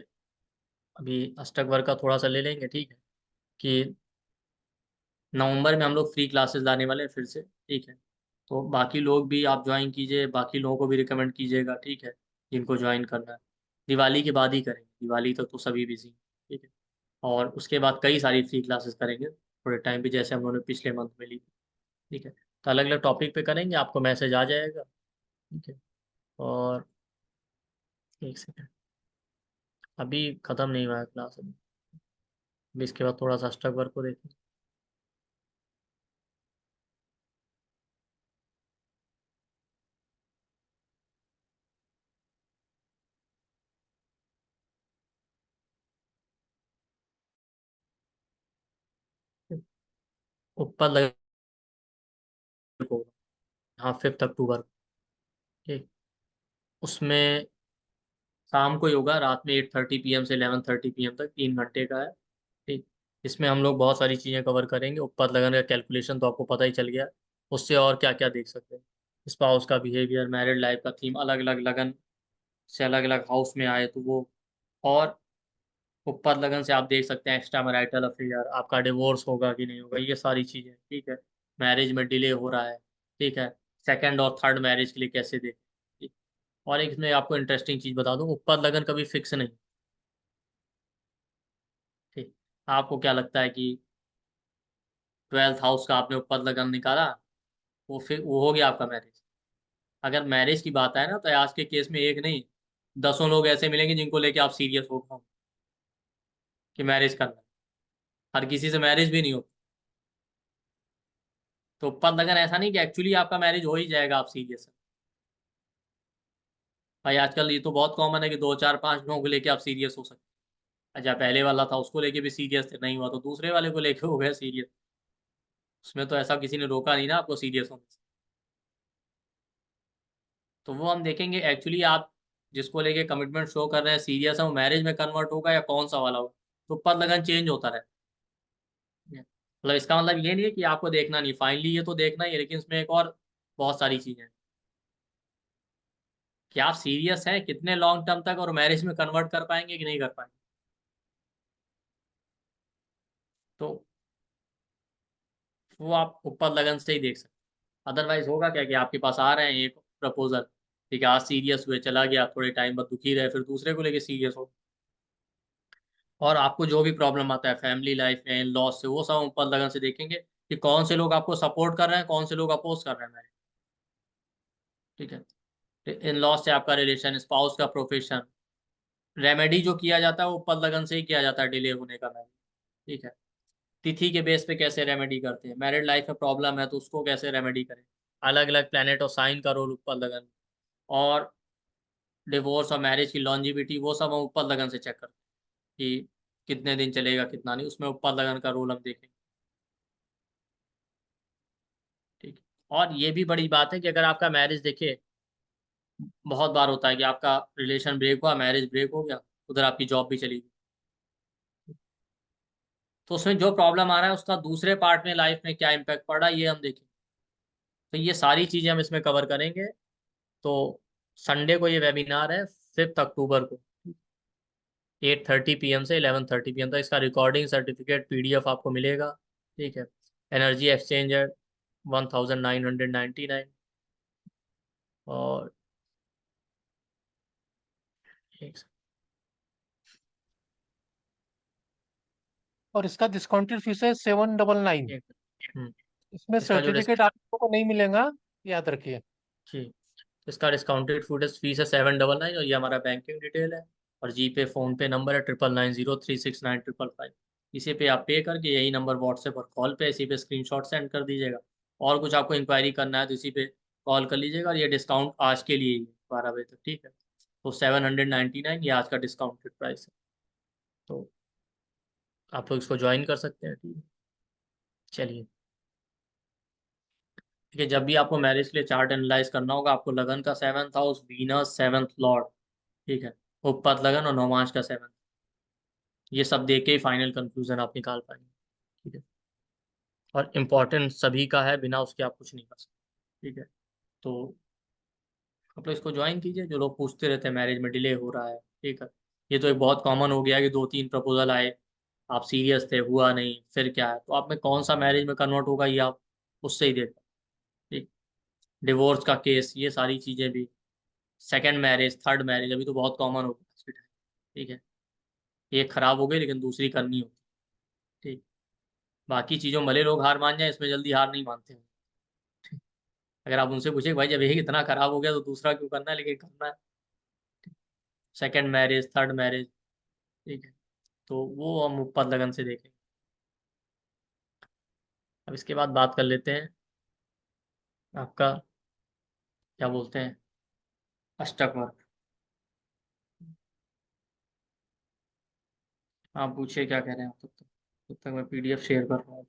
अभी अष्टक वर्ग का थोड़ा सा ले लेंगे, ठीक है, कि नवंबर में हम लोग फ्री क्लासेस लाने वाले हैं फिर से। ठीक है, तो बाकी लोग भी आप ज्वाइन कीजिए, बाकी लोगों को भी रिकमेंड कीजिएगा, ठीक है, जिनको ज्वाइन करना है। दिवाली के बाद ही करेंगे, दिवाली तक तो सभी बिजी, ठीक है। और उसके बाद कई सारी फ्री क्लासेस करेंगे थोड़े टाइम पे, जैसे हम लोगों ने पिछले मंथ में ली थी। ठीक है, तो अलग अलग टॉपिक पे करेंगे, आपको मैसेज आ जाएगा। ठीक है, और एक सेकेंड, अभी ख़त्म नहीं हुआ है क्लास अभी, इसके बाद थोड़ा सा स्ट्रक वर्क को देखें। ऊपर लगे को, हाँ 5 अक्टूबर। ठीक, उसमें शाम को ही होगा, रात में 8:30 PM से 11:30 PM तक, 3 घंटे का है। ठीक, इसमें हम लोग बहुत सारी चीज़ें कवर करेंगे। ऊपर लगन का कैलकुलेशन तो आपको पता ही चल गया, उससे और क्या क्या देख सकते हैं, स्पाउस का बिहेवियर, मैरिड लाइफ का थीम, अलग अलग लगन से अलग अलग हाउस में आए तो वो, और ऊपर लगन से आप देख सकते हैं एक्स्ट्रा मैरिटल अफेयर, आपका डिवोर्स होगा कि नहीं होगा, ये सारी चीज़ें। ठीक है, मैरिज में डिले हो रहा है। ठीक है, सेकंड और थर्ड मैरिज के लिए कैसे देखें। ठीक, और एक इसमें आपको इंटरेस्टिंग चीज़ बता दूं, ऊपर लगन कभी फिक्स नहीं। ठीक, आपको क्या लगता है कि 12th हाउस का आपने ऊपर लगन निकाला, वो फिर वो हो गया आपका मैरिज। अगर मैरिज की बात आए ना, तो आज के केस में एक नहीं, दसों लोग ऐसे मिलेंगे जिनको लेके आप सीरियस हो पाओ कि मैरिज करना है। हर किसी से मैरिज भी नहीं हो, तो ऊपर लगन ऐसा नहीं कि एक्चुअली आपका मैरिज हो ही जाएगा, आप सीरियस है। भाई आजकल ये तो बहुत कॉमन है कि 2 4 5 लोगों को लेके आप सीरियस हो सकते हैं। अच्छा, पहले वाला था उसको लेके भी सीरियस थे, नहीं हुआ तो दूसरे वाले को लेके हो गए सीरियस। उसमें तो ऐसा किसी ने रोका नहीं ना आपको सीरियस होने से। तो वो हम देखेंगे एक्चुअली आप जिसको लेके कमिटमेंट शो कर रहे हैं, सीरियस है, वो मैरिज में कन्वर्ट होगा या कौन सा वाला होगा। तो ऊपर लगन चेंज होता रहता है। मतलब इसका मतलब ये नहीं है कि आपको देखना नहीं, फाइनली ये तो देखना ही है, लेकिन इसमें एक और बहुत सारी चीजें हैं कि आप सीरियस हैं कितने लॉन्ग टर्म तक, और मैरिज में कन्वर्ट कर पाएंगे कि नहीं कर पाएंगे। तो वो आप ऊपर लगन से ही देख सकते हैं। अदरवाइज होगा क्या कि आपके पास आ रहे हैं एक प्रपोजल, ठीक है, आज सीरियस हुए, चला गया, थोड़े टाइम बाद दुखी रहे, फिर दूसरे को लेके सीरियस हो, और आपको जो भी प्रॉब्लम आता है फैमिली लाइफ में, लॉस से, वो सब ऊपर लगन से देखेंगे कि कौन से लोग आपको सपोर्ट कर रहे हैं, कौन से लोग अपोज कर रहे हैं मैरिज। ठीक है, इन लॉस से आपका रिलेशन, स्पाउस का प्रोफेशन, रेमेडी जो किया जाता है वो ऊपर लगन से ही किया जाता है डिले होने का मैरिज। ठीक है, तिथि के बेस पे कैसे रेमेडी करते हैं, मैरिड लाइफ में प्रॉब्लम है तो उसको कैसे रेमेडी करें, अलग अलग प्लेनेट और साइन का रोल ऊपर लगन, और डिवोर्स और मैरिज की लॉन्जिविटी, वो सब हम ऊपर लगन से चेक करते हैं कि कितने दिन चलेगा कितना नहीं, उसमें ऊपर लगन का रोल हम देखेंगे। ठीक है, और ये भी बड़ी बात है कि अगर आपका मैरिज देखिए, बहुत बार होता है कि आपका रिलेशन ब्रेक हुआ, मैरिज ब्रेक हो गया, उधर आपकी जॉब भी चली गई, तो उसमें जो प्रॉब्लम आ रहा है उसका दूसरे पार्ट में लाइफ में क्या इम्पैक्ट पड़ रहा है, ये हम देखेंगे। तो ये सारी चीज़ें हम इसमें कवर करेंगे। तो संडे को ये वेबिनार है, 5 अक्टूबर को, 8:30 PM से 11:30 PM तक। इसका रिकॉर्डिंग सर्टिफिकेट PDF आपको मिलेगा। ठीक है, एनर्जी एक्सचेंज है 1999। और एक और इसका डिस्काउंटेड फीस है 799। हम्म, इसमें इसका जो सर्टिफिकेट आप लोगों को नहीं मिलेगा, याद रखिए। जी, इसका डिस्काउंटेड फीस है 799, और ये हमारा बैंकिंग डिटेल है, और जी पे फोन पे नंबर है 9990369555। इसी पे आप पे करके, यही नंबर व्हाट्सएप और कॉल पे, इसी पे स्क्रीनशॉट सेंड कर दीजिएगा। और कुछ आपको इंक्वायरी करना है तो इसी पे कॉल कर लीजिएगा, और ये डिस्काउंट आज के लिए ही है, 12 बजे तक। ठीक है, तो 799 ये आज का डिस्काउंटेड प्राइस है, तो आप लोग इसको ज्वाइन कर सकते हैं। ठीक है, चलिए। ठीक है, जब भी आपको मैरिज के लिए चार्ट एनालाइज करना होगा, आपको लगन का 7th house, Venus 7th Lord, ठीक है, उपपद लगन और नौमांश का 7th, ये सब देख के ही फाइनल कंक्लूजन आप निकाल पाएंगे। ठीक है, और इम्पोर्टेंट सभी का है, बिना उसके आप कुछ नहीं कर सकते। ठीक है, तो आप लोग इसको ज्वाइन कीजिए। जो लोग पूछते रहते हैं मैरिज में डिले हो रहा है, ठीक है, ये तो एक बहुत कॉमन हो गया कि 2 3 प्रपोजल आए, आप सीरियस थे, हुआ नहीं, फिर क्या है, तो आप में कौन सा मैरिज में कन्वर्ट होगा ये आप उससे ही देख। ठीक, डिवोर्स का केस, ये सारी चीज़ें भी, सेकंड मैरिज, थर्ड मैरिज, अभी तो बहुत कॉमन हो गया आज के टाइम। ठीक है, एक खराब हो गई लेकिन दूसरी करनी होती। ठीक, बाकी चीज़ों भले लोग हार मान जाए, इसमें जल्दी हार नहीं मानते हैं। ठीक, अगर आप उनसे पूछे भाई जब एक इतना खराब हो गया तो दूसरा क्यों करना है, लेकिन करना है। सेकंड मैरिज, थर्ड मैरिज, ठीक है, तो वो हम उपपद लगन से देखेंगे। अब इसके बाद बात कर लेते हैं आपका क्या बोलते हैं अष्टक वर्ग। आप पूछिए क्या कह रहे हैं, तब तक मैं PDF शेयर कर रहा हूँ।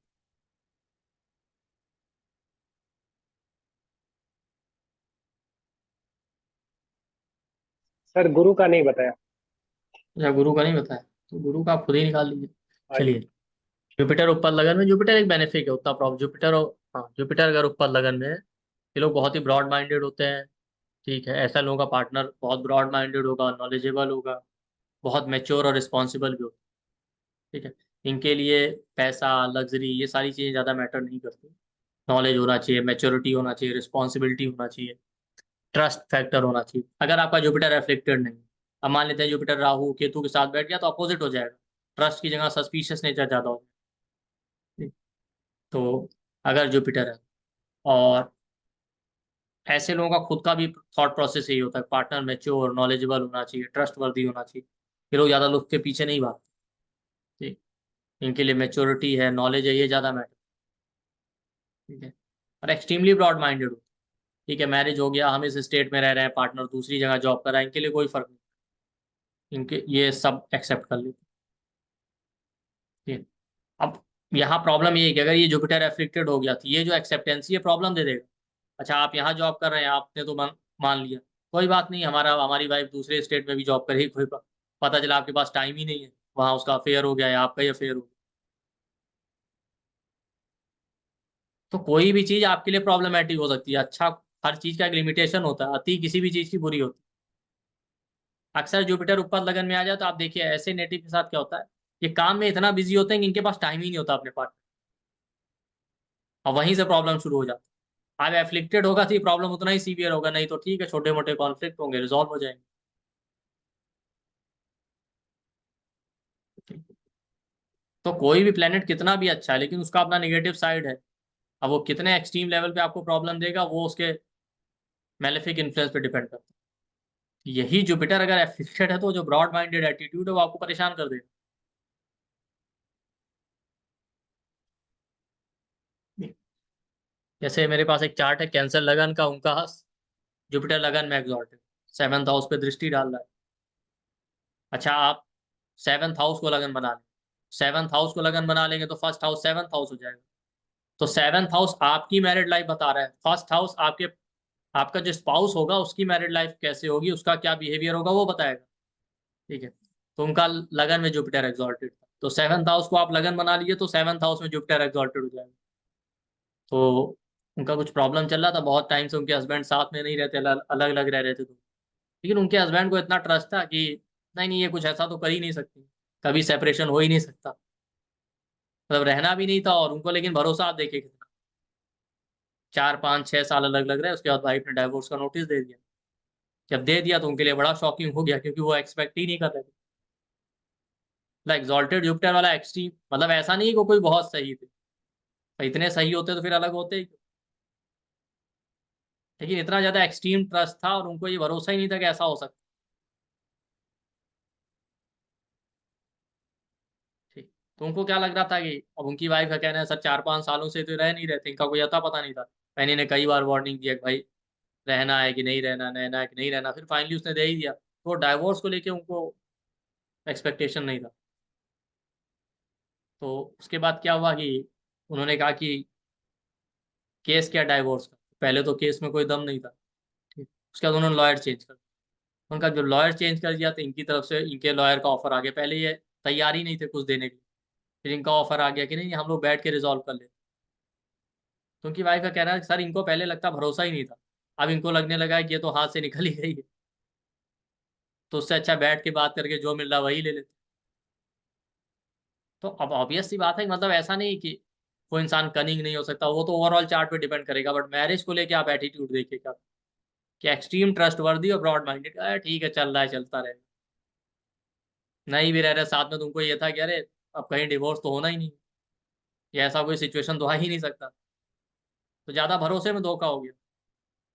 सर गुरु का नहीं बताया। अच्छा, गुरु का नहीं बताया, तो गुरु का आप खुद ही निकाल लीजिए। हाँ जी। चलिए, जुपिटर उपपद लगन में, जुपिटर एक बेनिफिक है, उतना प्रॉब्लम जुपिटर और हाँ, जुपिटर अगर उपपद लगन में है, ये लोग बहुत ही ब्रॉड माइंडेड होते हैं। ठीक है, ऐसा लोगों का पार्टनर बहुत ब्रॉड माइंडेड होगा, नॉलेजेबल होगा, बहुत मेच्योर और रिस्पॉन्सिबल भी होगा। ठीक है, इनके लिए पैसा, लग्जरी, ये सारी चीज़ें ज़्यादा मैटर नहीं करती। नॉलेज होना चाहिए, मेच्योरिटी होना चाहिए, रिस्पॉन्सिबिलिटी होना चाहिए, ट्रस्ट फैक्टर होना चाहिए। अगर आपका जुपिटर एफ्लिक्टेड नहीं, अब मान लेते हैं जुपिटर राहु केतु के साथ बैठ गया तो अपोजिट हो जाएगा, ट्रस्ट की जगह सस्पिशियस नेचर ज़्यादा हो जाएगा। तो अगर जुपिटर है, और ऐसे लोगों का खुद का भी थॉट प्रोसेस यही होता है, पार्टनर मैच्योर, नॉलेजेबल होना चाहिए, ट्रस्ट वर्दी होना चाहिए, ये लोग ज़्यादा लोग के पीछे नहीं भागते। ठीक, इनके लिए मेच्योरिटी है, नॉलेज है, ये ज़्यादा मैटर। ठीक है, और एक्सट्रीमली ब्रॉड माइंडेड होते हैं। ठीक है, मैरिज हो गया, हम इस स्टेट में रह रहे हैं, पार्टनर दूसरी जगह जॉब कर रहा है, इनके लिए कोई फर्क नहीं, इनके ये सब एक्सेप्ट कर लेते हैं। ठीक है, अब यहाँ प्रॉब्लम ये है कि अगर ये जुपिटर एफ्लिक्टेड हो गया तो ये जो एक्सेप्टेंसी है प्रॉब्लम दे देगा। अच्छा, आप यहाँ जॉब कर रहे हैं, आपने तो मान लिया, कोई बात नहीं, हमारी वाइफ दूसरे स्टेट में भी जॉब करेगी, पता चला आपके पास टाइम ही नहीं है, वहाँ उसका अफेयर हो गया है, आपका ही अफेयर हो गया, तो कोई भी चीज आपके लिए प्रॉब्लमेटिक हो सकती है। अच्छा, हर चीज का एक लिमिटेशन होता है, अति किसी भी चीज की बुरी होती है। अक्सर जुपिटर ऊपर लगन में आ जाए तो आप देखिए ऐसे नेटिव के साथ क्या होता है, ये काम में इतना बिजी होते हैं कि इनके पास टाइम ही नहीं होता अपने पास, और वहीं से प्रॉब्लम शुरू हो जाती है। आप एफ्लिक्टेड होगा तो ये प्रॉब्लम उतना ही सीवियर होगा, नहीं तो ठीक है, छोटे मोटे कॉन्फ्लिक्ट होंगे, रिजॉल्व हो जाएंगे। तो कोई भी प्लेनेट कितना भी अच्छा है लेकिन उसका अपना नेगेटिव साइड है, अब वो कितने एक्सट्रीम लेवल पे आपको प्रॉब्लम देगा वो उसके मेलेफिक इन्फ्लुएंस पे डिपेंड करता है। यही जुपिटर अगर एफिशिएंट है तो जो ब्रॉड माइंडेड एटीट्यूड है वो आपको परेशान कर देगा। जैसे मेरे पास एक चार्ट है कैंसर लगन का, उनका जुपिटर लगन में एग्जॉल्टेड 7th हाउस पे दृष्टि डाल रहा है। अच्छा, आप 7th हाउस को लगन बना लें, 7th हाउस को लगन बना लेंगे तो फर्स्ट हाउस 7th हाउस हो जाएगा। तो 7th हाउस आपकी मैरिड लाइफ बता रहा है, फर्स्ट हाउस आपका जो स्पाउस होगा उसकी मैरिड लाइफ कैसे होगी, उसका क्या बिहेवियर होगा वो बताएगा। ठीक है, तो उनका लगन में जुपिटर एग्जॉल्टेड था, तो 7th हाउस को आप लगन बना लिए तो 7th हाउस में जुपिटर एग्जॉल्टेड हो जाएगा। तो उनका कुछ प्रॉब्लम चल रहा था, बहुत टाइम से उनके हस्बैंड साथ में नहीं रहते, अलग अलग रह रहे थे, तो लेकिन उनके हस्बैंड को इतना ट्रस्ट था कि नहीं नहीं, ये कुछ ऐसा तो कर ही नहीं सकती, कभी सेपरेशन हो ही नहीं सकता, मतलब रहना भी नहीं था, और उनको लेकिन भरोसा आप देखिए कितना, 4 5 6 साल अलग लग रहे, उसके बाद वाइफ ने डाइवोर्स का नोटिस दे दिया। जब दे दिया तो उनके लिए बड़ा शॉकिंग हो गया, क्योंकि वो एक्सपेक्ट ही नहीं कर रहे थे। एग्जॉल्टेड जुपिटर वाला एक्सट्रीम, मतलब ऐसा नहीं कि कोई बहुत सही थे, इतने सही होते तो फिर अलग होते ही, लेकिन इतना ज्यादा एक्सट्रीम ट्रस्ट था और उनको ये भरोसा ही नहीं था कि ऐसा हो सकता। ठीक, तो उनको क्या लग रहा था कि अब उनकी वाइफ का कहना है सर 4 5 सालों से तो रह नहीं रहते, इनका कोई अता पता नहीं था। मैंने ने कई बार वार्निंग दिया कि भाई रहना है कि नहीं रहना, रहना है कि नहीं रहना, फिर फाइनली उसने दे ही दिया। तो डाइवोर्स को लेके उनको एक्सपेक्टेशन नहीं था। तो उसके बाद क्या हुआ कि उन्होंने कहा कि केस क्या डाइवोर्स का, पहले तो केस में कोई दम नहीं था। ठीक, उसके बाद उन्होंने लॉयर चेंज कर दिया। उनका जो लॉयर चेंज कर दिया तो इनकी तरफ से इनके लॉयर का ऑफर आ गया, पहले ये तैयार ही नहीं थे कुछ देने के लिए, फिर इनका ऑफर आ गया कि नहीं हम लोग बैठ के रिजॉल्व कर लेते। तो उनकी वाइफ का कहना है सर इनको पहले लगता भरोसा ही नहीं था, अब इनको लगने लगा है कि ये तो हाथ से निकल ही गई है, तो उससे अच्छा बैठ के बात करके जो मिल रहा वही ले लेते। तो अब ऑब्वियस सी बात है कि मतलब ऐसा नहीं कि कोई इंसान कनिंग नहीं हो सकता, वो तो ओवरऑल चार्ट पे डिपेंड करेगा, बट मैरिज को लेके आप एटीट्यूड देखिए क्या, कि एक्सट्रीम ट्रस्ट वर्दी और ब्रॉड माइंडेड, ठीक है चल रहा है चलता रहेगा, नहीं भी रह रहे साथ में, तुमको ये था कि अरे अब कहीं डिवोर्स तो होना ही नहीं, या ऐसा कोई सिचुएशन तो आ ही नहीं सकता, तो ज्यादा भरोसे में धोखा हो गया।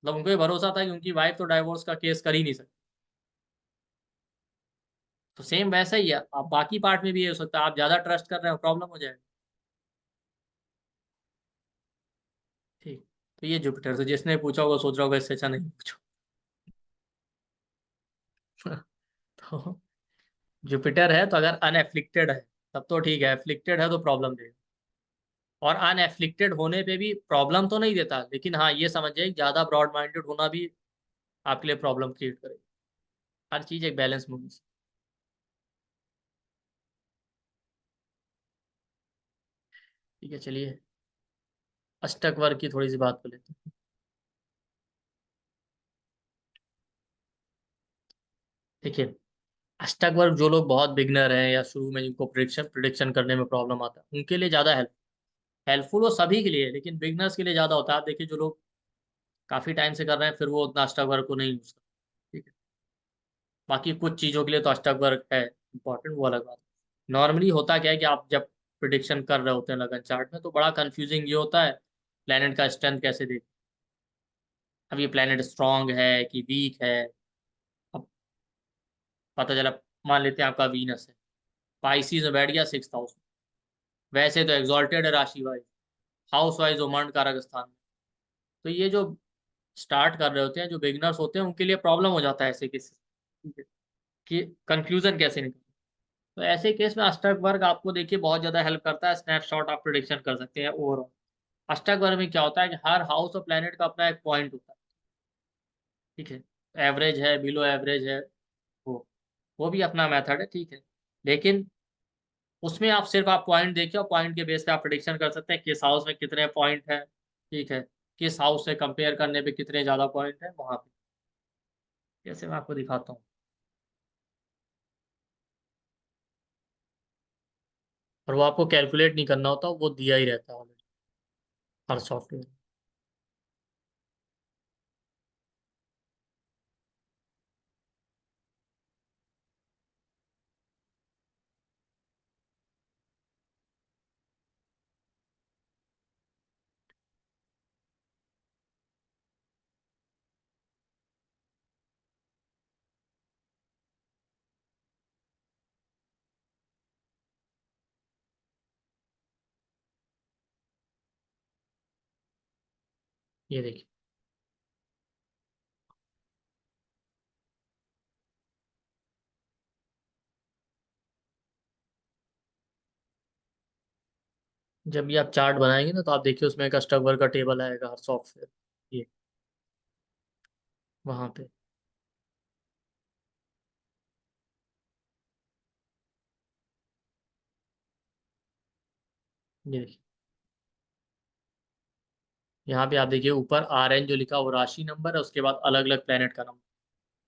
मतलब उनको ये भरोसा था कि उनकी वाइफ तो डाइवोर्स का केस कर ही नहीं सकती। तो सेम वैसा ही है, आप बाकी पार्ट में भी ये हो सकता है, आप ज्यादा ट्रस्ट कर रहे हो, प्रॉब्लम हो जाएगा। ठीक, तो ये जुपिटर, तो जिसने पूछा होगा सोच रहा होगा इससे अच्छा नहीं पूछो। तो जुपिटर है तो अगर अनएफ्लिक्टेड है तब तो ठीक है, एफ्लिक्टेड है तो प्रॉब्लम देगा। और अनएफ्लिक्टेड होने पे भी प्रॉब्लम तो नहीं देता, लेकिन हाँ ये समझ जाइए ज्यादा ब्रॉड माइंडेड होना भी आपके लिए प्रॉब्लम क्रिएट करेगा। हर चीज एक बैलेंस में होनी चाहिए। ठीक है, चलिए अष्टक वर्ग की थोड़ी सी बात कर लेते हैं। देखिए, अष्टक वर्ग जो लोग बहुत बिगनर हैं या शुरू में जिनको प्रिडिक्शन करने में प्रॉब्लम आता है, उनके लिए ज़्यादा हेल्पफुल वो सभी के लिए है, लेकिन बिगनर्स के लिए ज़्यादा होता है। आप देखिए जो लोग काफ़ी टाइम से कर रहे हैं फिर वो उतना अष्टक वर्ग को नहीं यूज करते। ठीक है, बाकी कुछ चीज़ों के लिए तो अष्टक वर्ग है इंपॉर्टेंट, वो अलग बात है। नॉर्मली होता क्या है कि आप जब प्रिडिक्शन कर रहे होते हैं लगन चार्ट में, तो बड़ा कंफ्यूजिंग ये होता है प्लेनेट का स्ट्रेंथ कैसे देखें। अब ये प्लेनेट स्ट्रांग है कि वीक है। अब पता चला, मान लेते हैं आपका वीनस है, पाइसिस में बैठ गया 6th हाउस में, वैसे तो एग्जॉल्टेड है राशि वाइज, हाउस वाइज वो मंड कारक स्थान में। तो ये जो स्टार्ट कर रहे होते हैं, जो बिगिनर्स होते हैं, उनके लिए प्रॉब्लम हो जाता है ऐसे केस, ठीक है, कि कंक्लूजन कैसे निकालें। तो ऐसे केस में अष्टक वर्ग आपको देखिए बहुत ज्यादा हेल्प करता है, स्नैपशॉट आप प्रिडिक्शन कर सकते हैं ओवरऑल। अष्टक वर्ग में क्या होता है कि हर हाउस और प्लेनेट का अपना एक पॉइंट होता है। ठीक है, एवरेज है, बिलो एवरेज है, वो भी अपना मेथड है। ठीक है, लेकिन उसमें आप सिर्फ आप पॉइंट देखिए और पॉइंट के बेस पे आप प्रिडिक्शन कर सकते हैं किस हाउस में कितने पॉइंट है। ठीक है, किस हाउस से कंपेयर करने पे कितने ज़्यादा पॉइंट है वहाँ पे। जैसे मैं आपको दिखाता हूँ, और वो आपको कैलकुलेट नहीं करना होता, वो दिया ही रहता है ऑलरेडी हर सॉफ्टवेयर। ये देखिए, जब भी आप चार्ट बनाएंगे ना तो आप देखिए उसमें एक अष्टक का टेबल आएगा हर सॉफ्टवेयर, ये वहाँ पे। ये देखिए, यहाँ पे आप देखिए ऊपर RN जो लिखा वो राशि नंबर है, उसके बाद अलग अलग प्लेनेट का नंबर।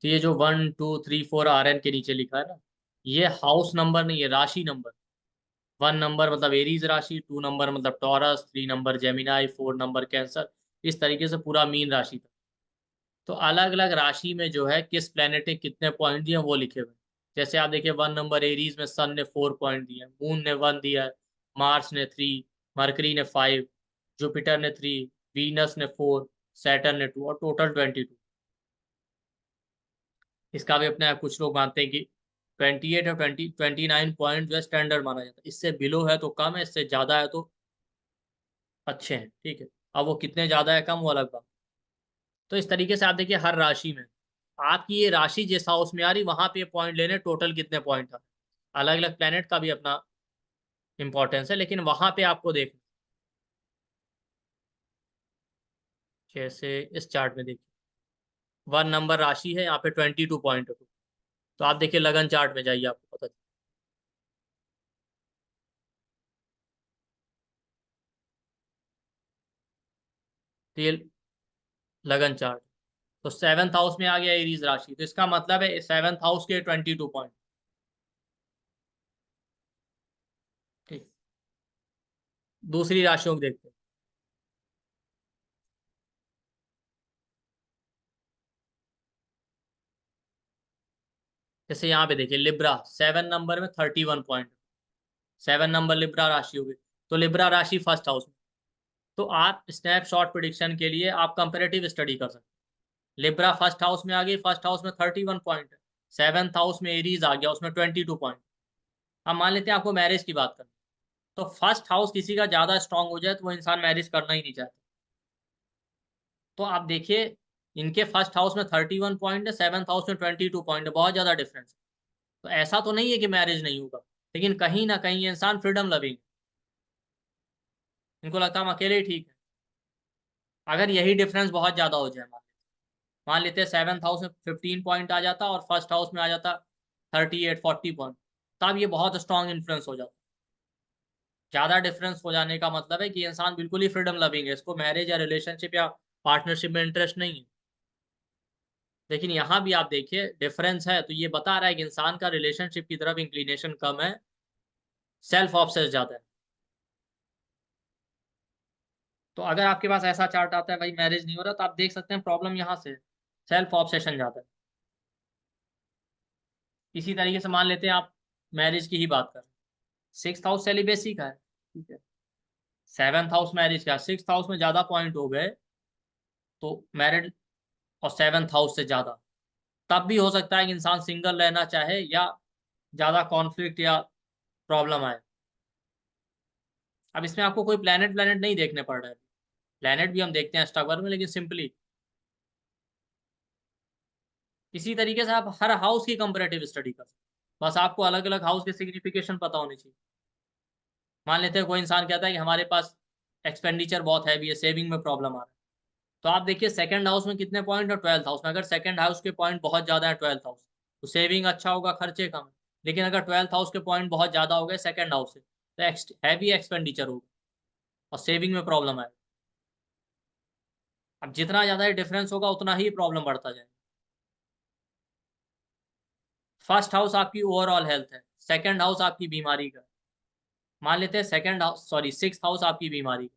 तो ये जो 1 2 3 4 RN के नीचे लिखा है ना, ये हाउस नंबर नहीं है, राशि नंबर। 1 नंबर मतलब एरीज राशि, 2 नंबर मतलब taurus, 3 number Gemini, 4 number cancer, इस तरीके से पूरा मीन राशि तक। तो अलग अलग राशि में जो है किस प्लेनेट ने कितने पॉइंट दिए वो लिखे हुए हैं। जैसे आप देखिए 1 नंबर एरीज में सन ने 4 पॉइंट दिए, मून ने 1 दिया है, मार्स ने 3, मरकरी ने 5, जुपिटर ने 3, वीनस ने 4, सैटर्न ने 2, और टोटल 22। इसका भी अपने आप कुछ लोग मानते हैं कि 28 और 29 पॉइंट जो है स्टैंडर्ड माना जाता है, इससे बिलो है तो कम है, इससे ज़्यादा है तो अच्छे हैं। ठीक है, अब वो कितने ज़्यादा है कम वो अलग बात। तो इस तरीके से आप देखिए हर राशि में आपकी ये राशि जिस हाउस में आ रही वहां पे पॉइंट लेने, टोटल कितने पॉइंट था। अलग अलग प्लेनेट का भी अपना इंपॉर्टेंस है, लेकिन वहां पे आपको देखना, जैसे इस चार्ट में देखिए 1 नंबर राशि है, यहाँ पे 22 पॉइंट है। तो आप देखिए लगन चार्ट में जाइए, आपको पता चले। तो ये लगन चार्ट, तो 7th हाउस में आ गया एरीज राशि, तो इसका मतलब है 7th हाउस के 22 पॉइंट। ठीक, दूसरी राशियों को देखते हैं। जैसे यहाँ पे देखिए लिब्रा 7 नंबर में 31 पॉइंट, 7 नंबर लिब्रा राशि हो गई, तो लिब्रा राशि फर्स्ट हाउस में। तो आप स्नैपशॉट प्रिडिक्शन के लिए आप कंपेरेटिव स्टडी कर सकते हैं। लिब्रा फर्स्ट हाउस में आ गई, फर्स्ट हाउस में 31 पॉइंट है, 7th हाउस में एरीज आ गया, उसमें 22 पॉइंट। अब मान लेते हैं आपको मैरिज की बात करनी, तो फर्स्ट हाउस किसी का ज्यादा स्ट्रांग हो जाए तो वो इंसान मैरिज करना ही नहीं चाहता। तो आप देखिए इनके फर्स्ट हाउस में 31 पॉइंट है, 7th हाउस में 22 पॉइंट है, बहुत ज्यादा डिफरेंस है। तो ऐसा तो नहीं है कि मैरिज नहीं होगा, लेकिन कहीं ना कहीं ये इंसान फ्रीडम लविंग, इनको लगता है हम अकेले ही ठीक है। अगर यही डिफरेंस बहुत ज्यादा हो जाए, मान लेते हैं 7th हाउस में 15 पॉइंट आ जाता और फर्स्ट हाउस में आ जाता 38-40 पॉइंट, तब ये बहुत स्ट्रांग इन्फ्लुएंस हो जाता। ज्यादा डिफरेंस हो जाने का मतलब है कि इंसान बिल्कुल ही फ्रीडम लविंग है, इसको मैरिज या रिलेशनशिप या पार्टनरशिप में इंटरेस्ट नहीं है। लेकिन यहाँ भी आप देखिए डिफरेंस है, तो ये बता रहा है कि इंसान का रिलेशनशिप की तरफ इंक्लिनेशन कम है, सेल्फ ऑब्सेस ज्यादा है। तो अगर आपके पास ऐसा चार्ट आता है भाई मैरिज नहीं हो रहा, तो आप देख सकते हैं प्रॉब्लम यहाँ से सेल्फ ऑब्सेशन ज्यादा है। इसी तरीके से मान लेते हैं आप मैरिज की ही बात करें, 6th हाउस सेलिबेसी का है, ठीक है, 7th हाउस मैरिज का, 6th हाउस में ज्यादा पॉइंट हो गए तो मैरिड और 7th हाउस से ज्यादा, तब भी हो सकता है कि इंसान सिंगल रहना चाहे या ज्यादा कॉन्फ्लिक्ट या प्रॉब्लम आए। अब इसमें आपको कोई प्लेनेट नहीं देखने पड़ रहा है, प्लेनेट भी हम देखते हैं स्ट्रगल में, लेकिन सिंपली इसी तरीके से आप हर हाउस की कंपैरेटिव स्टडी कर सकते, बस आपको अलग अलग हाउस के सिग्निफिकेशन पता होनी चाहिए। मान लेते हैं कोई इंसान कहता है कि हमारे पास एक्सपेंडिचर बहुत हैवी है, सेविंग में प्रॉब्लम आ रहा है, तो आप देखिए सेकंड हाउस में कितने पॉइंट है, 12th हाउस में। अगर सेकंड हाउस के पॉइंट बहुत ज्यादा है 12th हाउस, तो सेविंग अच्छा होगा, खर्चे कम है। लेकिन अगर 12th हाउस के पॉइंट बहुत ज्यादा हो गए सेकंड हाउस से, तो हैवी एक्सपेंडिचर होगा और सेविंग में प्रॉब्लम आएगा। अब जितना ज्यादा डिफरेंस होगा उतना ही प्रॉब्लम बढ़ता जाएगा। फर्स्ट हाउस आपकी ओवरऑल हेल्थ है, सेकंड हाउस आपकी बीमारी का, मान लेते हैं सेकंड हाउस 6th हाउस आपकी बीमारी,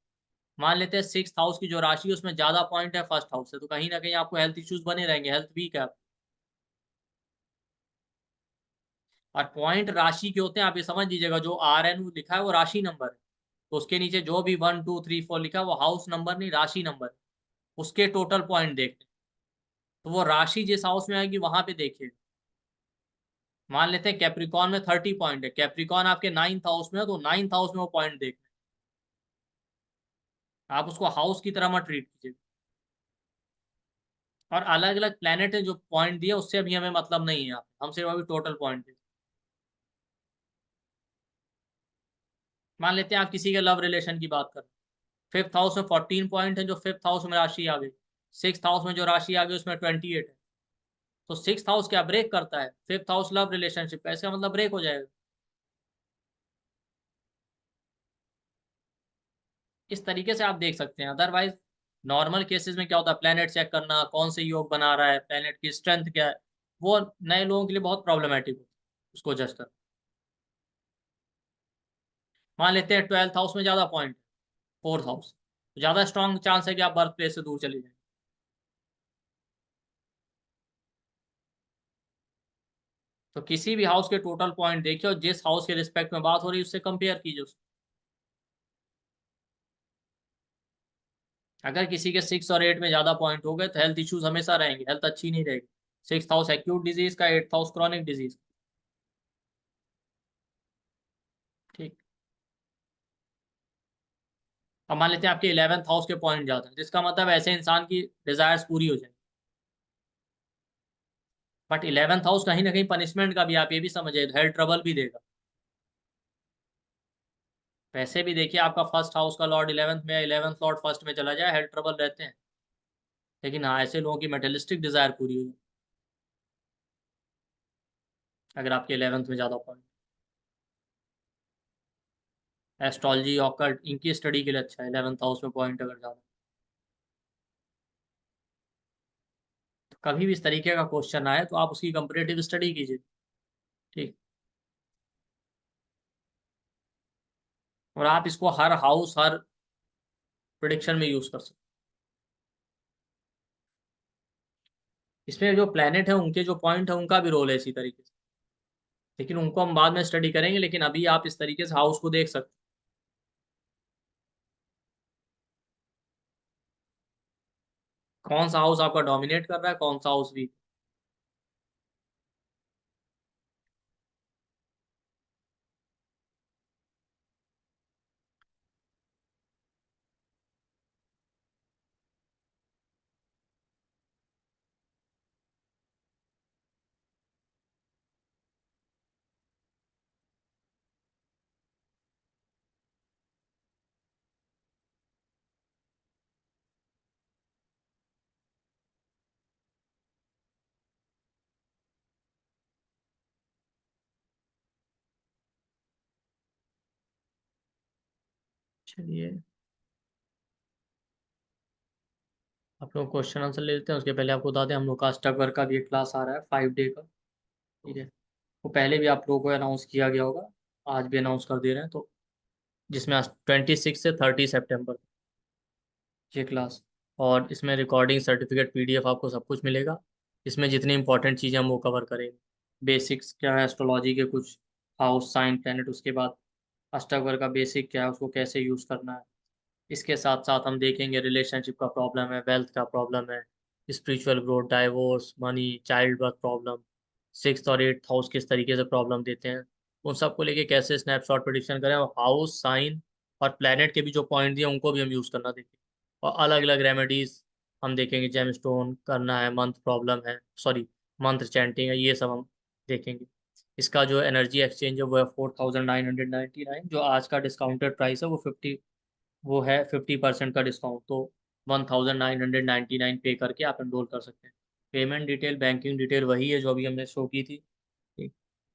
मान लेते हैं 6th हाउस की जो राशि है उसमें ज्यादा पॉइंट है फर्स्ट हाउस से, तो कहीं ना कहीं आपको हेल्थ इश्यूज बने रहेंगे, हेल्थ वीक है। और पॉइंट राशि के होते हैं, आप ये समझ लीजिएगा, जो RN लिखा है वो राशि नंबर है, तो उसके नीचे जो भी 1 2 3 4 लिखा है वो हाउस नंबर नहीं, राशि नंबर है, उसके टोटल पॉइंट देखते हैं। तो वो राशि जिस हाउस में आएगी वहां पे देखिए, मान लेते हैं कैप्रिकॉन में 30 पॉइंट है, कैप्रिकॉन आपके 9th हाउस में है, तो 9th हाउस में वो पॉइंट देखते हैं। आप उसको हाउस की तरह मत ट्रीट कीजिए। और अलग अलग प्लेनेट है जो पॉइंट दिए उससे अभी हमें मतलब नहीं है, हम सिर्फ अभी टोटल पॉइंट दे। मान लेते हैं आप किसी के लव रिलेशन की बात करें, 5th हाउस में 14 पॉइंट है, जो 5th हाउस में राशि आ गई, 6th हाउस में जो राशि आ गई उसमें 28 है, तो 6th हाउस क्या ब्रेक करता है, 5th हाउस लव रिलेशनशिप का, इसका मतलब ब्रेक हो जाएगा। इस तरीके से आप देख सकते हैं। अदरवाइज नॉर्मल केसेस में क्या होता है, प्लेनेट चेक करना, कौन से योग बना रहा है, प्लेनेट की स्ट्रेंथ क्या है, वो नए लोगों के लिए बहुत प्रॉब्लमेटिक होता है उसको जज कर। मान लेते हैं 12th हाउस में ज्यादा पॉइंट, 4th हाउस, ज्यादा स्ट्रॉन्ग चांस है कि आप बर्थ प्लेस से दूर चले जाएं। तो किसी भी हाउस के टोटल पॉइंट देखिए और जिस हाउस के रिस्पेक्ट में बात हो रही है उससे कंपेयर कीजिए उसको। अगर किसी के 6 और 8 में ज्यादा पॉइंट हो गए तो हेल्थ इश्यूज हमेशा रहेंगे, हेल्थ अच्छी नहीं रहेगी। 6th हाउस एक्यूट डिजीज का, 8th हाउस क्रॉनिक डिजीज, ठीक। अब मान लेते हैं आपके 11th हाउस के पॉइंट ज्यादा है, जिसका मतलब ऐसे इंसान की डिजायर्स पूरी हो जाए। बट 11th हाउस कहीं ना कहीं पनिशमेंट का भी, आप ये भी समझिए, हेल्थ ट्रबल भी देगा। वैसे भी देखिए आपका फर्स्ट हाउस का लॉर्ड 11th में, 11th लॉर्ड फर्स्ट में चला जाए, हेल्थ ट्रबल रहते हैं। लेकिन हाँ, ऐसे लोगों की मेटेलिस्टिक डिजायर पूरी हो जाए अगर आपके 11th में ज्यादा पॉइंट। एस्ट्रोलॉजी ऑकल्ट इनकी स्टडी के लिए अच्छा है 11th हाउस में पॉइंट अगर ज्यादा। तो कभी भी इस तरीके का क्वेश्चन आए तो आप उसकी कंपेरेटिव स्टडी कीजिए, ठीक। और आप इसको हर हाउस, हर प्रिडिक्शन में यूज कर सकते। इसमें जो प्लेनेट है उनके जो पॉइंट है उनका भी रोल है इसी तरीके से। लेकिन उनको हम बाद में स्टडी करेंगे, लेकिन अभी आप इस तरीके से हाउस को देख सकते। कौन सा हाउस आपका डोमिनेट कर रहा है, कौन सा हाउस वीक। चलिए आप लोग क्वेश्चन आंसर ले लेते हैं। उसके पहले आपको बता दें हम लोग का स्टॉक वर्क का भी एक क्लास आ रहा है 5 डे का, ठीक है। वो पहले भी आप लोगों को अनाउंस किया गया होगा, आज भी अनाउंस कर दे रहे हैं। तो जिसमें 26 से 30 सितंबर ये क्लास, और इसमें रिकॉर्डिंग सर्टिफिकेट PDF आपको सब कुछ मिलेगा। इसमें जितनी इंपॉर्टेंट चीज़ें हम वो कवर करेंगे। बेसिक्स क्या है एस्ट्रोलॉजी के, कुछ हाउस साइन प्लैनेट, उसके बाद अष्टक का बेसिक क्या है, उसको कैसे यूज़ करना है। इसके साथ साथ हम देखेंगे रिलेशनशिप का प्रॉब्लम है, वेल्थ का प्रॉब्लम है, spiritual growth, divorce, money, child birth problem, 6th और 8th हाउस किस तरीके से प्रॉब्लम देते हैं, उन सबको लेके कैसे स्नैपशॉट प्रेडिक्शन करें। और हाउस साइन और प्लैनेट के भी जो पॉइंट दिए उनको भी हम यूज़ करना देखेंगे। और अलग अलग रेमेडीज हम देखेंगे, जेमस्टोन करना है, मंथ प्रॉब्लम है, सॉरी मंथ चैंटिंग है, ये सब हम देखेंगे। इसका जो एनर्जी एक्सचेंज है वो है 4999, जो आज का डिस्काउंटेड प्राइस है वो है 50% का डिस्काउंट। तो 1999 पे करके आप एनरोल कर सकते हैं। पेमेंट डिटेल, बैंकिंग डिटेल वही है जो अभी हमने शो की थी, ठीक।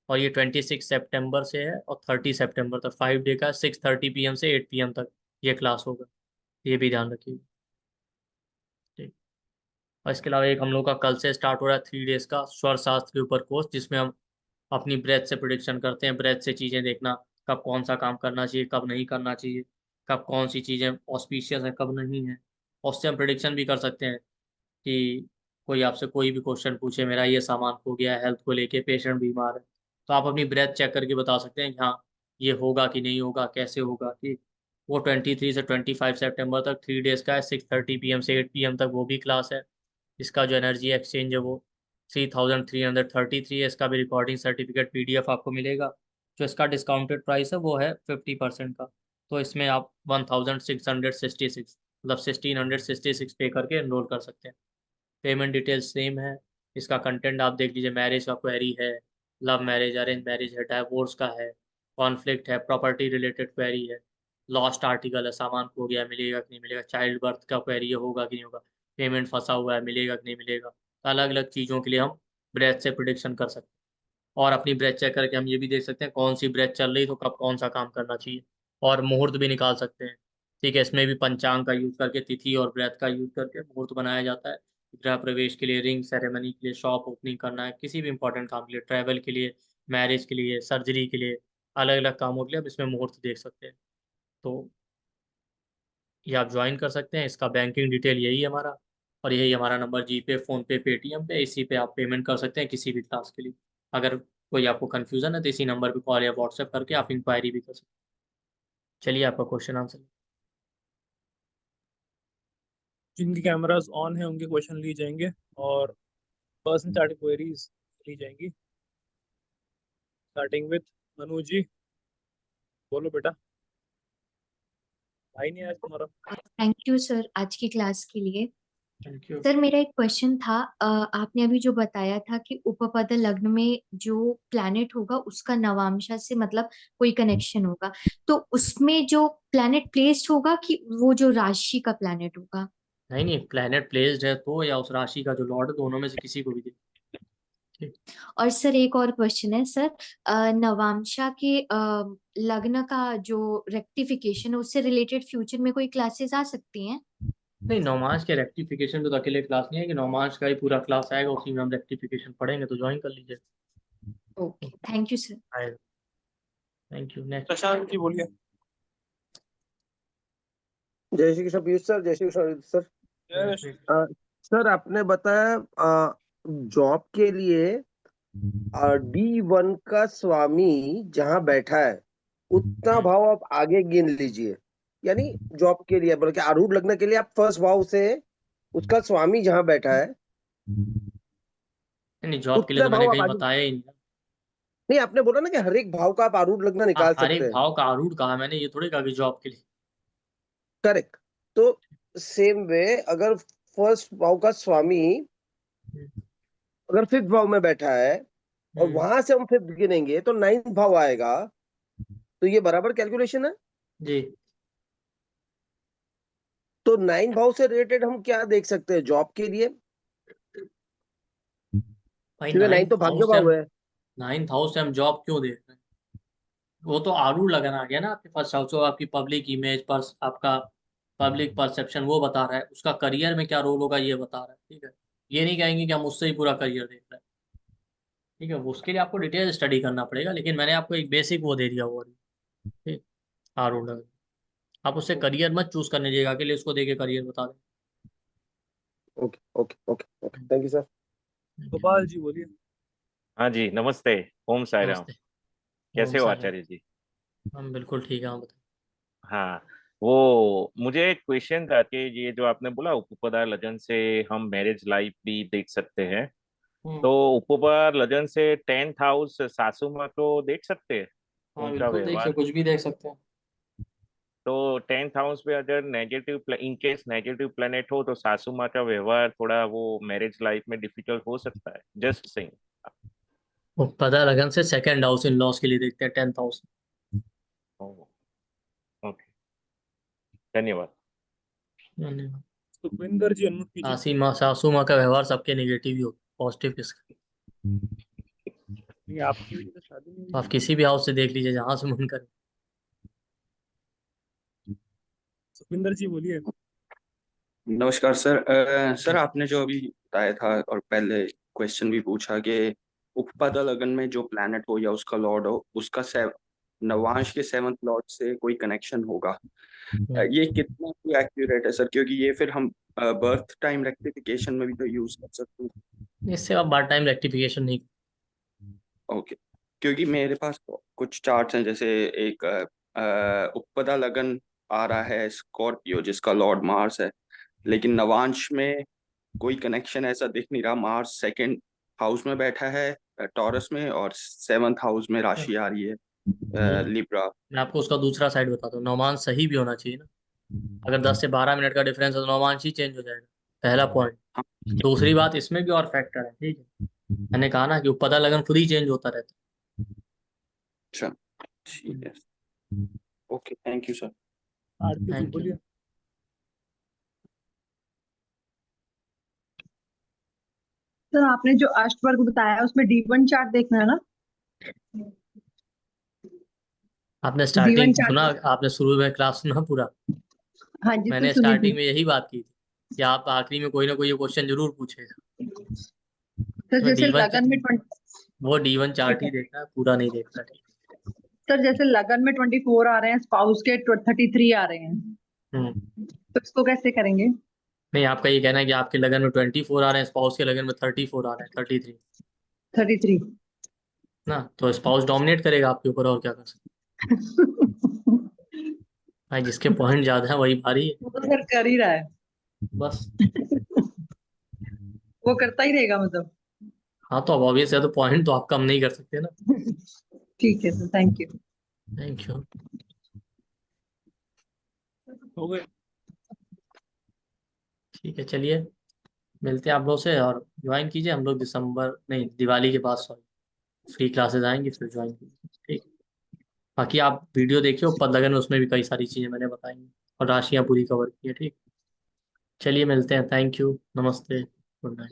और ये 26 सितंबर से है और 30 सितंबर तक 5 डे का 6:30 PM से 8 PM तक ये क्लास होगा, ये भी ध्यान रखिए, ठीक। और इसके अलावा एक हम लोग का कल से स्टार्ट हो रहा है 3 डेज का स्वर शास्त्र के ऊपर कोर्स, जिसमें हम अपनी ब्रेथ से प्रिडिक्शन करते हैं। ब्रेथ से चीज़ें देखना, कब कौन सा काम करना चाहिए, कब नहीं करना चाहिए, कब कौन सी चीज़ें ऑस्पिशियस है, कब नहीं है। और उससे हम प्रिडिक्शन भी कर सकते हैं कि कोई आपसे कोई भी क्वेश्चन पूछे, मेरा ये सामान खो गया है, हेल्थ को लेके, पेशेंट बीमार है, तो आप अपनी ब्रेथ चेक करके बता सकते हैं कि हाँ ये होगा कि नहीं होगा, कैसे होगा, ठीक। वो 23 से 25 सितंबर तक 3 डेज का है, 6:30 PM से 8 PM तक वो भी क्लास है। इसका जो एनर्जी एक्सचेंज है वो 3333 है। इसका भी रिकॉर्डिंग सर्टिफिकेट PDF आपको मिलेगा। जो इसका डिस्काउंटेड प्राइस है वो है 50% का। तो इसमें आप 1666 मतलब 1666 पे करके एनरोल कर सकते हैं। पेमेंट डिटेल्स सेम है। इसका कंटेंट आप देख लीजिए, मैरिज का क्वेरी है, लव मैरिज, अरेंज मैरिज है, डाइवोर्स का है, कॉन्फ्लिक्ट है, प्रॉपर्टी रिलेटेड क्वेरी है, लॉस्ट आर्टिकल है, सामान खो गया मिलेगा कि नहीं मिलेगा, चाइल्ड बर्थ का क्वेरी है, होगा कि नहीं होगा, पेमेंट फंसा हुआ है मिलेगा कि नहीं मिलेगा। तो अलग अलग चीज़ों के लिए हम ब्रेथ से प्रिडिक्शन कर सकते हैं। और अपनी ब्रेथ चेक करके हम ये भी देख सकते हैं कौन सी ब्रेथ चल रही तो कब कौन सा काम करना चाहिए। और मुहूर्त भी निकाल सकते हैं, ठीक है। इसमें भी पंचांग का यूज़ करके, तिथि और ब्रेथ का यूज़ करके मुहूर्त बनाया जाता है। गृह प्रवेश के लिए, रिंग सेरेमनी के लिए, शॉप ओपनिंग करना है, किसी भी इंपॉर्टेंट काम के लिए, ट्रैवल के लिए, मैरिज के लिए, सर्जरी के लिए, अलग अलग कामों के लिए आप इसमें मुहूर्त देख सकते हैं। तो ये आप ज्वाइन कर सकते हैं। इसका बैंकिंग डिटेल यही है हमारा, और यही हमारा नंबर, GPay, फ़ोनपे, पेटीएम पे, इसी पे आप पेमेंट कर सकते हैं किसी भी क्लास के लिए। अगर कोई आपको कन्फ्यूज़न है तो इसी नंबर पे कॉल या व्हाट्सएप करके आप इंक्वायरी भी कर सकते हैं। चलिए आपका क्वेश्चन आंसर। जिनके कैमरास ऑन है उनके क्वेश्चन लिए जाएंगे और पर्सन चार्ट क्वेरीज ली जाएंगी। स्टार्टिंग विद मनु जी, बोलो बेटा। भाई नहीं आज तुम्हारा। थैंक यू सर आज की क्लास के लिए। Thank you. सर मेरा एक क्वेश्चन था, आपने अभी जो बताया था कि उपपद लग्न में जो प्लैनेट होगा उसका नवांशा से मतलब कोई कनेक्शन होगा, तो उसमें जो प्लैनेट प्लेस्ड होगा कि वो जो राशि का प्लैनेट होगा? नहीं नहीं, प्लेनेट प्लेस्ड है तो या उस राशि का जो लॉर्ड है, दोनों में से किसी को भी दे। ठीक। और सर एक और क्वेश्चन है सर, नवांशा के लग्न का जो रेक्टिफिकेशन है उससे रिलेटेड फ्यूचर में कोई क्लासेस आ सकती हैं? नहीं, नौमांश के रेक्टिफिकेशन पे तो अकेले क्लास नहीं है कि नौमांश का ही पूरा क्लास आएगा, उसी में हम रेक्टिफिकेशन पढ़ेंगे, तो ज्वाइन कर लीजिए। Okay thank you sir. आएगा। Thank you. Next Prashant ji बोलिए। जय श्री कृष्ण पीयूष सर, जय श्री कृष्ण सर। सर आपने बताया जॉब के लिए D1 का स्वामी जहां बैठा है उतना भाव आप आगे गिन लीजिए, यानी जॉब के लिए बल्कि आरूढ़ लग्न के लिए आप फर्स्ट भाव से उसका स्वामी जहां बैठा है नहीं, जॉब के लिए उतना तो मैंने भाव आप कहीं आगे। बताया ही नहीं। नहीं, आपने बोला ना कि हर एक भाव का आप आरूढ़ लग्न हाँ, निकाल हर सकते एक हैं। भाव का आरूढ़ कहा मैंने, ये थोड़ी कहा कि जॉब के लिए। करेक्ट। तो सेम वे अगर फर्स्ट भाव का स्वामी अगर फिफ्थ भाव में बैठा है और वहां से हम फिफ्थ गिनेंगे तो नाइन्थ भाव आएगा, तो ये बराबर कैलकुलेशन है जी। तो नाइन भाव से रिलेटेड हम क्या देख सकते हैं जॉब के लिए, भाई क्योंकि नाइन तो भाग्य भाव है। नाइन्थ हाउस से हम जॉब क्यों देख रहे हैं? वो तो आरूढ़ लगन आ गया ना आपके फर्स्ट हाउस, आपकी पब्लिक इमेज पर आपका पब्लिक परसेप्शन वो बता रहा है, उसका करियर में क्या रोल होगा ये बता रहा है। ठीक है, ये नहीं कहेंगे कि हम उससे ही पूरा करियर देख रहे हैं। ठीक है, उसके लिए आपको डिटेल स्टडी करना पड़ेगा, लेकिन मैंने आपको एक बेसिक वो दे दिया वो ठीक आरूढ़ लगन। आप उससे करियर मत चूज करने दीजिएगा, के लिए उसको देके करियर बता दें। Okay okay okay okay, thank you sir. Gopal ji बोलिए। हाँ जी, नमस्ते। ओम साई राम। नमस्ते। कैसे ओम हो साई राम। आचार्य जी? हम बिल्कुल ठीक है, आप बताएं। हाँ, वो मुझे एक क्वेश्चन था कि ये जो आपने बोला उपपदा लगन से हम मैरिज लाइफ भी देख सकते हैं, तो उपपदा लगन से 10th हाउस सासू माँ को देख सकते हैं हाँ उनका बिल्कुल देख सकते, व्यवहार? कुछ भी देख सकते हैं। तो 10th हाउस में अगर negative in case negative planet हो तो सासू माँ का व्यवहार थोड़ा वो मैरिज लाइफ में डिफिकल्ट हो सकता है, जस्ट सेइंग। उपपदा लगन से सेकंड हाउस इन लॉस के लिए देखते हैं, 10th हाउस। ओके, धन्यवाद। धन्यवाद। सुखविंदर जी अनम्यूट कीजिए। सासू माँ का व्यवहार सबके नेगेटिव ही हो, पॉजिटिव किसका? नहीं, आपकी वजह से शादी नहीं आप हुई। किसी भी हाउस से देख लीजिए, जहां से मन करे। सुखविंदर जी बोलिए। नमस्कार सर। सर आपने जो अभी बताया था और पहले क्वेश्चन भी पूछा कि उपपदा लगन में जो प्लैनेट हो या उसका लॉर्ड हो उसका नवांश के 7th लॉर्ड से कोई कनेक्शन होगा, ये कितना एक्यूरेट है सर? क्योंकि ये फिर हम बर्थ टाइम रेक्टिफिकेशन में भी तो यूज कर सकते हैं। इससे आप बार टाइम रेक्टिफिकेशन नहीं। ओके, क्योंकि मेरे पास कुछ चार्ट्स हैं, जैसे एक उपपदा लगन आ रहा है स्कॉर्पियो जिसका लॉर्ड मार्स है, लेकिन नवांश में कोई कनेक्शन ऐसा दिख नहीं रहा। मार्स 2nd हाउस में बैठा है टॉरस में और 7th हाउस में राशि आ रही है लिब्रा। मैं आपको उसका दूसरा साइड बताता हूँ, नौमान सही भी होना चाहिए ना। अगर 10 से 12 मिनट का डिफरेंस है तो नौमान ही चेंज हो जाएगा, पहला पॉइंट। दूसरी बात, इसमें भी और फैक्टर है। ठीक है, मैंने कहा ना कि उपपदा लगन खुद ही चेंज होता रहता है। अच्छा, ठीक है, okay, thank you sir. Aarti ji thank you. बोलिए। सर आपने जो अष्टवर्ग बताया उसमें D1 चार्ट देखना है ना? आपने D1 स्टार्टिंग सुना, चार्ट। आपने शुरू में क्लास सुना पूरा? हाँ जी, तो मैंने सुनी थी। स्टार्टिंग में यही बात की थी कि आप आखिरी में कोई ना कोई ये क्वेश्चन जरूर पूछेगा। सर तो जैसे D1 लगन में 20 वो D1 चार्ट ही देखना है, पूरा नहीं देखना। सर जैसे लगन में 24 आ रहे हैं, स्पाउस के 33 आ रहे हैं, तो इसको कैसे करेंगे? नहीं, आपका ये कहना है कि आपके लगन में 24 आ रहे हैं, स्पाउस के लगन में 34 आ रहे हैं, 33 33 ना, तो स्पाउस डोमिनेट करेगा आपके ऊपर, और क्या कर सकते। भाई जिसके पॉइंट ज्यादा है वही भारी है। वो तो सर कर ही रहा है। बस। वो करता ही रहेगा मतलब। हाँ तो अब ऑब्वियस है, तो पॉइंट तो आप कम नहीं कर सकते ना। ठीक है sir, thank you. Thank you. हो गए। ठीक है, चलिए मिलते हैं आप लोग से, और ज्वाइन कीजिए। हम लोग दिसंबर नहीं, दिवाली के बाद सॉरी फ्री क्लासेस आएंगी, फिर ज्वाइन कीजिए। ठीक है, बाकी आप वीडियो देखिए ऊपर लगन में, उसमें भी कई सारी चीजें मैंने बताई हैं और राशियां पूरी कवर की है। ठीक, चलिए मिलते हैं। थैंक यू, नमस्ते, गुड नाइट।